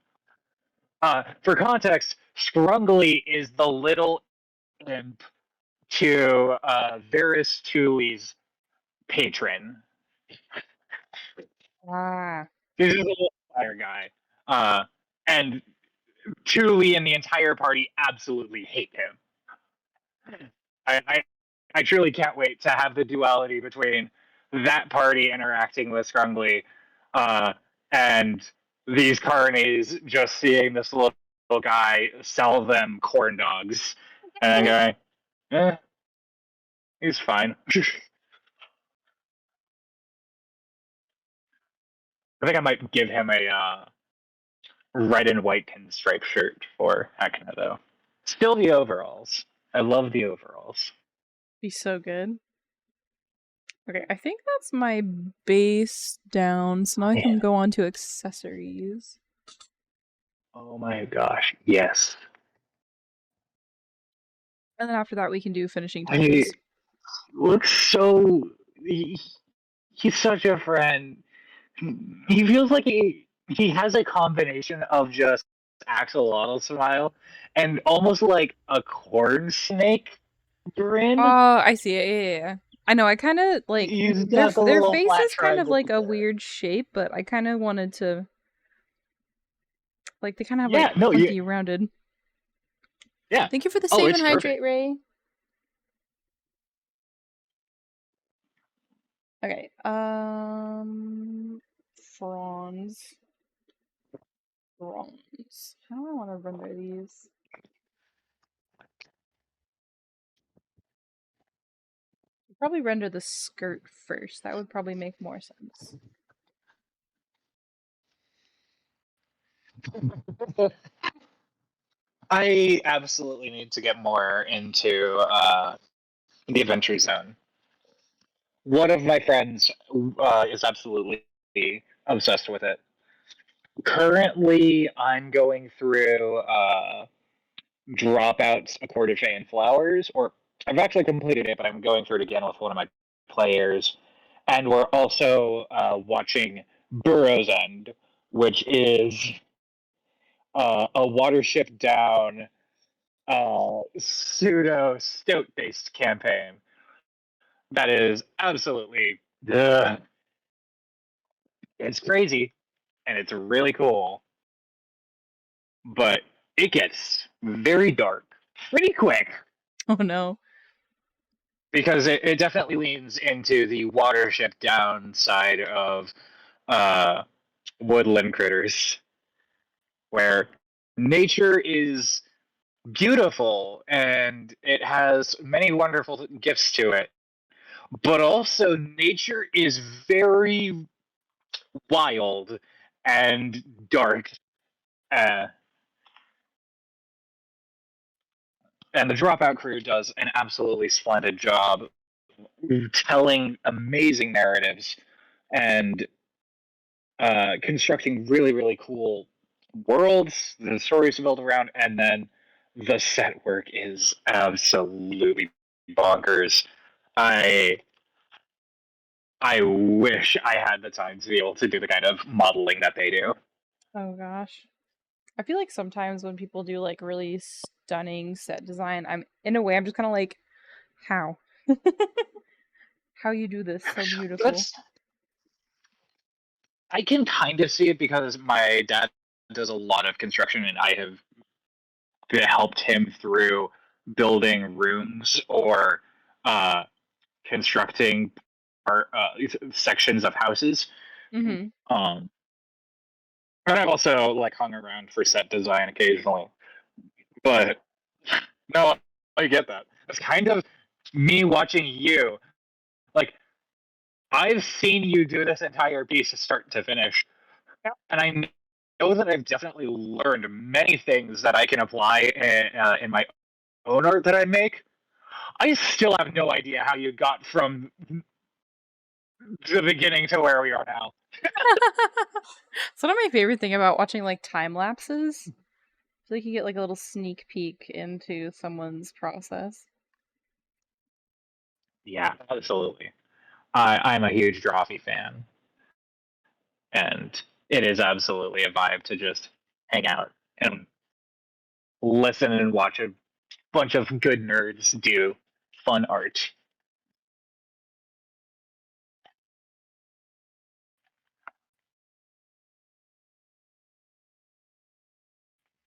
For context, Scrungly is the little imp to Varys Tuli's patron. Ah. He's just a little fire guy. And Tuli and the entire party absolutely hate him. I truly can't wait to have the duality between that party interacting with Scrungly and these carnies just seeing this little guy sell them corn dogs. And going, he's fine. I think I might give him a red and white pinstripe shirt for Akina, though. Still the overalls. I love the overalls. Be so good. Okay, I think that's my base down, so now I can go on to accessories. Oh my gosh, yes. And then after that we can do finishing touches. He looks so... he's such a friend. He feels like he has a combination of just Axolotl smile and almost like a corn snake grin. Oh, I see it. Yeah. I know. I kind of like their face is kind of like a weird shape, but I kind of wanted to like they kind of have like funky rounded. Yeah. Thank you for the save and hydrate, Ray. Okay. Fronds. How do I want to render these? Probably render the skirt first. That would probably make more sense. I absolutely need to get more into the Adventure Zone. One of my friends is absolutely obsessed with it. Currently, I'm going through Dropouts, A Quarter Shade and Flowers, or I've actually completed it, but I'm going through it again with one of my players. And we're also watching Burrow's End, which is a Watership Down pseudo stoat based campaign that is absolutely it's crazy and it's really cool, but it gets very dark pretty quick Oh no. because it definitely leans into the Watership Down side of uh, woodland critters, where nature is beautiful and it has many wonderful gifts to it, but also nature is very wild and dark. Uh, and the Dropout crew does an absolutely splendid job telling amazing narratives and constructing really, really cool worlds, the stories to build around, and then the set work is absolutely bonkers. I I wish I had the time to be able to do the kind of modeling that they do. Oh gosh. I feel like sometimes when people do like really stunning set design, I'm just kind of like, how? How you do this so beautiful. That's I can kind of see it because my dad does a lot of construction, and I have helped him through building rooms or uh, constructing sections of houses. Mm-hmm. Um, and I've also like hung around for set design occasionally. But no, I get that. It's kind of me watching you. Like I've seen you do this entire piece start to finish, and I know that I've definitely learned many things that I can apply in my own art that I make. I still have no idea how you got from the beginning to where we are now. It's one of my favorite thing about watching like time lapses. So you can get like a little sneak peek into someone's process. Yeah, absolutely. I'm a huge Drawfee fan, and it is absolutely a vibe to just hang out and listen and watch a bunch of good nerds do fun art.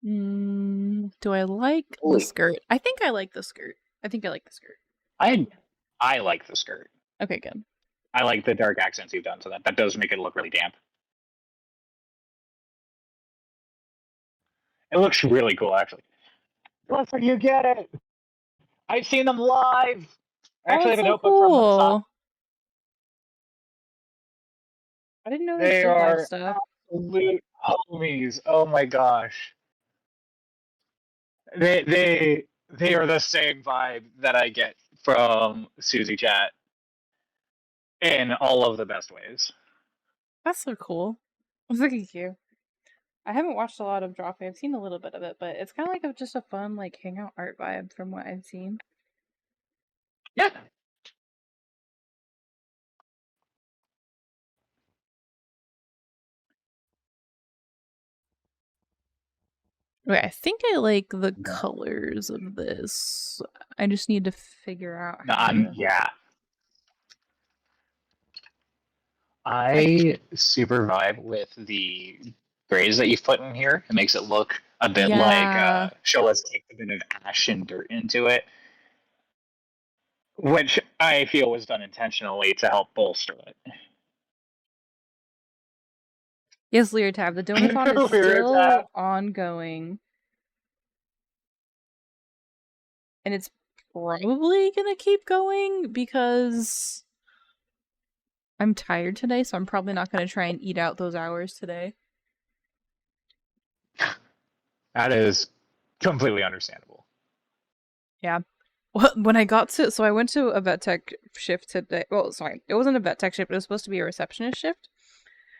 Do I like the Holy, skirt? I think I like the skirt. I think I like the skirt. I I like the skirt. Okay, good. I like the dark accents you've done to that. That does make it look really damp. It looks really cool, actually. Plus, when you get it, I've seen them live. I Oh, actually that's have a so notebook from them. cool. I didn't know they They did live are stuff. absolute homies. Oh my gosh. They are the same vibe that I get from Susie Chat in all of the best ways. That's so cool. Look at you. I haven't watched a lot of Drop. I've seen a little bit of it, but it's kind of like just a fun like hangout art vibe from what I've seen. Yeah. Okay, I think I like the colors of this. I just need to figure out No, how to. yeah. I I super vibe with the grays that you've put in here. It makes it look a bit like Yeah. Shola's takes a bit of ash and dirt into it, which I feel was done intentionally to help bolster it. Yes, Leartab. The donathon is Weird that. still ongoing. And it's probably gonna keep going because I'm tired today, so I'm probably not gonna try and eat out those hours today. That is completely understandable. Yeah. when I got to, so I went to a vet tech shift today. Well, sorry, it wasn't a vet tech shift. It was supposed to be a receptionist shift.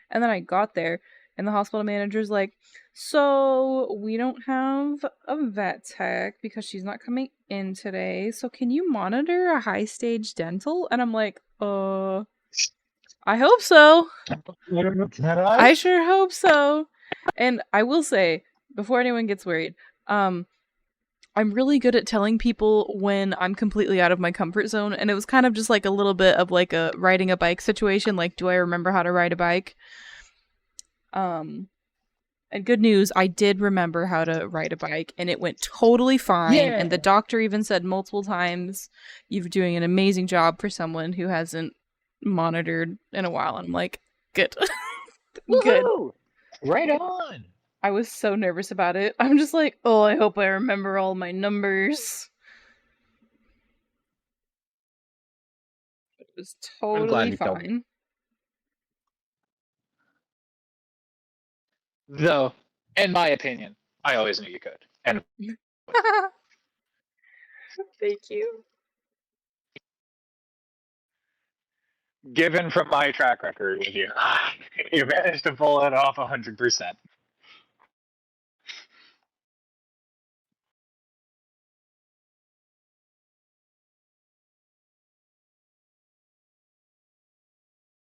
And then I got there, and the hospital manager's like, "So we don't have a vet tech because she's not coming in today. So can you monitor a high stage dental?" And I'm like, I hope so. I sure hope so. And I will say, before anyone gets worried, I'm really good at telling people when I'm completely out of my comfort zone, and it was kind of just like a little bit of like a riding a bike situation, like, do I remember how to ride a bike? And good news, I did remember how to ride a bike, and it went totally fine, and the doctor even said multiple times, "You're doing an amazing job for someone who hasn't monitored in a while." And I'm like, good. Good. Right on. I was so nervous about it. I'm just like, oh, I hope I remember all my numbers. It was totally fine. Though, in my opinion, I always knew you could. And Thank you. given from my track record with you, you managed to pull it off 100%.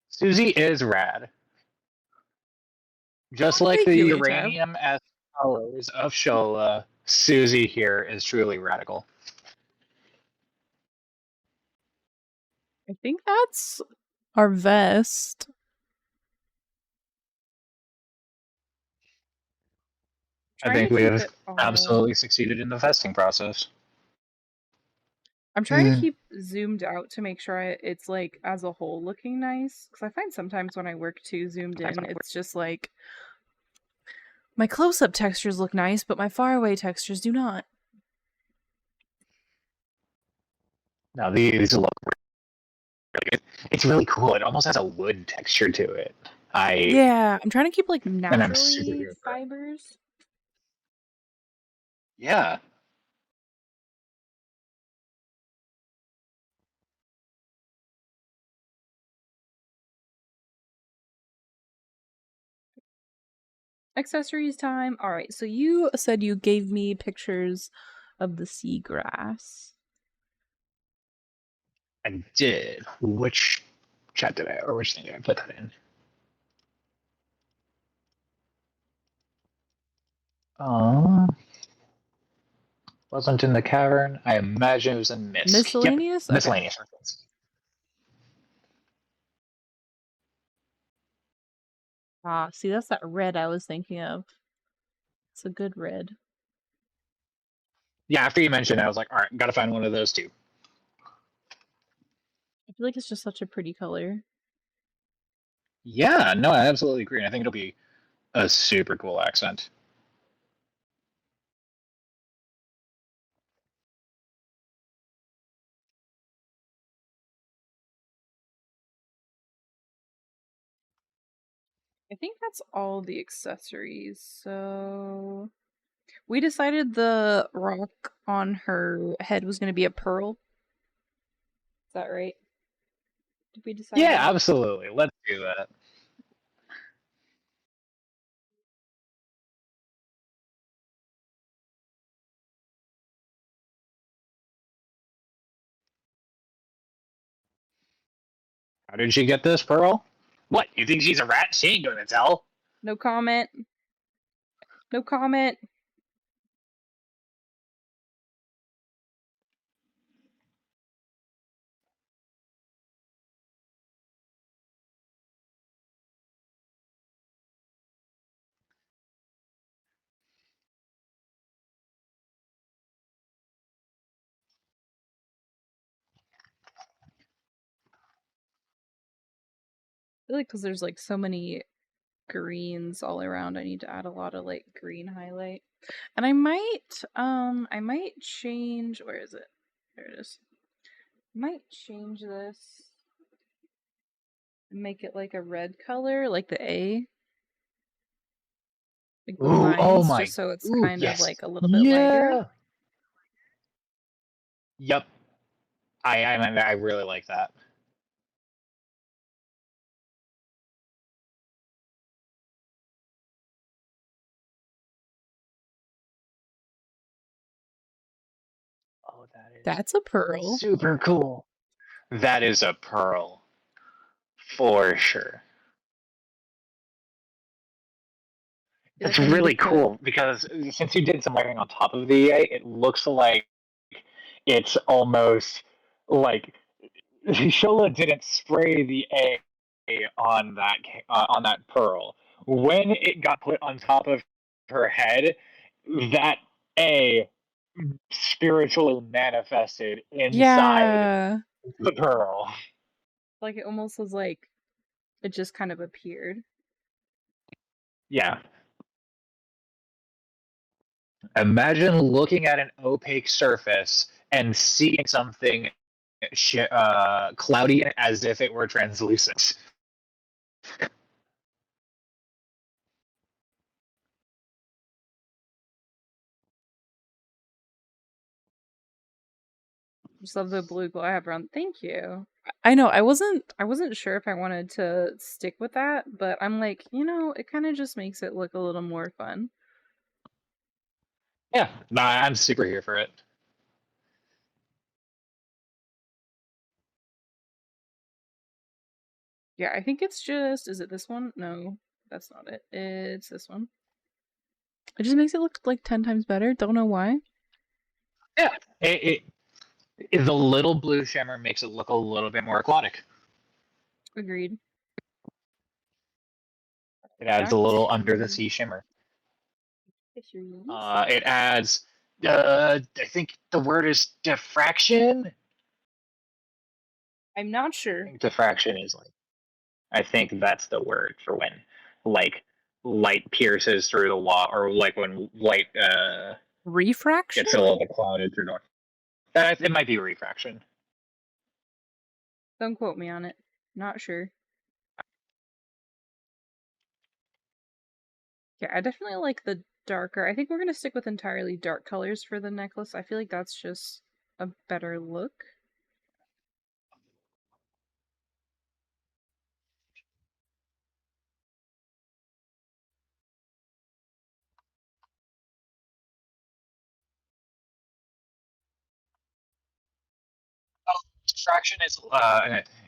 Susie is rad. Just like Thank the you, uranium-esque colors of Shola, Susie here is truly radical. I think that's our vest. I think we have absolutely succeeded in the vesting process. I'm trying to keep zoomed out to make sure it's like as a whole looking nice, because I find sometimes when I work too zoomed in, it's just like my close-up textures look nice, but my far-away textures do not. Now these look really good. It's really cool. It almost has a wood texture to it. Yeah, I'm trying to keep like And I'm super naturally here for it. fibers. Yeah. Accessories time. All right, so you said you gave me pictures of the seagrass. I did. Which chat did I, or which thing did I put that in? Wasn't in the cavern. I imagine it was in Mist. Miscellaneous? Yep. Miscellaneous. Ah, see, that's that red I was thinking of. It's a good red. Yeah, after you mentioned it, I was like, all right, gotta find one of those too. I feel like it's just such a pretty color. Yeah, no, I absolutely agree. And I think it'll be a super cool accent. I think that's all the accessories. So we decided the rock on her head was going to be a pearl. Is that right? Did we decide? Yeah, absolutely. Let's do that. How did she get this, Pearl? What? You think she's a rat? She ain't gonna tell. No comment. No comment. I feel like because there's like so many greens all around, I need to add a lot of like green highlight. And I might change, where is it? There it is. Might change this and make it like a red color, like the A. Like the lines, oh my. just so it's Ooh, kind yes. of like a little bit lighter. Yep. I really like that. Oh, that is That's a pearl. super cool. That is a pearl for sure. I feel It's like I need to really put. cool because since you did some layering on top of the A, it looks like it's almost like Shola didn't spray the A on that pearl. When it got put on top of her head, that A spiritually manifested inside Yeah. the pearl. Like it almost was like it just kind of appeared. Yeah. Imagine looking at an opaque surface and seeing something cloudy as if it were translucent. Just love the blue glow I have around. Thank you. I know I wasn't sure if I wanted to stick with that, but I'm like, it kind of just makes it look a little more fun. Yeah, nah, I'm super here for it. Yeah, I think it's just, is it this one? No, that's not it. It's this one. It just makes it look like 10 times better. Don't know why. Yeah, the little blue shimmer makes it look a little bit more aquatic. Agreed. It adds Back a little under the to sea shimmer. fisheries. It adds, I think the word is diffraction. I'm not I sure. think diffraction is like, I think that's the word for when like light pierces through the wall, or like when light Refraction? gets a little bit clouded through dark. It might be refraction. Don't quote me on it. Not sure. Yeah, I definitely like the darker. I think we're gonna stick with entirely dark colors for the necklace. I feel like that's just a better look. Diffraction is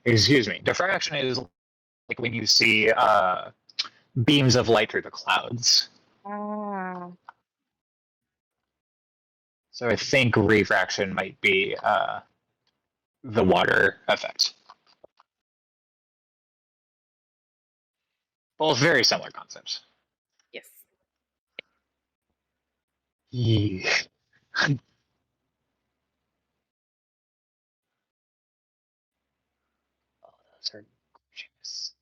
excuse me. Diffraction is like when you see beams of light through the clouds. Ah. So I think refraction might be the water effect. Both very similar concepts. Yes. Yeah. Oh, those are gorgeous.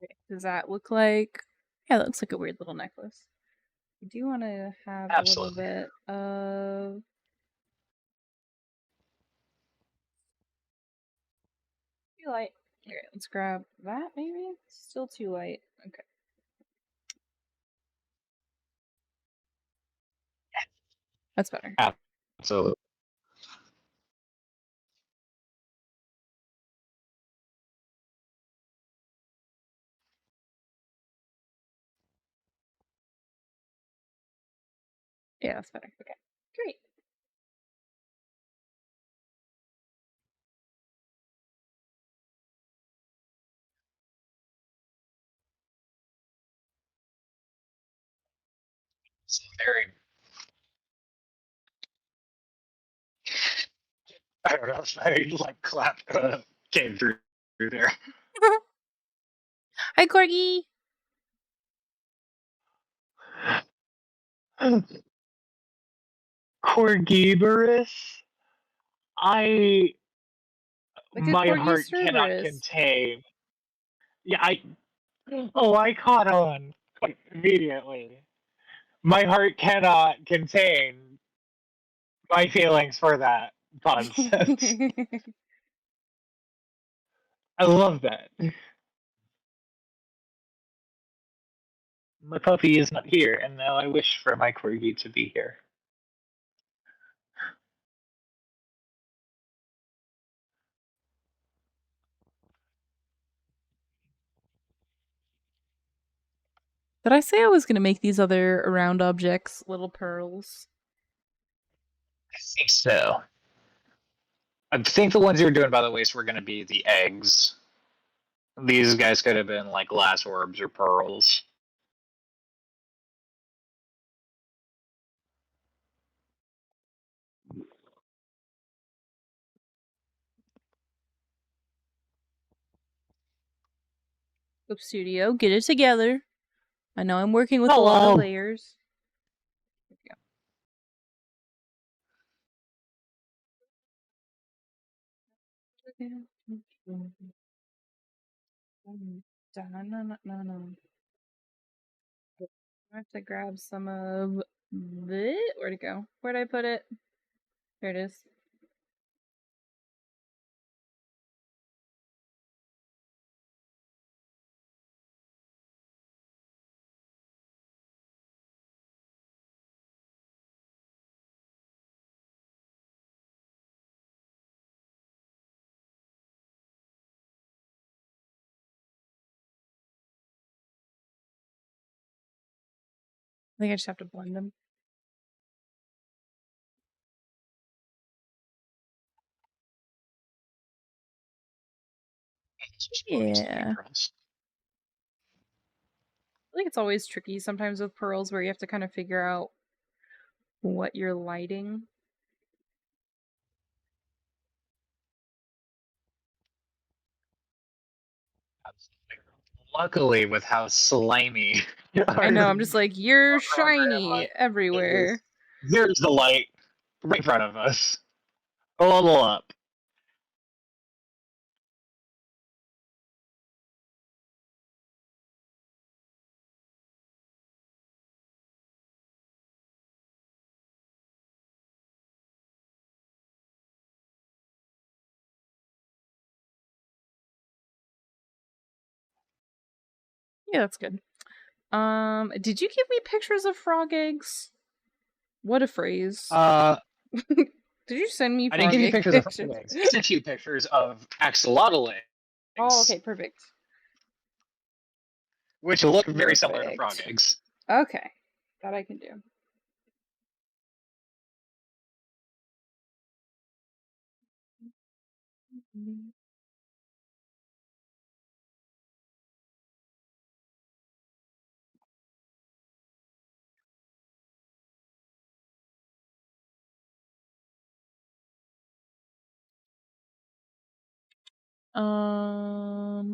Okay. Does that look like? Yeah, that looks like a weird little necklace. I do want to have a little Absolutely. bit of too light. Okay, let's grab that maybe. Still too light. Okay. That's better. Absolutely. Yeah, that's better. Okay. Great. So very. I don't know. I like clap came through there. Hi, Corgi. Corgiborous. I Like a my Corgi heart cannot Cerberus. contain. Yeah, I caught on immediately. My heart cannot contain my feelings for that concept. I love that. My puppy is not here, and now I wish for my corgi to be here. Did I say I was going to make these other round objects little pearls? I think so. I think the ones you were doing by the waist were going to be the eggs. These guys could have been like glass orbs or pearls. Oops, Studio, get it together. I know I'm working with a lot of Hello. layers. I have to grab some of this. Where'd it go? Where'd I put it? There it is. I think I just have to blend them. Yeah. I think it's always tricky sometimes with pearls where you have to kind of figure out what you're lighting. Luckily, with how slimy. I know, I'm just like, you're shiny everywhere. There's the light right in front of us. A level up. Yeah, that's good. Did you give me pictures of frog eggs? What a phrase. Did you send me I frog didn't give you egg pictures of frog eggs. I sent you pictures of axolotl eggs. Oh, okay, perfect. Which look very similar to frog Perfect. eggs. Okay, that I can do.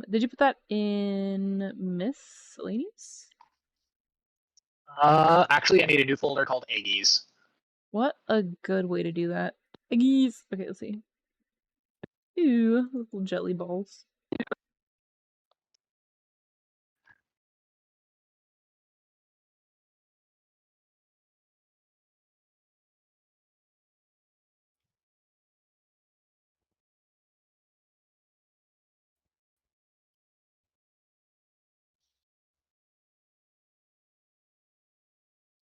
Did you put that in miscellaneous? Actually, I need a new folder called Eggies. What a good way to do that. Eggies. Okay, let's see. Ooh, little jelly balls.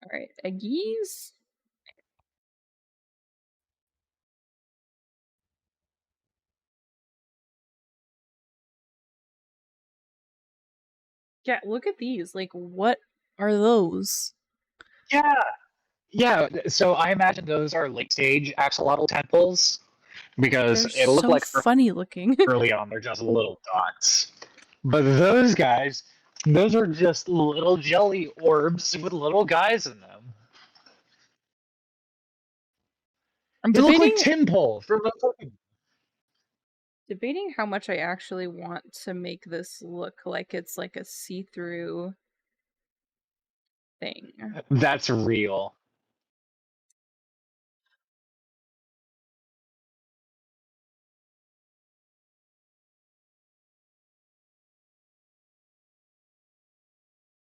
Alright, eggies. Yeah, look at these. Like, what are those? Yeah. So I imagine those are late stage axolotl tentacles because They're it'll look so like funny looking. early on they're just little dots. But those guys, those are just little jelly orbs with little guys in them. I'm They look like debating tin poles from a Pokemon. debating how much I actually want to make this look like it's like a see-through thing. That's real.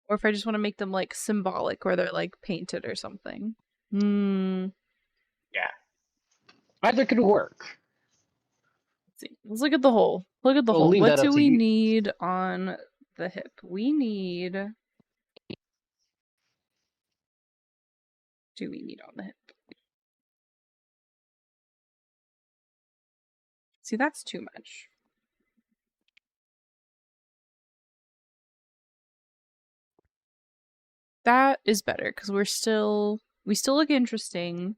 Or if I just want to make them like symbolic where they're like painted or something. Hmm. Yeah. Either could work. see. Let's look at the hole. Look at the We'll hole. leave What that up do to we you. need on the hip? We need. Do we need on the hip? See, that's too much. That is better because we still look interesting,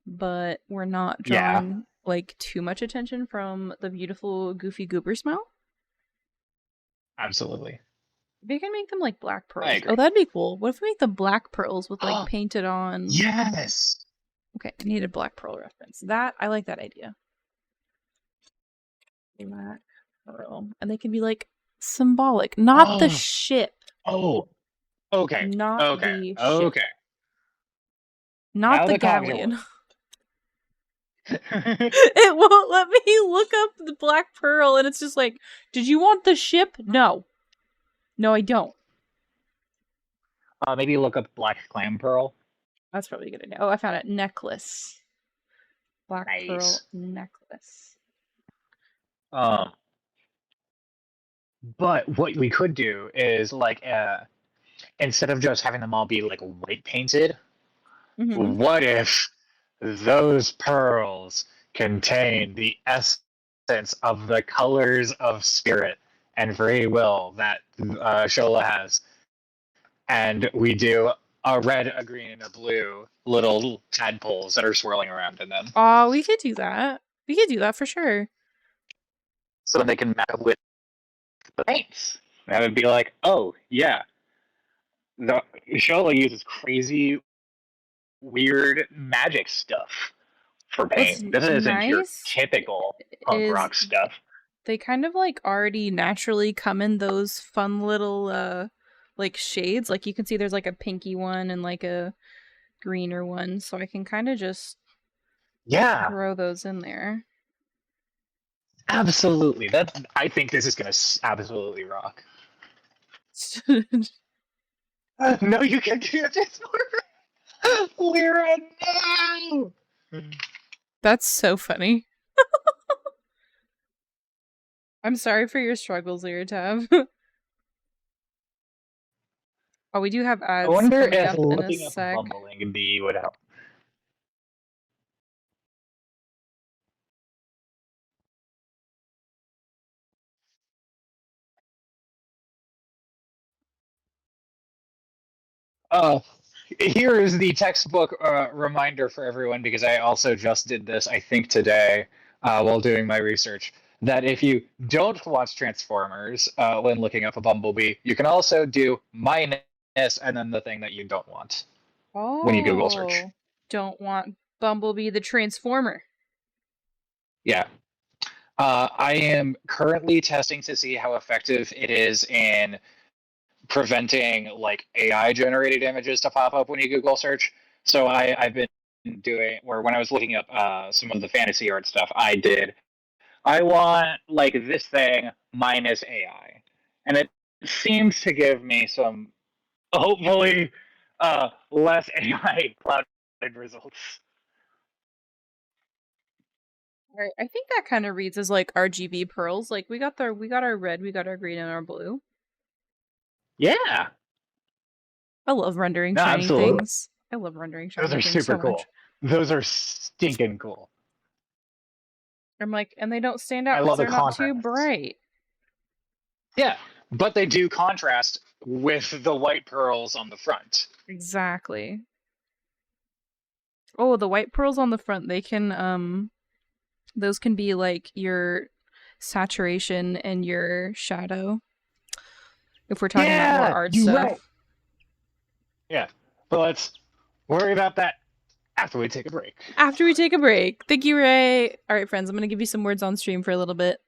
but we're not Yeah, drawing like too much attention from the beautiful goofy goober smile. absolutely. We can make them like black I pearls. agree. Oh, that'd be cool. What if we make the black pearls with like painted on? Yes. Okay, I need a black pearl reference. That I like that idea. Black pearl, and they can be like symbolic, not the ship, Oh. Okay. not Okay. the ship, Okay. not Now the the comms are galleon. working. It won't let me look up the black pearl, and it's just like, did you want the ship? No. No, I don't. Maybe look up black clam pearl. That's probably a good idea. Oh, I found it. Necklace. Black pearl Nice. necklace. But what we could do is like instead of just having them all be like white painted, Mm-hmm. what if those pearls contain the essence of the colors of spirit and free will that Shola has, and we do a red, a green, and a blue little tadpoles that are swirling around in them, Oh, we could do that. We could do that for sure. so then they can match with the paints. That would be like, oh yeah, the Shola uses crazy, weird magic stuff for What's paint. This isn't your nice typical punk is rock stuff. they kind of like already naturally come in those fun little like shades. Like you can see there's like a pinky one and like a greener one, so I can kind of just throw those in there. Absolutely. I think this is gonna absolutely rock. No, you can do this. Lyra, no. That's so funny. I'm sorry for your struggles, Lyratab. Oh, we do have I ads wonder coming if up in a looking up sec. bumbling bee would help. Here is the textbook reminder for everyone, because I also just did this, I think, today while doing my research, that if you don't watch Transformers when looking up a bumblebee, you can also do minus and then the thing that you don't want when you Google search. Don't want Bumblebee the Transformer. Yeah. I am currently testing to see how effective it is in preventing like AI generated images to pop up when you Google search. So I've been doing, or when I was looking up some of the fantasy art stuff, I want like this thing minus AI, and it seems to give me some hopefully less AI clouded results. Alright, I think that kind of reads as like RGB pearls. Like we got our red, we got our green, and our blue. Yeah. I love rendering No, shiny absolutely. things. I love rendering Those shiny are things super so cool. much. Those are stinking cool. I'm like, and they don't stand I out because love the they're not too contrast. bright. Yeah, but they do contrast with the white pearls on the front. Exactly. Oh, the white pearls on the front, they can those can be like your saturation and your shadow. If we're talking about more art stuff. Right. Yeah, but let's worry about that after we take a break. After we take a break. Thank you, Ray. All right, friends, I'm going to give you some words on stream for a little bit.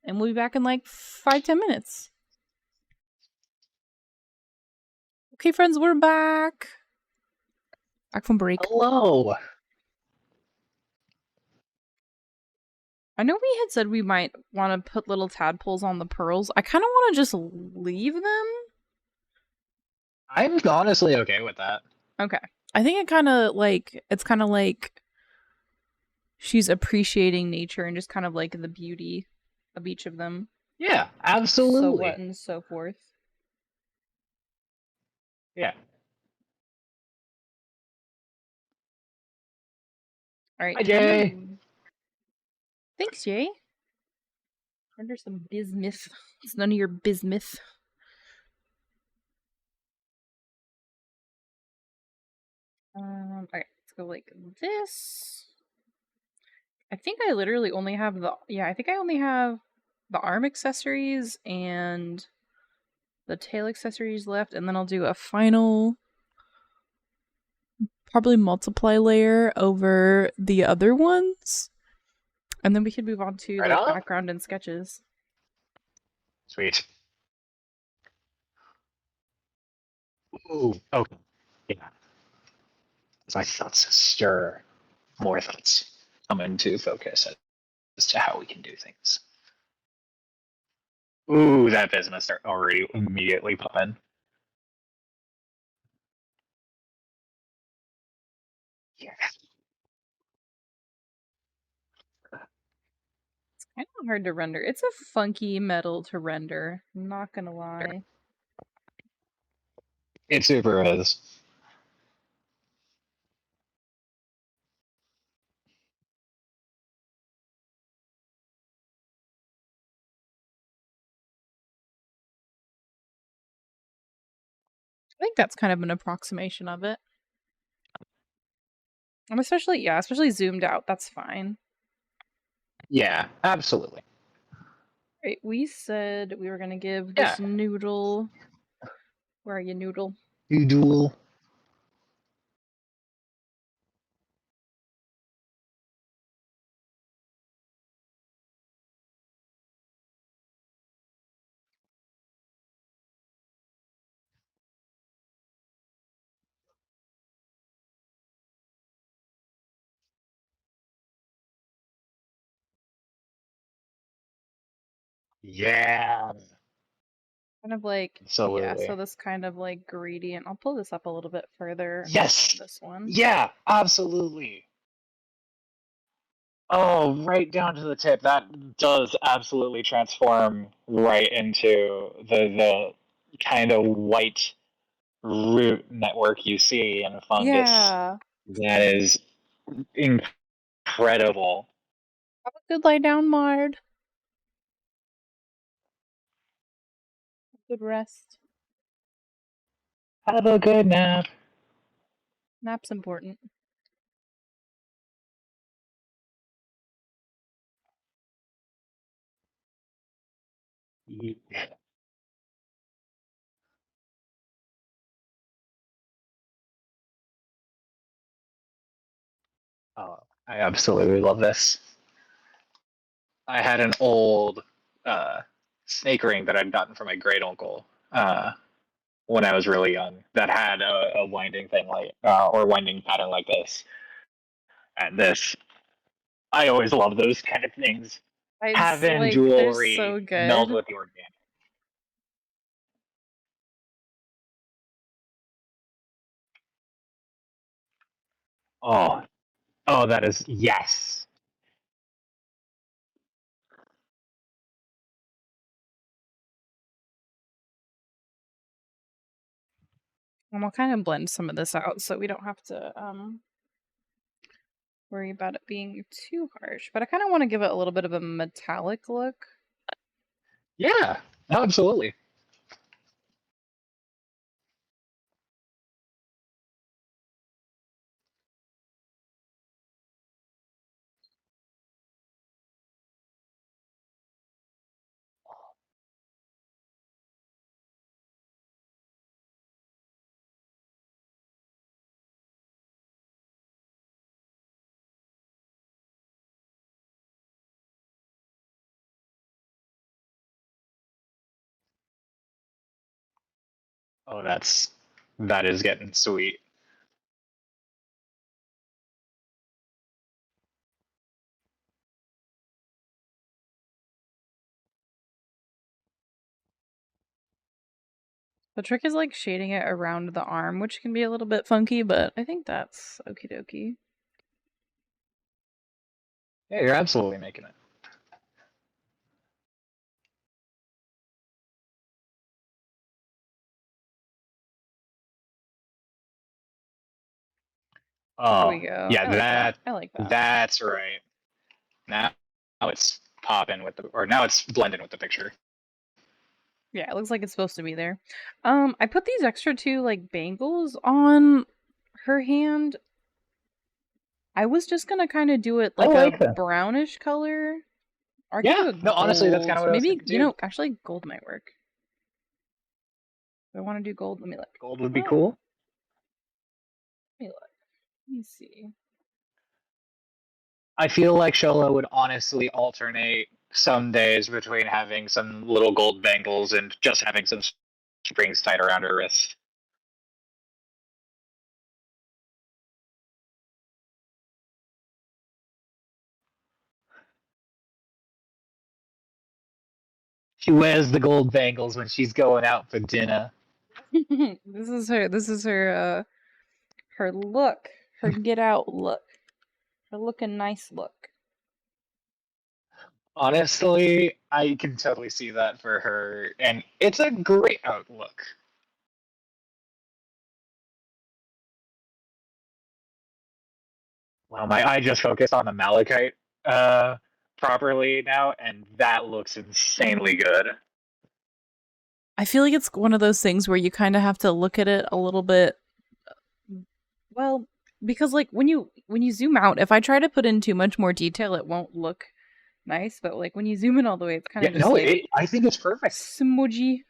And we'll be back in like 5-10 minutes. Okay, friends, we're back. Back from break. Hello. I know we had said we might want to put little tadpoles on the pearls. I kind of want to just leave them. I'm honestly okay with that. Okay. I think it's kind of like she's appreciating nature and just kind of like the beauty of each of them. Yeah, So absolutely. what and so forth. Yeah. All right. Hi, Jay. Thanks, Jay. Render some bismuth. It's none of your bismuth. All right, let's go like this. I think I literally only have I think I only have the arm accessories and the tail accessories left, and then I'll do a final probably multiply layer over the other ones. And then we can move on to Right like on. background and sketches. Sweet. Ooh, okay. Yeah. As my thoughts stir, more thoughts come into focus as to how we can do things. Ooh, that business are already immediately popping. Yeah. It's kind of hard to render. It's a funky metal to render. I'm not gonna lie. It super is. I think that's kind of an approximation of it. And especially zoomed out, that's fine. Yeah, absolutely. Right, we said we were gonna give Yeah. this noodle. Where are you, noodle? You duel. Yeah. Kind of like, yeah, Absolutely. so this kind of like gradient. I'll pull this up a little bit further. Yes. This one. Yeah, absolutely. Oh, right down to the tip. That does absolutely transform right into the kind of white root network you see in a fungus. Yeah. That is incredible. Have a good lie down, Mard. Good rest. Have a good nap. Nap's important. Oh, I absolutely love this. I had an old snake ring that I'd gotten from my great uncle when I was really young that had a winding thing like or winding pattern like this. And this, I always love those kind of things. It's Having like they're jewelry so meld good. with the organic. Oh, oh, that is yes. And I'll kind of blend some of this out so we don't have to worry about it being too harsh. But I kind of want to give it a little bit of a metallic look. Yeah, absolutely. Oh, that is getting sweet. The trick is like shading it around the arm, which can be a little bit funky, but I think that's okie dokie. Yeah, you're absolutely making it. There we Oh, go. yeah, I like that. I like that. that's right. Now it's popping with or now it's blending with the picture. Yeah, it looks like it's supposed to be there. I put these extra two like bangles on her hand. I was just gonna kind of do it I like a like that. brownish color. Or I could Yeah, do a no, honestly, that's kind gold. of what I was Maybe, thinking too. actually gold might work. Do I want to do gold? Let me look. Gold would be Oh, cool. let me look. Let me see. I feel like Shola would honestly alternate some days between having some little gold bangles and just having some strings tied around her wrist. She wears the gold bangles when she's going out for dinner. This is her. This is her. Her look. Her get out look. Her looking nice look. Honestly, I can totally see that for her, and it's a great outlook. Wow, my eye just focused on the malachite properly now, and that looks insanely good. I feel like it's one of those things where you kind of have to look at it a little bit. Well, because like when you zoom out, if I try to put in too much more detail, it won't look nice. But like when you zoom in all the way, it's kind Yeah, of just no, like I think it's perfect. smudgy.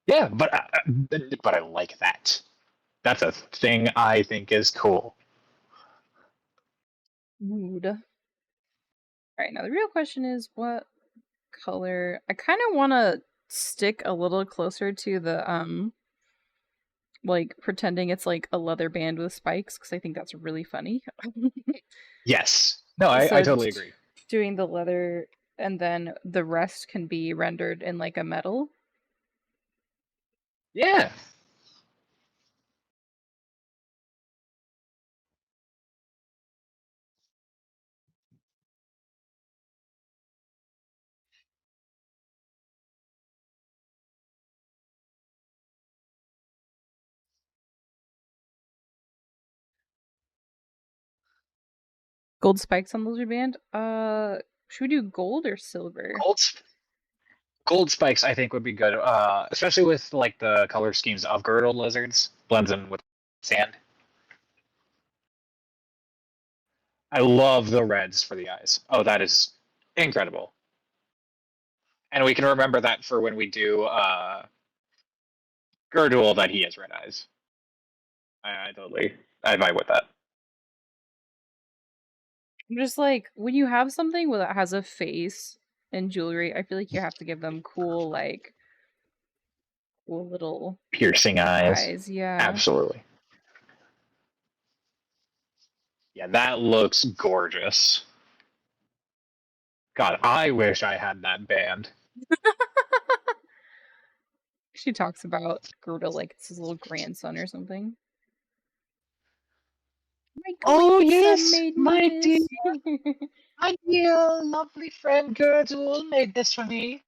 Yeah, but I like that. That's a thing I think is cool. Mood. All right, now the real question is what color? I kind of want to stick a little closer to the like pretending it's like a leather band with spikes because I think that's really funny. Yes. No, I So totally agree. doing the leather and then the rest can be rendered in like a metal. Yeah. Gold spikes on the lizard band. Should we do gold or silver? Gold gold spikes I think would be good, especially with like the color schemes of girdled lizards. Blends in with sand. I love the reds for the eyes. Oh, that is incredible. And we can remember that for when we do Girdle that he has red eyes. I totally I vibe with that. I'm just like when you have something that has a face and jewelry, I feel like you have to give them cool like cool little Piercing eyes. eyes. Yeah. Absolutely. Yeah, that looks gorgeous. God, I wish I had that band. She talks about Gerda like it's his little grandson or something. My Oh grandson yes, made my dear, me this. my dear, lovely friend Girdle made this for me.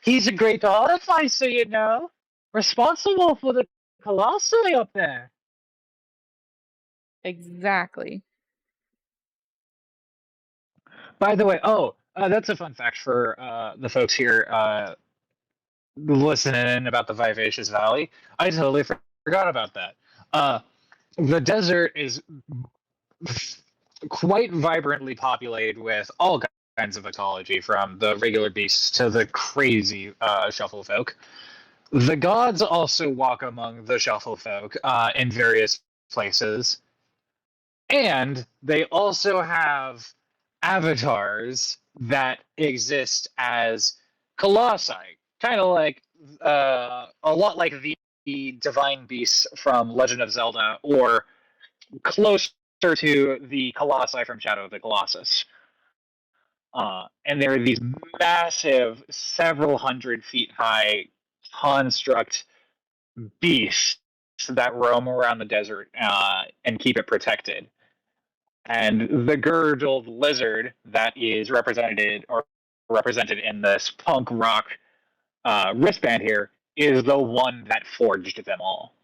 He's a great artificer, you know, responsible for the colossi up there. Exactly. By the way, that's a fun fact for the folks here listening about the Vivacious Valley. I totally forgot about that. The desert is quite vibrantly populated with all kinds of ecology, from the regular beasts to the crazy shuffle folk. The gods also walk among the shuffle folk in various places, and they also have avatars that exist as colossi, kind of like a lot like the divine beasts from Legend of Zelda, or closer to the colossi from Shadow of the Colossus. And there are these massive, several hundred feet high construct beasts that roam around the desert and keep it protected. And the girdled lizard that is represented in this punk rock wristband here is the one that forged them all.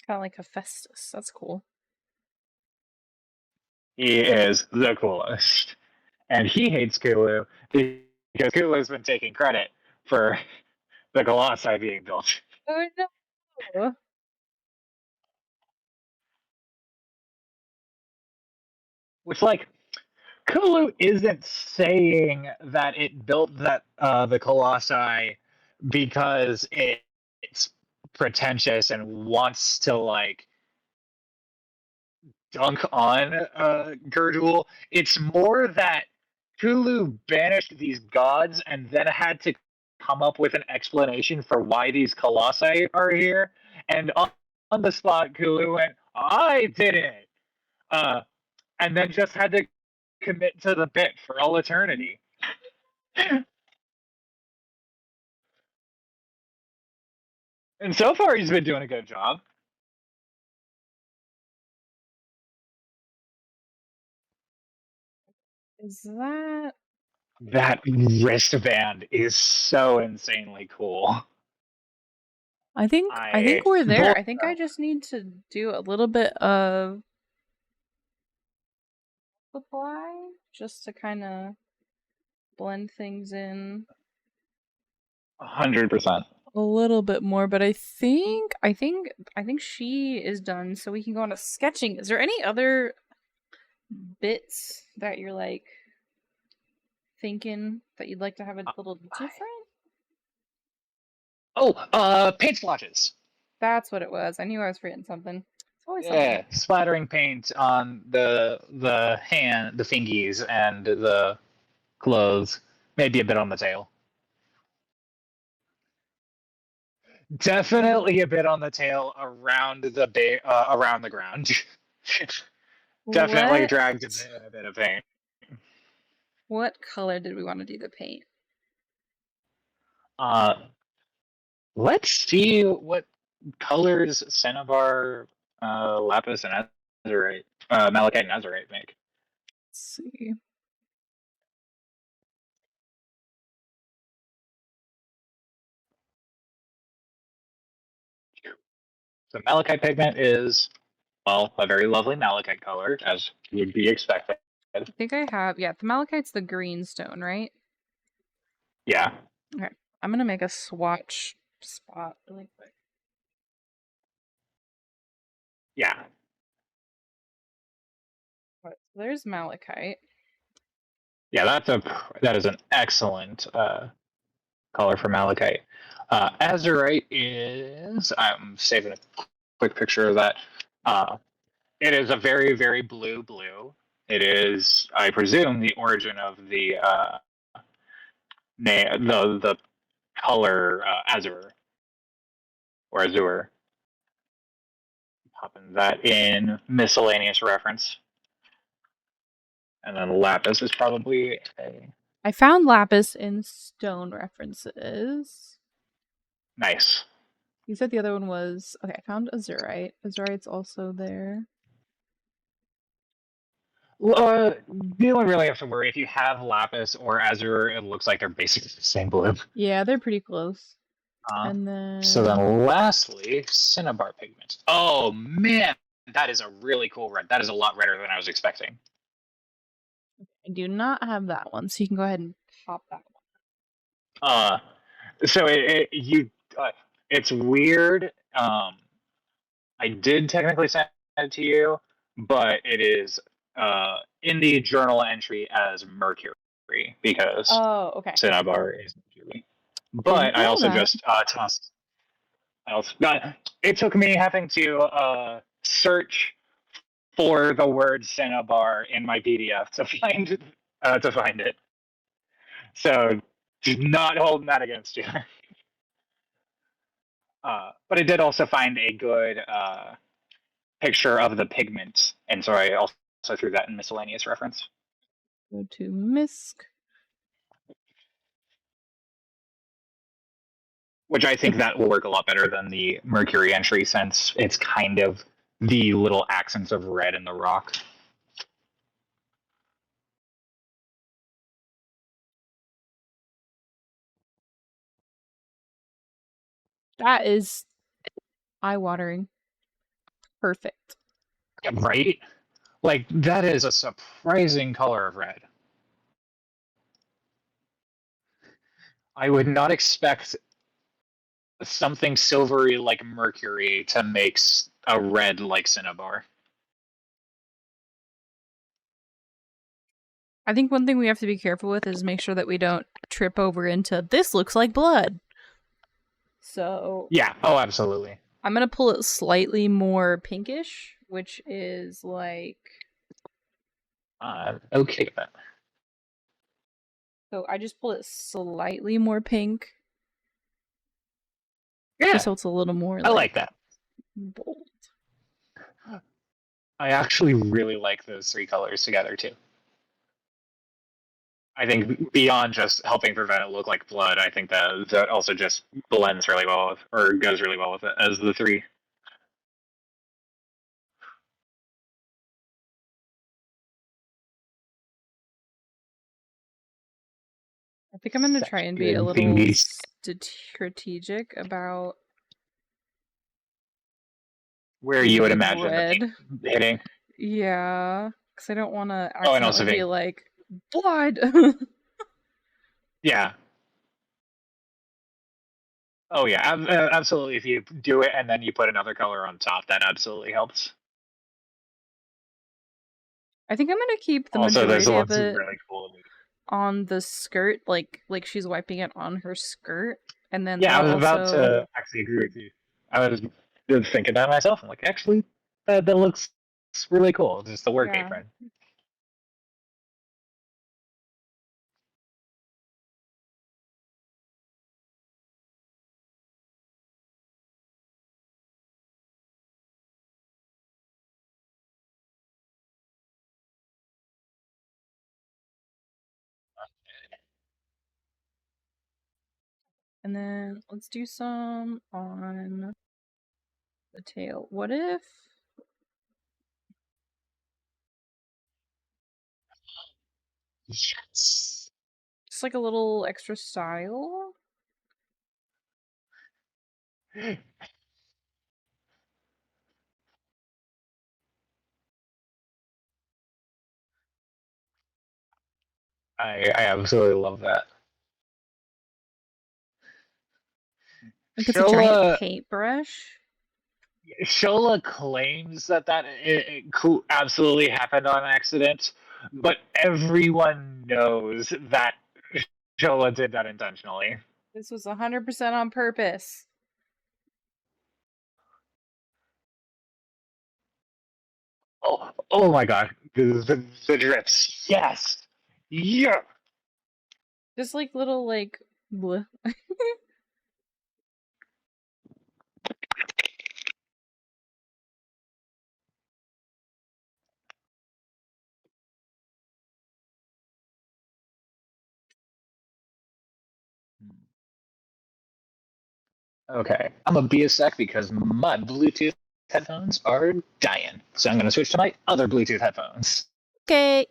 Kind of like Hephaestus. That's cool. He is the coolest. And he hates Kulu because Kulu's been taking credit for the Colossi being built. Oh no! Which, like, Kulu isn't saying that it built the Colossi because it's pretentious and wants to, like, dunk on Girdul. It's more that Kulu banished these gods and then had to come up with an explanation for why these colossi are here. And on the spot, Kulu went, "I did it," and then just had to commit to the bit for all eternity. And so far, he's been doing a good job. Is that... That wristband is so insanely cool. I think we're there. I think I just need to do a little bit of supply just to kind of blend things in 100%. a little bit more, but I think she is done, so we can go on to sketching. Is there any other bits that you're like thinking that you'd like to have a little different? Oh, paint splotches. That's what it was. I knew I was forgetting something. It's always Yeah, something. splattering paint on the hand, the fingies, and the clothes. Maybe a bit on the tail. Definitely a bit on the tail around around the ground. Definitely dragged a bit of paint. What color did we want to do the paint? Let's see what colors Cinnabar, Lapis, and Azurite, Malachite and Azurite make. Let's see. So Malachite pigment is, well, a very lovely malachite color, as would be expected. I think I have, yeah, the malachite's the green stone, right? Yeah. Okay, I'm gonna make a swatch spot really quick. Yeah. Right, so there's malachite. Yeah, that is an excellent color for malachite. Azurite is, I'm saving a quick picture of that. It is a very, very blue. It is, I presume, the origin of the the color azure or azure. Popping that in miscellaneous reference, and then lapis is probably a I found lapis in stone references. nice. You said the other one was... Okay, I found azurite. Azurite's also there. You don't really have to worry if you have lapis or azure. It looks like they're basically the same blue. Yeah, they're pretty close. And then... So then, lastly, cinnabar pigment. Oh man, that is a really cool red. That is a lot redder than I was expecting. I do not have that one, so you can go ahead and pop that one. So it's weird. I did technically send it to you, but it is in the journal entry as Mercury because cinnabar is Mercury. But I also just tossed. It took me having to search for the word cinnabar in my PDF to find it. So not holding that against you. But I did also find a good picture of the pigment, and so I also threw that in miscellaneous reference. Go to Misk. Which I think that will work a lot better than the Mercury entry, since it's kind of the little accents of red in the rock. That is eye-watering. Perfect. Right? Like, that is a surprising color of red. I would not expect something silvery like mercury to make a red like cinnabar. I think one thing we have to be careful with is make sure that we don't trip over into this looks like blood. So Yeah. Oh, absolutely. I'm gonna pull it slightly more pinkish, which is like Okay then. so I just pull it slightly more pink. Yeah, Just so it's a little more I like that. bold. I actually really like those three colors together too. I think beyond just helping prevent it look like blood, I think that also just blends really well with, or goes really well with it as the three. I think I'm gonna try and be a little strategic about where you would imagine red. the paint hitting. Yeah, because I don't want to Oh, and also accidentally be like blood. Yeah. Oh yeah, absolutely. If you do it and then you put another color on top, that absolutely helps. I think I'm gonna keep the Also, there's majority of lots of it really cool. on the skirt, like she's wiping it on her skirt, and then Yeah, I was about also... to actually agree with you. I was thinking that myself. I'm like, actually, that looks really cool. Just the work Yeah. apron. And then let's do some on the tail. What if... Yes. just like a little extra style? I absolutely love that. Like it's a giant Shola paintbrush? Shola claims that it absolutely happened on accident, but everyone knows that Shola did that intentionally. This was 100% on purpose. Oh my god, the drips, yes, yeah. Just like little like bleh. Okay, I'm gonna be a sec because my Bluetooth headphones are dying, so I'm gonna switch to my other Bluetooth headphones. Okay.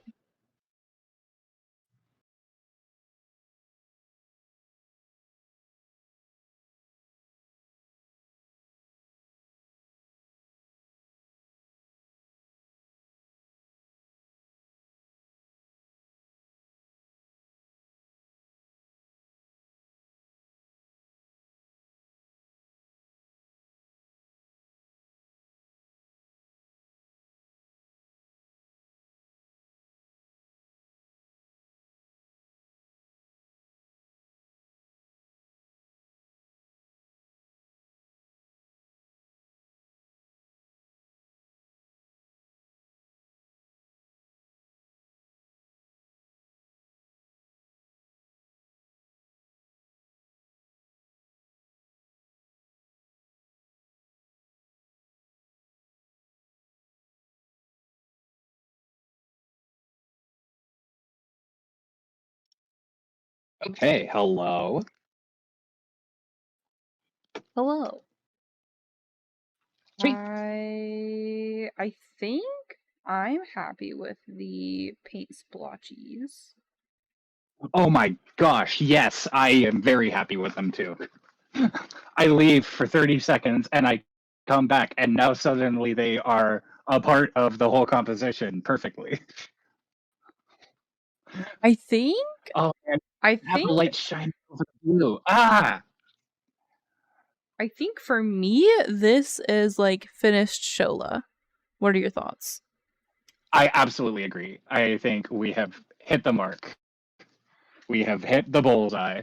Okay, hello. Hello. Sweet. I think I'm happy with the paint splotchies. Oh my gosh, yes, I am very happy with them too. I leave for 30 seconds and I come back, and now suddenly they are a part of the whole composition perfectly. I think Oh, and I have the think light shine over the blue. Ah! I think for me this is like finished Shola. What are your thoughts? I absolutely agree. I think we have hit the mark. We have hit the bullseye.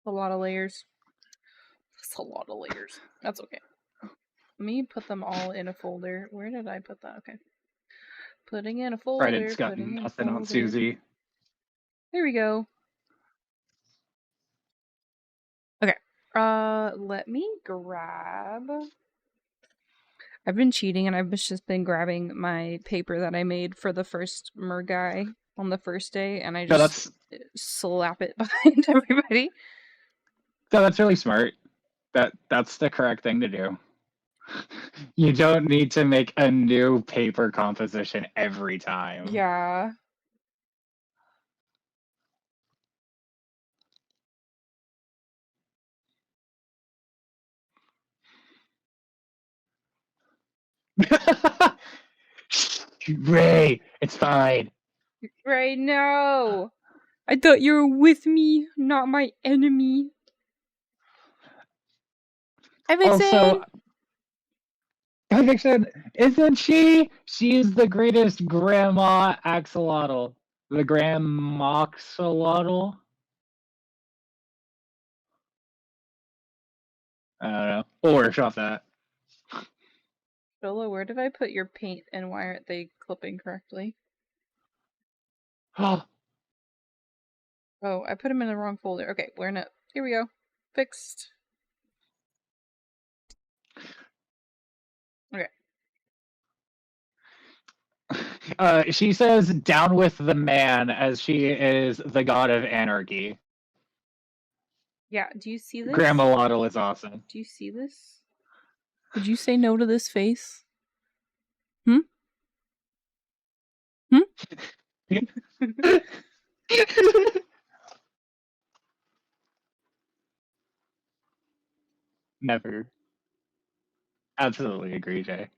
A lot of layers. That's a lot of layers. That's okay. Let me put them all in a folder. Where did I put that? Okay. Putting in a folder. Reddit's got Putting in a nothing on folder. Susie. There we go. Okay. Let me grab. I've been cheating and I've just been grabbing my paper that I made for the first mer guy on the first day, and I No, just slap it behind everybody. no, that's really smart. That's the correct thing to do. You don't need to make a new paper composition every time. Yeah. Ray, it's fine. Right now. I thought you were with me, not my enemy. Hi, Vixen. Also, Vixen, isn't she? She's the greatest grandma axolotl. The grandmoxolotl? I don't know. We'll workshop that. Shola, where did I put your paint and why aren't they clipping correctly? Oh, Oh, I put them in the wrong folder. Okay, where not? Here we go. Fixed. Okay. she says down with the man as she is the god of anarchy. Yeah, do you see this? Grandmalotl is awesome. Do you see this? Would you say no to this face? Hmm? Never. Absolutely agree, Jay.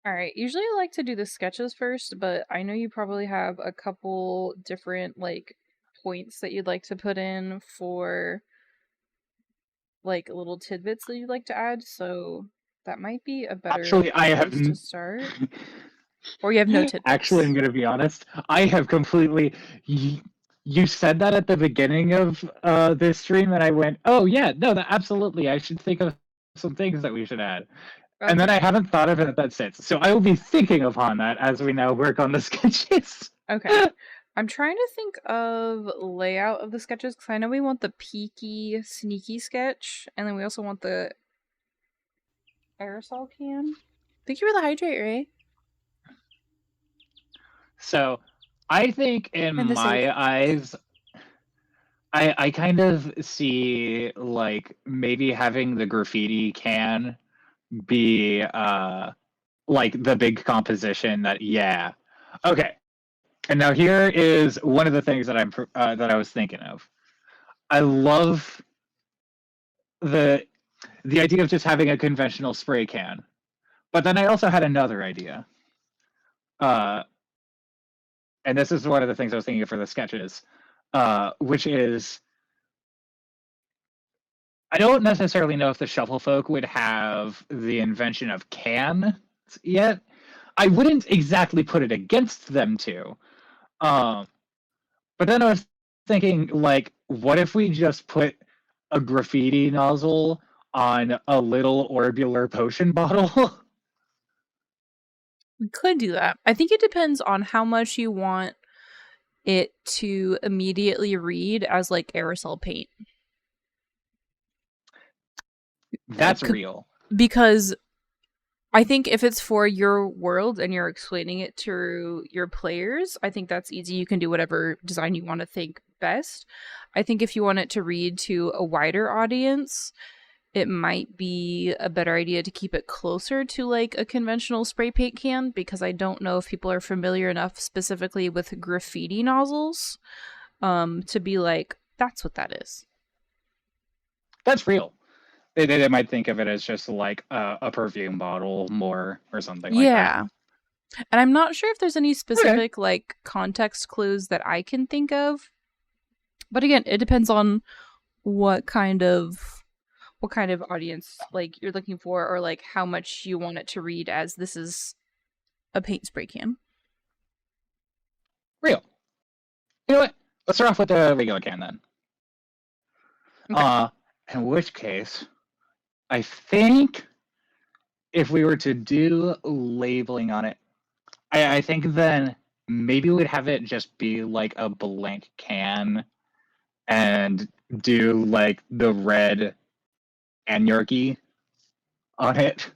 Alright, usually I like to do the sketches first, but I know you probably have a couple different, like, points that you'd like to put in for, like, little tidbits that you'd like to add, so that might be a better Actually, I have place to start. Or you have no tidbits. Actually, I'm going to be honest. I have completely. You said that at the beginning of this stream, and I went, "Oh yeah, no, that absolutely. I should think of some things that we should add." Okay. And then I haven't thought of it since. So I will be thinking upon that as we now work on the sketches. Okay. I'm trying to think of layout of the sketches because I know we want the peeky, sneaky sketch, and then we also want the aerosol can. Thank you for the hydrate, Ray. So I think in And the my eyes, I kind of see like maybe having the graffiti can be like the big composition that okay. And now here is one of the things that I was thinking of. I love the idea of just having a conventional spray can, but then I also had another idea. And this is one of the things I was thinking of for the sketches, which is I don't necessarily know if the Shuffle Folk would have the invention of cans yet. I wouldn't exactly put it against them to. But then I was thinking, like, what if we just put a graffiti nozzle on a little orbular potion bottle? We could do that. I think it depends on how much you want it to immediately read as like aerosol paint. That's real. Because I think if it's for your world and you're explaining it to your players, I think that's easy. You can do whatever design you want to think best. I think if you want it to read to a wider audience, it might be a better idea to keep it closer to like a conventional spray paint can, because I don't know if people are familiar enough specifically with graffiti nozzles to be like, that's what that is. That's real. They might think of it as just like a perfume bottle more or something like that. And I'm not sure if there's any specific like context clues that I can think of. But again, it depends on what kind of audience like you're looking for, or like how much you want it to read as this is a paint spray can. Real. You know what? Let's start off with the regular can then. Okay. In which case, I think if we were to do labeling on it, I think then maybe we'd have it just be like a blank can and do like the red anarchy on it.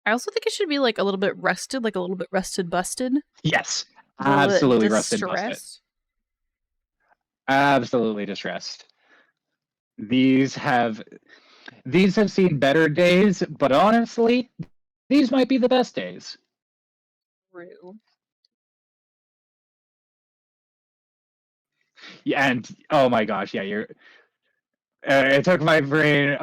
I also think it should be like a little bit rusted, like a little bit rusted busted. Yes, A little bit absolutely rusted busted. distressed. Absolutely distressed. These have seen better days, but honestly, these might be the best days. True. Yeah, and oh my gosh, yeah, you're. It took my brain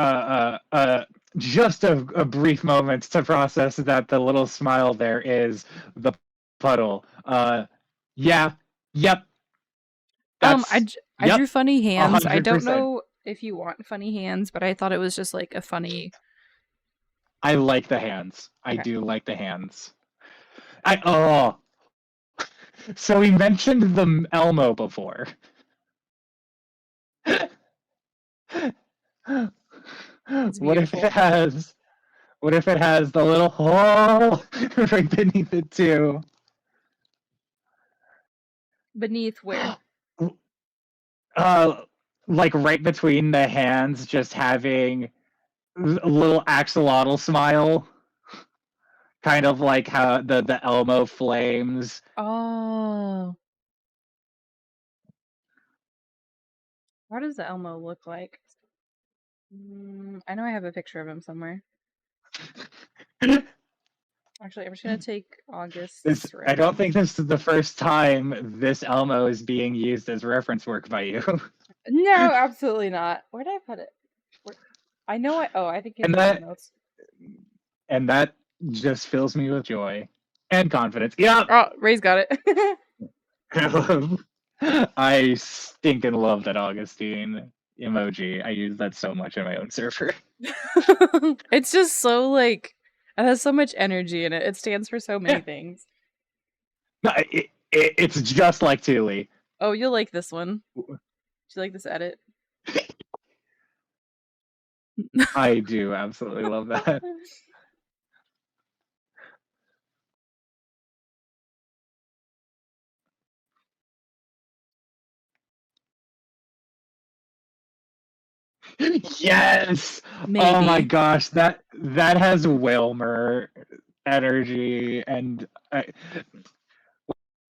just a brief moment to process that the little smile there is the puddle. Yeah, yep. I Yep, drew funny hands. I don't 100%. know if you want funny hands, but I thought it was just like a funny. I like the hands. I Okay. do like the hands. So we mentioned the Elmo before. It's What if beautiful. it has? What if it has the little hole right beneath it too? Beneath where? Uh, like right between the hands, just having a little axolotl smile, kind of like how the Elmo flames. Oh. What does the Elmo look like? I know I have a picture of him somewhere. Actually, I'm just gonna take August's I don't think reference. this is the first time this Elmo is being used as reference work by you. No, absolutely not. Where did I put it? I know I think it's and in the that notes. and that just fills me with joy and confidence. Yep. Oh, Ray's got it. I stinking love that Augustine emoji. I use that so much in my own server. It's just so like it has so much energy in it. It stands for so many things. No, it's just like Thule. Oh, you'll like this one. Do you like this edit? I do absolutely love that. Yes. Oh my Maybe. gosh, that has Wilmer energy, and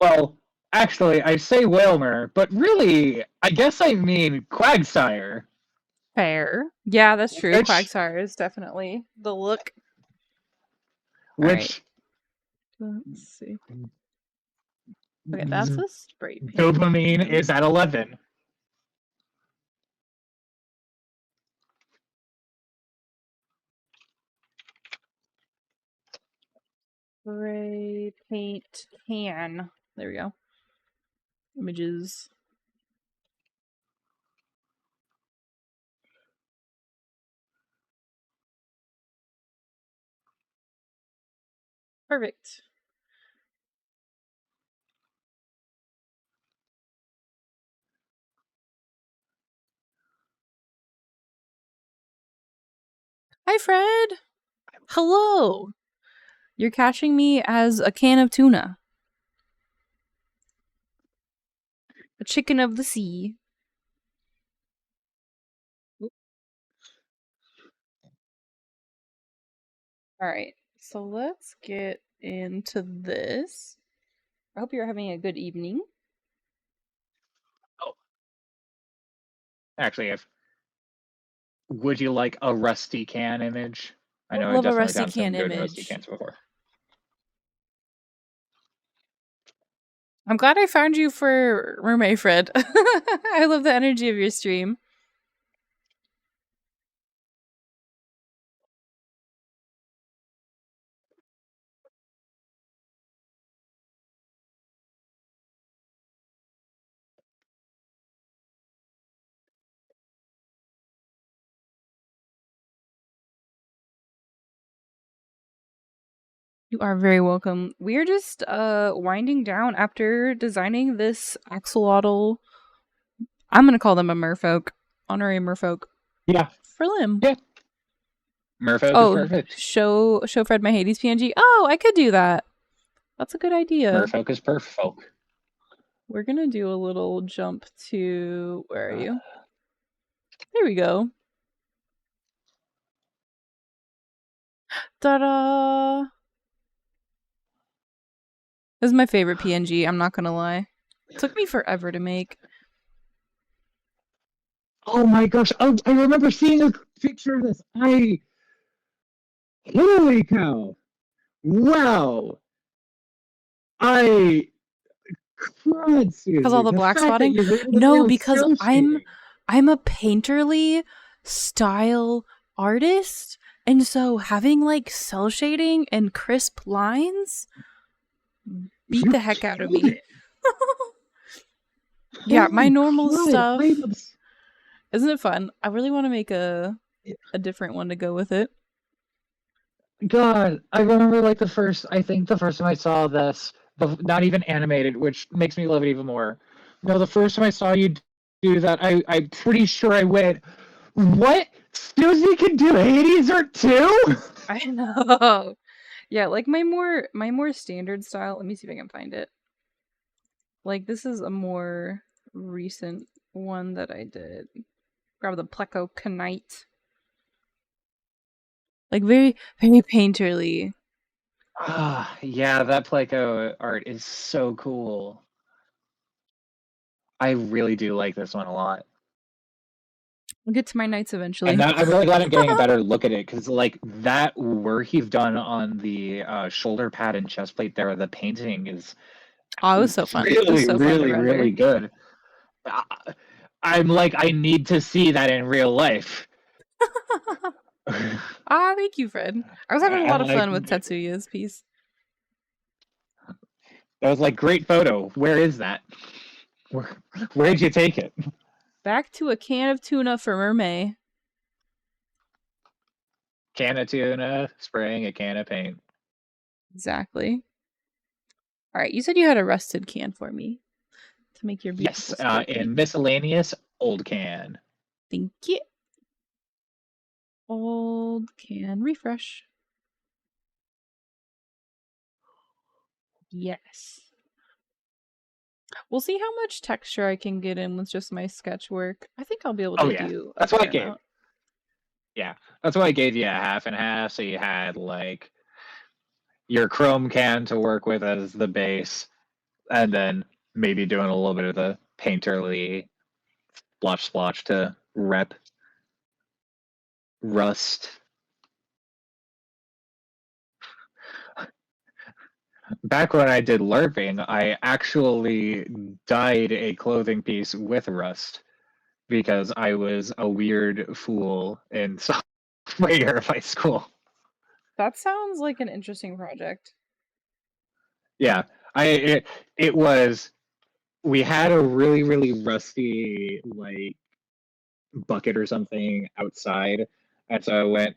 well, actually, I say Wilmer, but really, I guess I mean Quagsire. Fair. Yeah, that's true. Which Quagsire is definitely the look. All right. which Let's see. Okay, that's a spray paint. dopamine is at 11. Spray paint can. There we go. Images. Perfect. Hi, Fred. Hello. You're catching me as a can of tuna. A chicken of the sea. All right. So let's get into this. I hope you're having a good evening. Oh, actually, would you like a rusty can image? I I would know I've love a definitely rusty done some can good rusty image. cans before. I'm glad I found you for Mermaid Fred. I love the energy of your stream. You are very welcome. We're just winding down after designing this axolotl. I'm gonna call them a merfolk, honorary merfolk Yeah, for Limb. yeah. Merfolk is Oh, perfect. show Fred my Hades PNG. Oh, I could do that. That's a good idea. Merfolk is perffolk. We're gonna do a little jump to where are you? There we go. Ta-da! This is my favorite PNG, I'm not gonna lie. It took me forever to make. Oh my gosh! Oh, I remember seeing a picture of this. Holy cow! Wow! Crud, Because all Susie. the The black fact that spotting? you were able to No, nail because cell I'm shading. a painterly style artist, and so having like cell shading and crisp lines beat You the heck out of killed me. it. Yeah, my Holy normal crud! stuff. Isn't it fun? I really want to make a different one to go with it. God, I remember like I think the first time I saw this, not even animated, which makes me love it even more. No, the first time I saw you do that, I'm pretty sure I went, what? Susie can do Hades art too? I know. Yeah, like my more standard style. Let me see if I can find it. Like this is a more recent one that I did. Grab the Pleco Knight. Like very painterly. Ah, yeah, that Pleco art is so cool. I really do like this one a lot. I'll get to my knights eventually. And I'm really glad I'm getting a better look at it because, like, that work you've done on the shoulder pad and chest plate there, the painting is Oh, it was so fun. It was really, so fun to really, render. really good. I'm like, I need to see that in real life. Thank you, Fred. I was having a lot I'm of like, fun with Tetsuya's piece. that was like, great photo. Where is that? Where'd you take it? Back to a can of tuna for Mermaid. Can of tuna, spraying a can of paint. Exactly. All right, you said you had a rusted can for me to make your beautiful Yes, square in cake. miscellaneous old can. Thank you. Old can refresh. Yes. We'll see how much texture I can get in with just my sketch work. I think I'll be able Oh to yeah, do a that's what I fair gave. amount. Yeah, that's why I gave you a half and half, so you had like your chrome can to work with as the base, and then maybe doing a little bit of the painterly splotch to rep rust. Back when I did LARPing, I actually dyed a clothing piece with rust because I was a weird fool in sophomore year of high school. That sounds like an interesting project. Yeah, it was. We had a really really rusty like bucket or something outside, and so I went,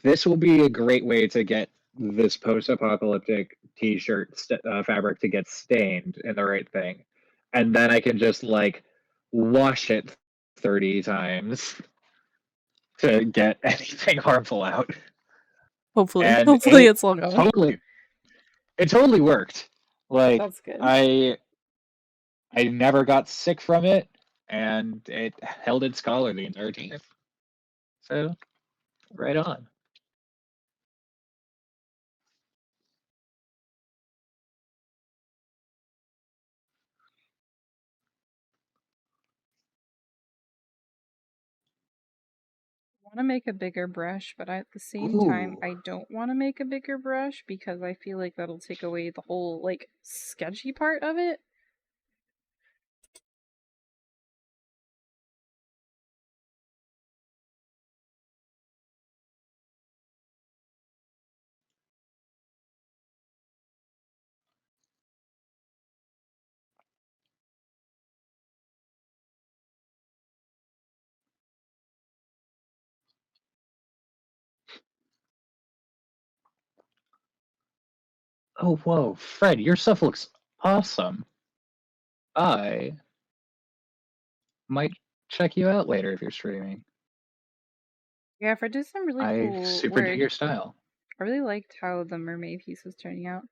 this will be a great way to get this post-apocalyptic t-shirt fabric to get stained in the right thing, and then I can just like wash it 30 times to get anything harmful out. Hopefully. And Hopefully it's all going. it totally worked. Like That's good. I never got sick from it, and it held its collar the entire time. So right on. want to make a bigger brush, but at the same time, I don't want to make a bigger brush because I feel like that'll take away the whole, like, sketchy part of it. Oh, whoa, Fred, your stuff looks awesome. I might check you out later if you're streaming. Yeah, Fred did some really I cool super dig work. your style. I really liked how the mermaid piece was turning out.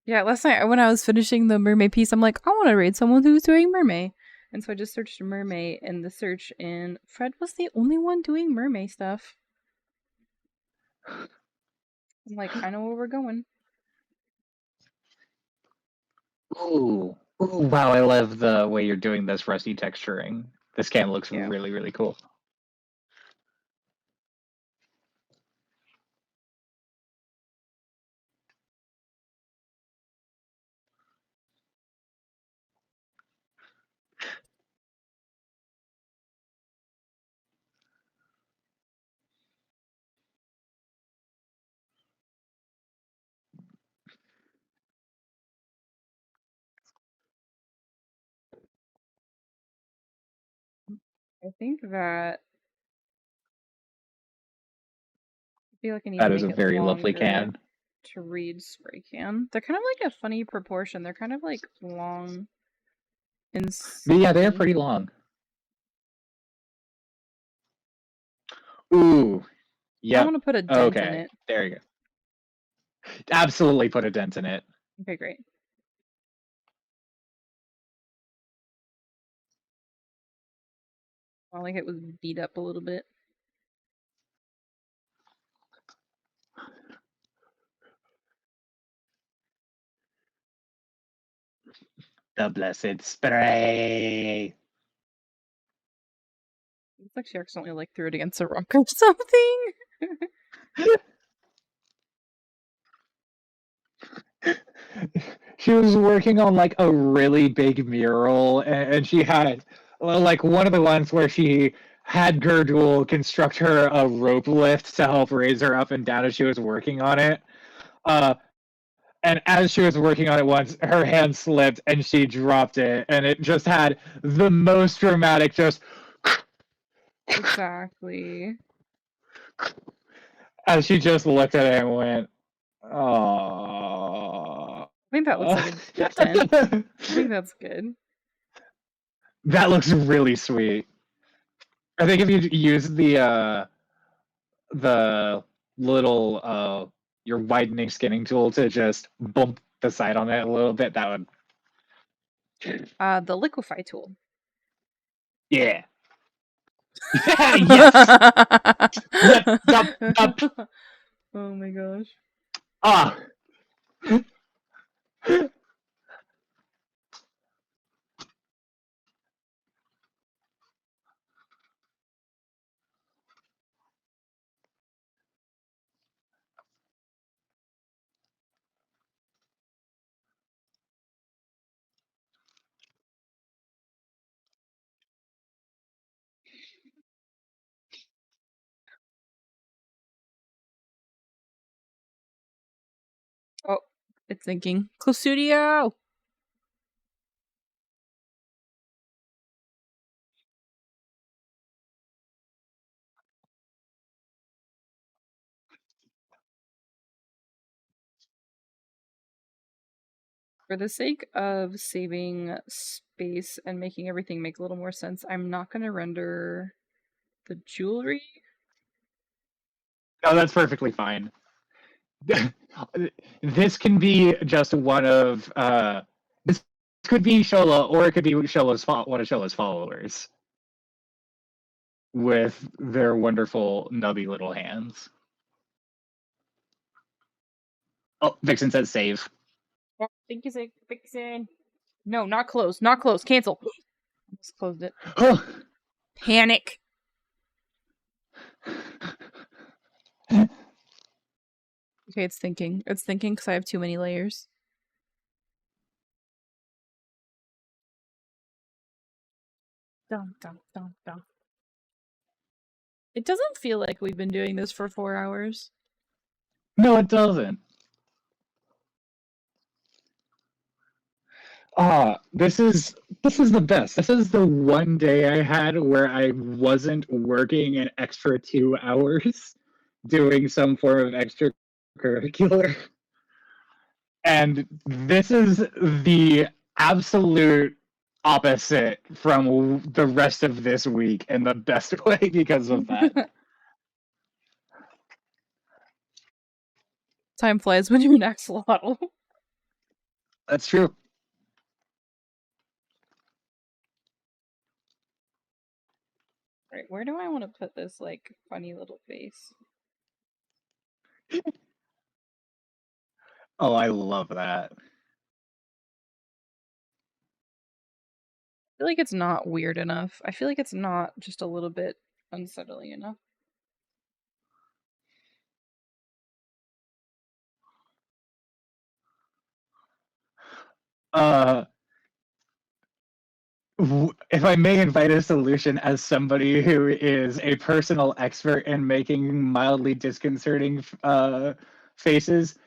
Yeah, last night when I was finishing the mermaid piece, I'm like, I want to raid someone who's doing mermaid. And so I just searched mermaid in the search, and Fred was the only one doing mermaid stuff. I'm like, I know where we're going. Ooh, wow, I love the way you're doing this rusty texturing. This can looks Yeah. really, really cool. I think that I feel like I need to That is make a it very lovely longer can. to read spray can. They're kind of like a funny proportion. They're kind of like long and But yeah, they're skinny. pretty long. Ooh, I yep. want to put a dent in Okay, it. there you go. Absolutely put a dent in it. Okay, great. I like it was beat up a little bit. The blessed spray. It's like she accidentally like threw it against a rock or something. She was working on like a really big mural, and she had like one of the ones where she had Gerdul construct her a rope lift to help raise her up and down as she was working on it. And as she was working on it once, her hand slipped and she dropped it, and it just had the most dramatic just Exactly. as she just looked at it and went, "Oh." I think that looks like a dent. I think that's good. That looks really sweet. I think if you use the little your widening skinning tool to just bump the side on it a little bit, that would The liquefy tool. yeah. Yes. Yep. Oh my gosh. Ah. Oh, it's thinking. Clostudio! For the sake of saving space and making everything make a little more sense, I'm not going to render the jewelry. No, that's perfectly fine. This can be just one of this could be Shola, or it could be Shola's one of Shola's followers with their wonderful nubby little hands. Oh, Vixen says save. Oh, thank you, Vixen. No, not close. Not close. Cancel. Just closed it. Panic. Okay, it's thinking. It's thinking because I have too many layers. Dum, dum, dum, dum. It doesn't feel like we've been doing this for 4 hours. No, it doesn't. This is the best. This is the one day I had where I wasn't working an extra 2 hours doing some form of extracurricular. And this is the absolute opposite from the rest of this week in the best way because of that. Time flies when you're an axolotl. That's true. Right, where do I want to put this, like, funny little face? Oh, I love that. I feel like it's not weird enough. I feel like it's not just a little bit unsettling enough. Uh, if I may invite a solution as somebody who is a personal expert in making mildly disconcerting faces,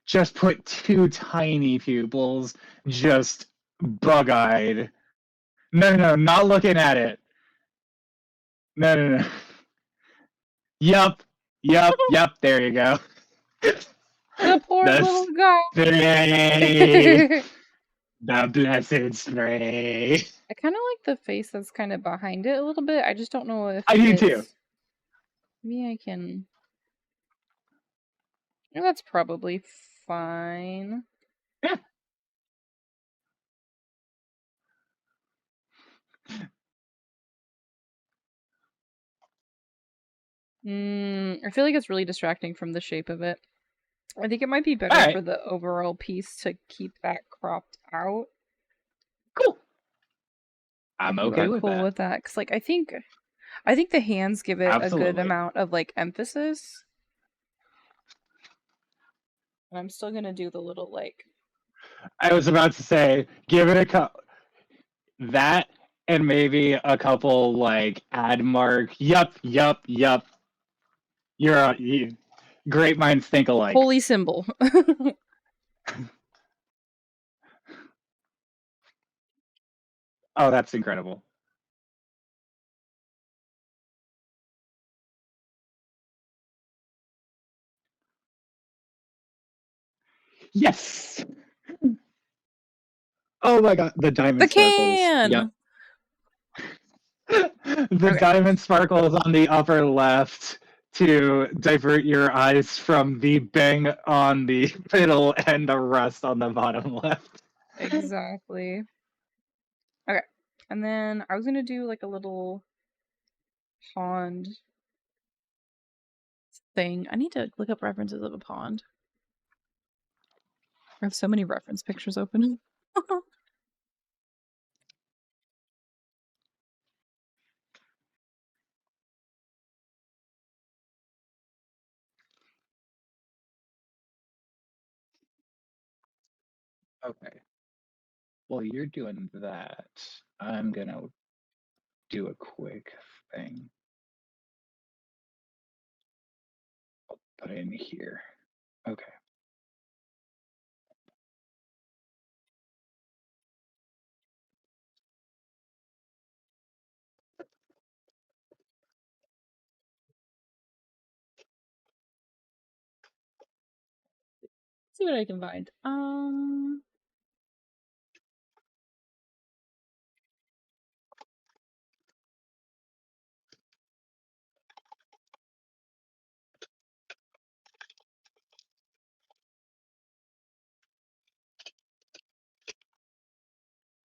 just put two tiny pupils, just bug-eyed. No, not looking at it. No. Yup. There you go. The poor The little guy. spray. The blessed spray. I kind of like the face that's kind of behind it a little bit. I just don't know if I do too. Maybe I can. Yeah, that's probably fine. Yeah. I feel like it's really distracting from the shape of it. I think it might be better Alright. for the overall piece to keep that cropped out. Cool. I'm You okay are with cool that. with that because, like, I think the hands give it a good Absolutely. amount of, like, emphasis. And I'm still gonna do the little, like, I was about to say, give it a that and maybe a couple like ad mark. Yup. Great minds think alike. holy symbol. Oh, that's incredible. Yes. Oh my god, the diamond The sparkles. can! Yep. The Okay. diamond sparkles on the upper left to divert your eyes from the bang on the middle and the rust on the bottom left. Exactly. Okay. And then I was gonna do like a little pond thing. I need to look up references of a pond. I have so many reference pictures open. Okay. While you're doing that, I'm gonna do a quick thing. I'll put it in here. Okay. See what I can find.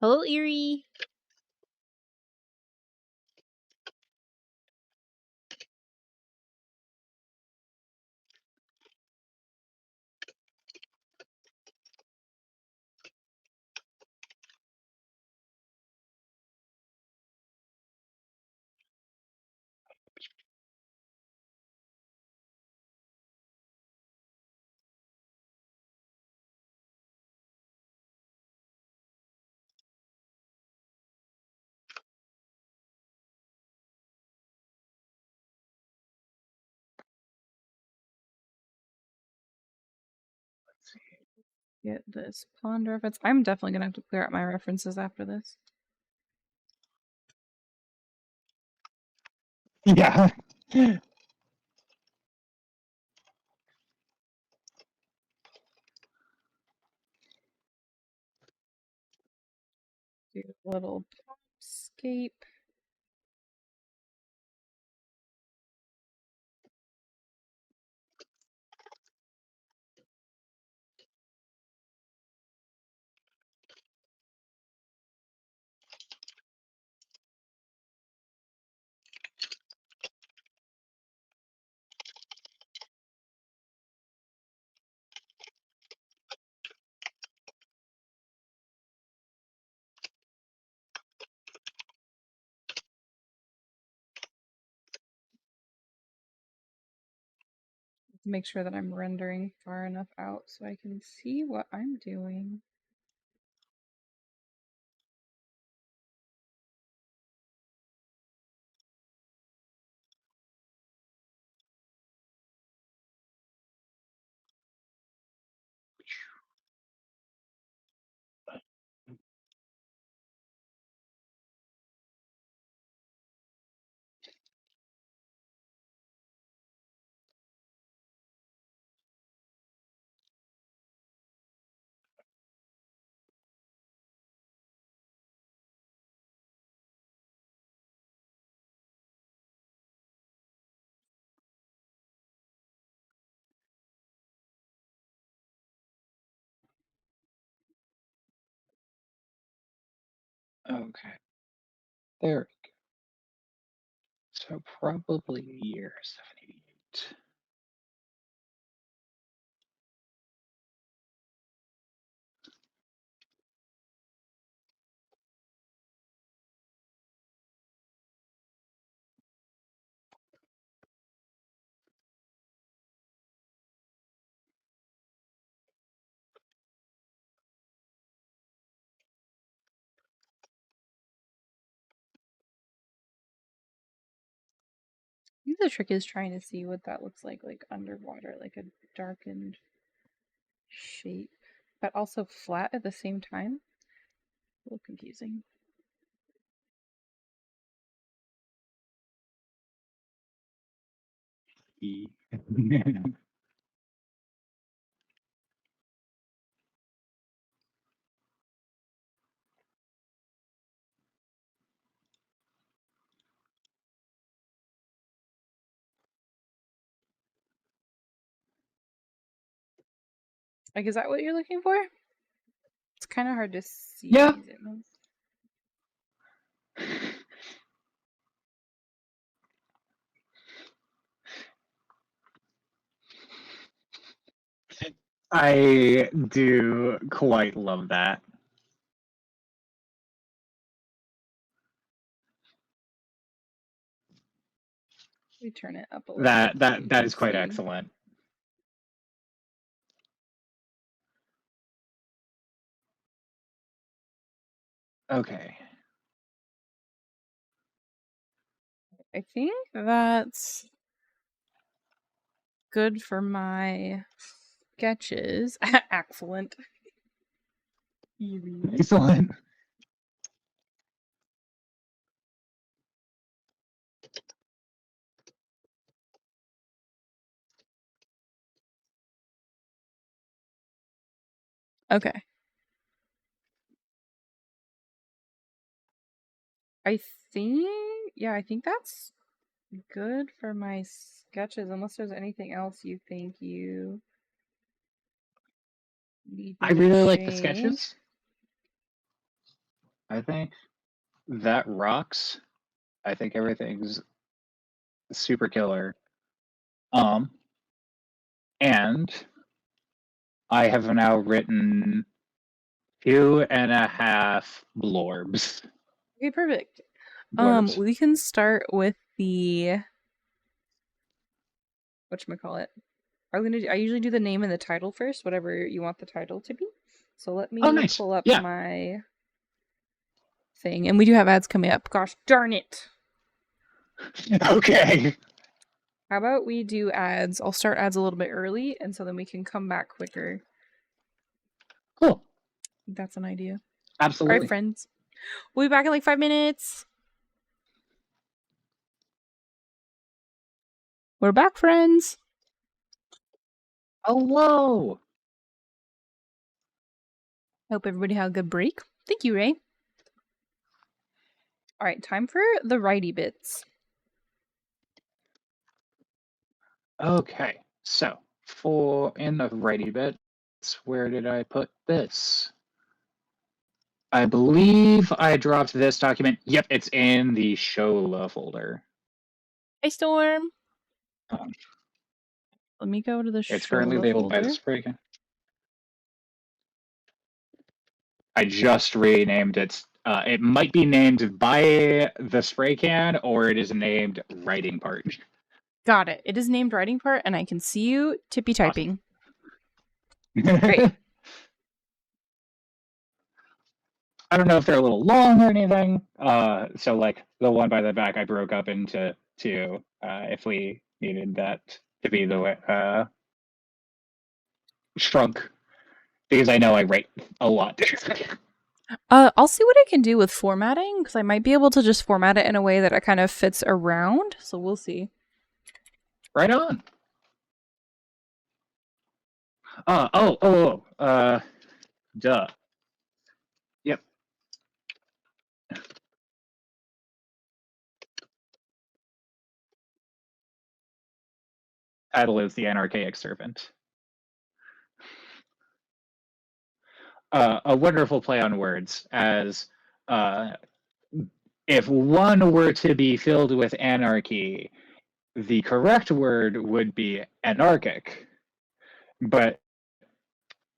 Hello, Erie. get this pond reference. I'm definitely gonna have to clear out my references after this. Yeah. Do a little escape. Make sure that I'm rendering far enough out so I can see what I'm doing. Okay. There we go. So probably year 788. I think the trick is trying to see what that looks like underwater, like a darkened shape, but also flat at the same time. A little confusing. Like, is that what you're looking for? It's kind of hard to see Yeah. these images. I do quite love that. We turn it up a little bit. So you That can is quite see. excellent. Okay. I think that's good for my sketches. Excellent. Excellent. Okay. I think that's good for my sketches, unless there's anything else you think you need I me to really like the change. sketches. I think that rocks. I think everything's super killer. And I have now written 2.5 blorbs. Okay, perfect. Blurbs. We can start with the whatchamacallit. I usually do the name and the title first, whatever you want the title to be. So let me Oh, nice. pull up Yeah. my thing. And we do have ads coming up. Gosh darn it. Okay. How about we do ads? I'll start ads a little bit early, and so then we can come back quicker. Cool. That's an idea. All Absolutely. right, friends. We'll be back in like 5 minutes. We're back, friends. Hello. Hope everybody had a good break. Thank you, Ray. All right, time for the righty bits. Okay, so for in the righty bits, where did I put this? I believe I dropped this document. Yep, it's in the Shola folder. Hey, Storm. Um, Let me go to the it's currently Shola labeled by folder. the spray can. I just renamed it. It might be named by the spray can, or it is named writing part. Got it. It is named writing part, and I can see you tippy typing. Awesome. Great. I don't know if they're a little long or anything. So like the one by the back, I broke up into two. If we needed that to be the way shrunk, because I know I write a lot. I'll see what I can do with formatting, because I might be able to just format it in a way that it kind of fits around. So we'll see. Right on. Duh. Yep. Title is The Anarchaic Servant. A wonderful play on words, as if one were to be filled with anarchy, the correct word would be anarchic. But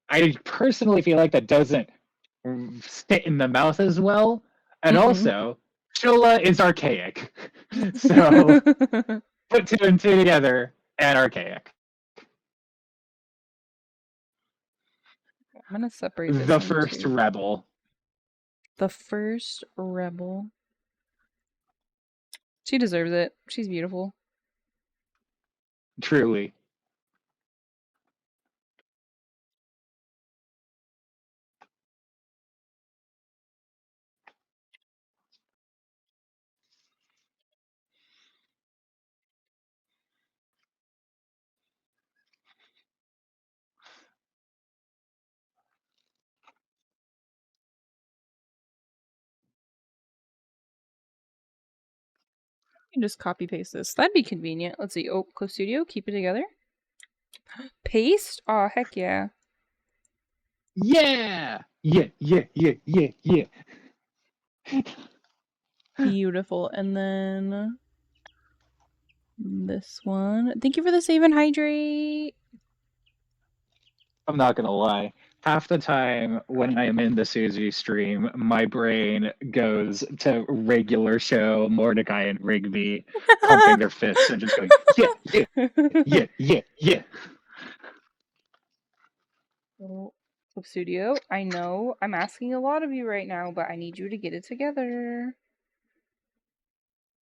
I personally feel like that doesn't fit in the mouth as well. And also, Shola is archaic. So put two and two together, and archaic. I'm gonna separate this. The first into rebel. the first rebel. She deserves it. She's beautiful. Truly. You can just copy paste this. That'd be convenient. Let's see. Oh, Close Studio, keep it together. Paste? Oh, heck yeah. Yeah! Yeah. Beautiful. And then this one. Thank you for the save and hydrate. I'm not gonna lie. Half the time when I am in the Suzy stream, my brain goes to regular show Mordecai and Rigby pumping their fists and just going, yeah. Oh, Clip Studio, I know I'm asking a lot of you right now, but I need you to get it together.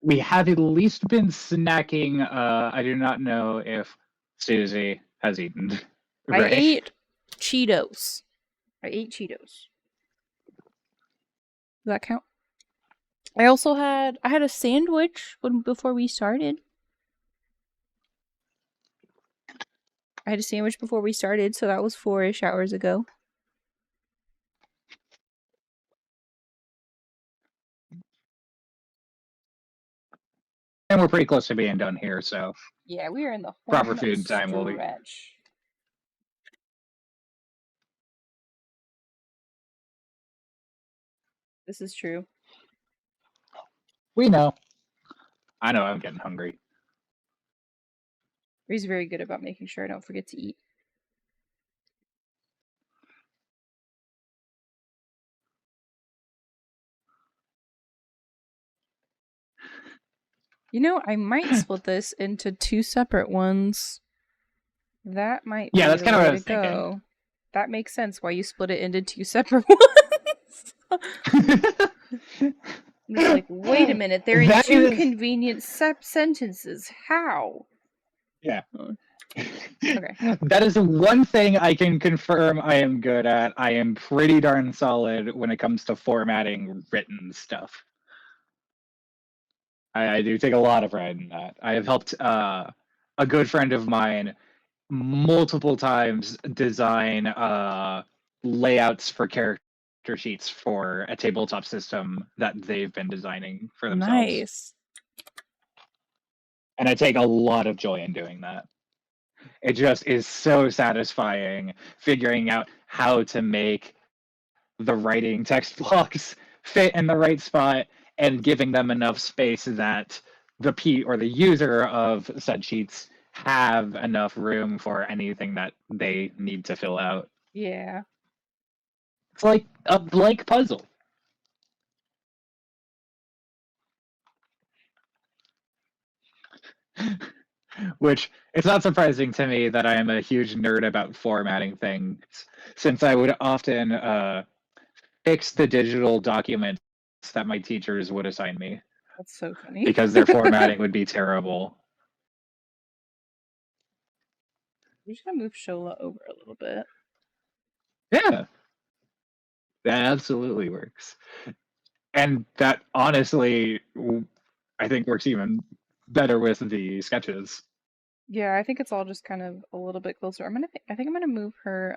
We have at least been snacking. I do not know if Suzy has eaten. I Right? ate Cheetos. Does that count? I had a sandwich before we started. So that was 4-ish hours ago. And we're pretty close to being done here, so Yeah, we are in the proper home food time will be. stretch. This is true. We know. I know I'm getting hungry. He's very good about making sure I don't forget to eat. You know, I might split this into 2 separate ones. That might be That's the kind of way what I was to go. thinking. That makes sense why you split it into 2 separate ones. I'm just like, wait a minute, they're in That 2 is- convenient sentences. How? Yeah. Okay. That is the one thing I can confirm I am good at. I am pretty darn solid when it comes to formatting written stuff. I do take a lot of pride in that. I have helped a good friend of mine multiple times design layouts for character sheets for a tabletop system that they've been designing for themselves. Nice. And I take a lot of joy in doing that. It just is so satisfying figuring out how to make the writing text blocks fit in the right spot and giving them enough space that the or the user of said sheets have enough room for anything that they need to fill out. Yeah. It's like a blank puzzle. Which it's not surprising to me that I am a huge nerd about formatting things, since I would often fix the digital documents that my teachers would assign me That's so funny. because their formatting would be terrible. We're just gonna move Shola over a little bit. Yeah, that absolutely works. And that honestly, I think works even better with the sketches. Yeah, I think it's all just kind of a little bit closer. I think I'm gonna move her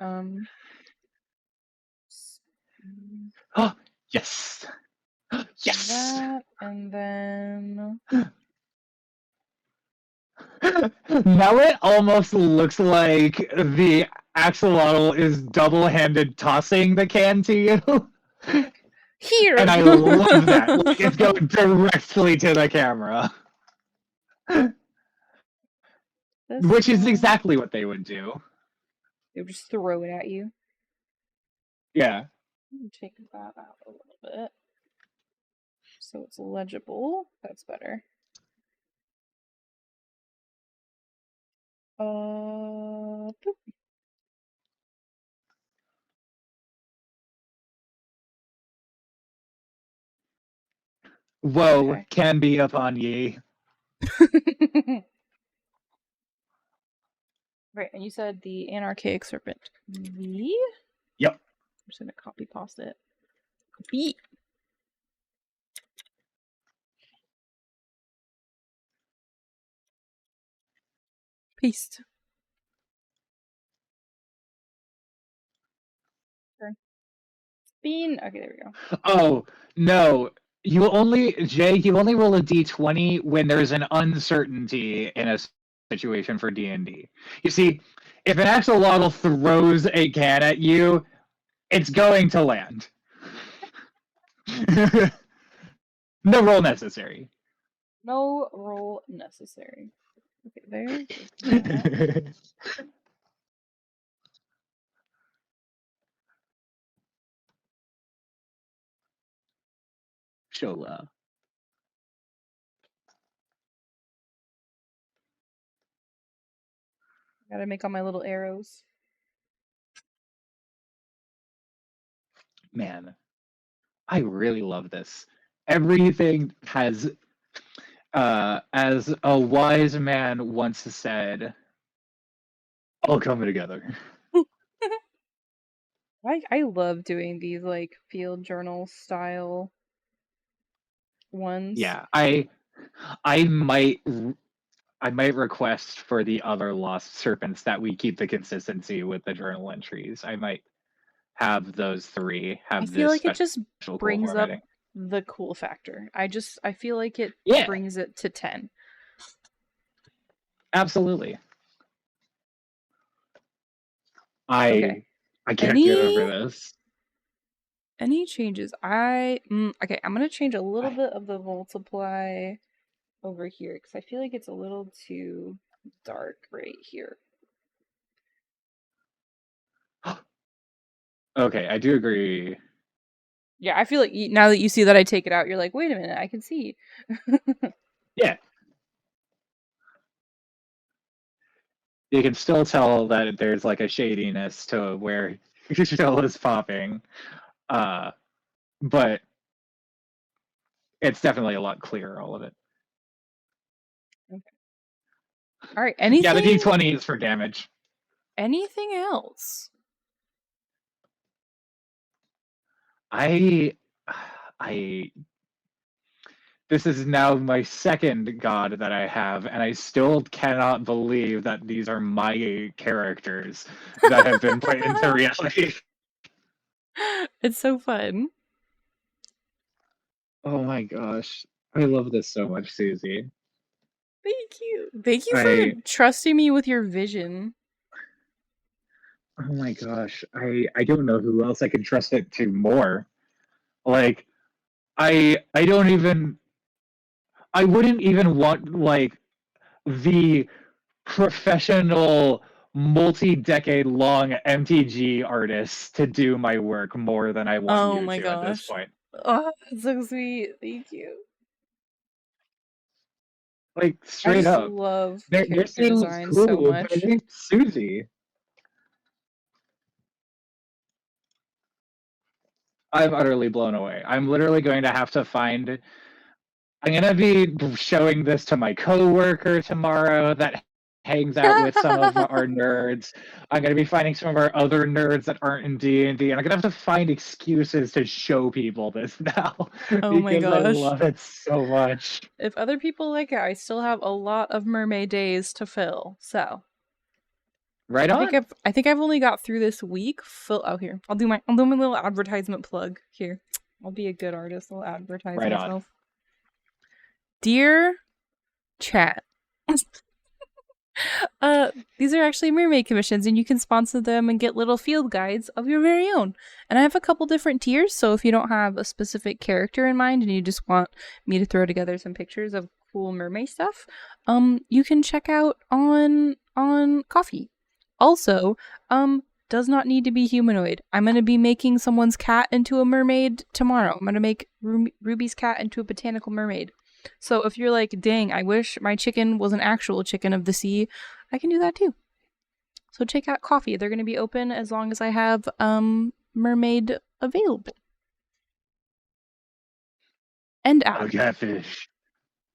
Oh, yes. Yes. that and then Now it almost looks like the axolotl is double-handed tossing the can to you. here. And I love that. Like it's going directly to the camera. This Which is one, exactly what they would do. they would just throw it at you. Yeah. Let me take that out a little bit so it's legible. That's better. Boop. Woe Okay. can be upon ye. Right, and you said the anarchaic serpent V? Yep. I'm just gonna copy paste it. Copy. Paste. Turn. Spin. Okay, there we go. Oh, no. You only roll a d20 when there's an uncertainty in a situation for D&D. You see, if an axolotl throws a can at you, it's going to land. No roll necessary. No roll necessary. Okay, there's that. Shola. Gotta make all my little arrows. Man, I really love this. Everything has, as a wise man once said, all coming together. I love doing these like field journal style ones. Yeah, I might request for the other lost serpents that we keep the consistency with the journal entries. I might have those three I have feel this like it just special cool brings up formatting. the cool factor. I feel like it Yeah, brings it to 10. absolutely. Okay. I can't get over this. Any changes? Okay, I'm gonna change a little bit of the multiply over here because I feel like it's a little too dark right here. Okay, I do agree. Yeah, I feel like now that you see that I take it out, you're like, wait a minute, I can see. Yeah, you can still tell that there's like a shadiness to where Shell is popping, but it's definitely a lot clearer, all of it. Okay. All right. Anything? Yeah, the D20 is for damage. Anything else? I this is now my second god that I have, and I still cannot believe that these are my characters that have been put into reality. It's so fun. Oh my gosh. I love this so much, Susie. Thank you. Thank you for trusting me with your vision. Oh my gosh. I don't know who else I can trust it to more. Like, I wouldn't even want like the professional multi-decade long MTG artists to do my work more than I want you to at this point. Oh, that's so sweet. Thank you. Like I straight just up. love They're character saying it's design cool, so but I much. think Susie. I'm utterly blown away. I'm literally going to have to find. I'm going to be showing this to my coworker tomorrow that hangs out with some of our nerds. I'm going to be finding some of our other nerds that aren't in D&D, and I'm going to have to find excuses to show people this now Oh my because I gosh. love it so much. If other people like it, I still have a lot of mermaid days to fill. So Right on. I think I've only got through this week. Oh, here. I'll do my little advertisement plug here. I'll be a good artist. I'll advertise Right on. myself. Dear chat. These are actually mermaid commissions, and you can sponsor them and get little field guides of your very own. And I have a couple different tiers, so if you don't have a specific character in mind and you just want me to throw together some pictures of cool mermaid stuff, you can check out on Coffee. Also, does not need to be humanoid. I'm gonna be making someone's cat into a mermaid tomorrow. I'm gonna make Ruby's cat into a botanical mermaid. So if you're like, dang, I wish my chicken was an actual chicken of the sea, I can do that too. So check out Coffee. They're going to be open as long as I have mermaid available. And Oh, app. catfish.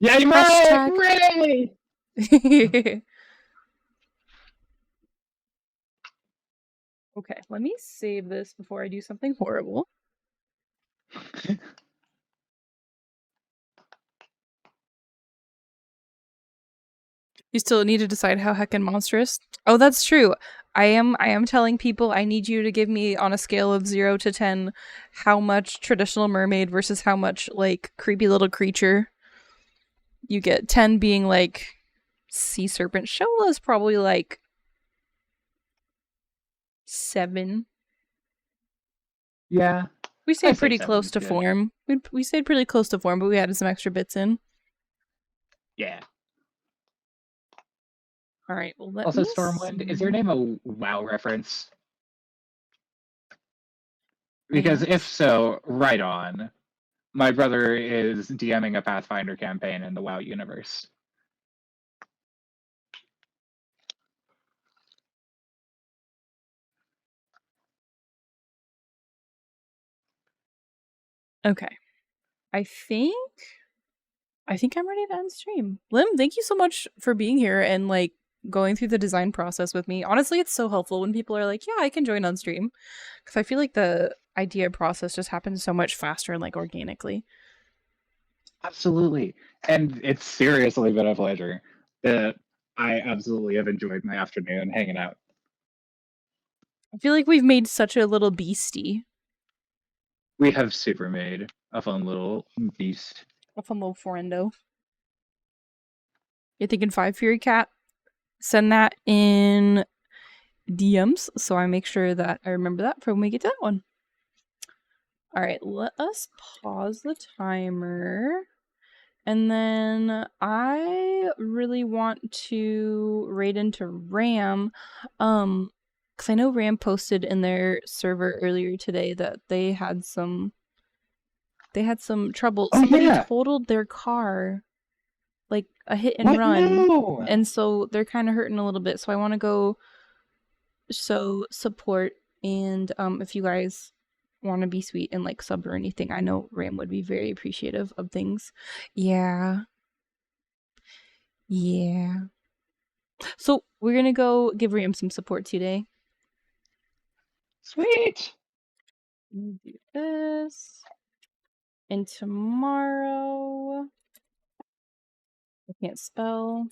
Yeah, Hashtag- Ray! Okay, let me save this before I do something horrible. You still need to decide how heckin' monstrous. Oh, that's true. I am telling people I need you to give me on a scale of 0 to 10 how much traditional mermaid versus how much like creepy little creature you get. 10 being like sea serpent. Shola is probably like 7. Yeah. We stayed pretty close to form. We stayed pretty close to form, but we added some extra bits in. Yeah. All right. Well, Also, Stormwind, is your name a WoW reference? Because if so, right on. My brother is DMing a Pathfinder campaign in the WoW universe. Okay. I think I'm ready to end stream. Lim, thank you so much for being here and like going through the design process with me. Honestly, it's so helpful when people are like, yeah, I can join on stream. Because I feel like the idea process just happens so much faster and like organically. Absolutely. And it's seriously been a pleasure. I absolutely have enjoyed my afternoon hanging out. I feel like we've made such a little beastie. We have super made a fun little beast. A fun little friendo. You're thinking 5 Fury Cat? Send that in DMs so I make sure that I remember that for when we get to that one. All right, let us pause the timer. And then I really want to raid into Ram, because I know Ram posted in their server earlier today that they had some trouble. Oh, Somebody yeah. totaled their car, like a hit and What? run, No. and so they're kind of hurting a little bit. So I want to go support, and if you guys want to be sweet and like sub or anything, I know Ram would be very appreciative of things. Yeah. So we're gonna go give Riam some support today. Sweet. Do this. And tomorrow, I can't spell.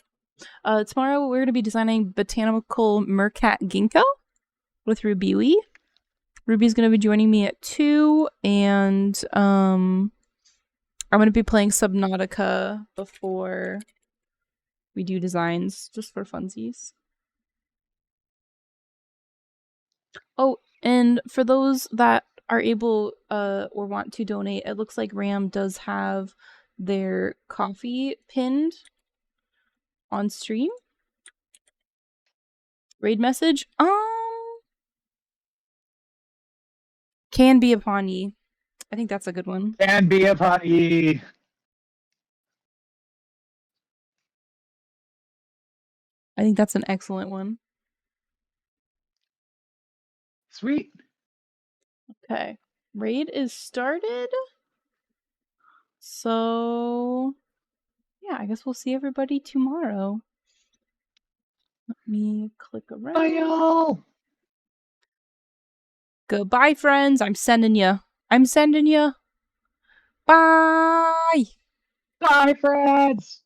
Tomorrow we're gonna be designing botanical mercat ginkgo with Ruby. Ruby's gonna be joining me at 2, and I'm gonna be playing Subnautica before we do designs, just for funsies. Oh, and for those that are able or want to donate, it looks like Ram does have their coffee pinned on stream. Raid message? Can be upon ye. I think that's a good one. Can be upon ye. I think that's an excellent one. Sweet. Okay. Raid is started. So, yeah, I guess we'll see everybody tomorrow. Let me click around. Bye, y'all. Goodbye, friends. I'm sending you. Bye. Bye, friends.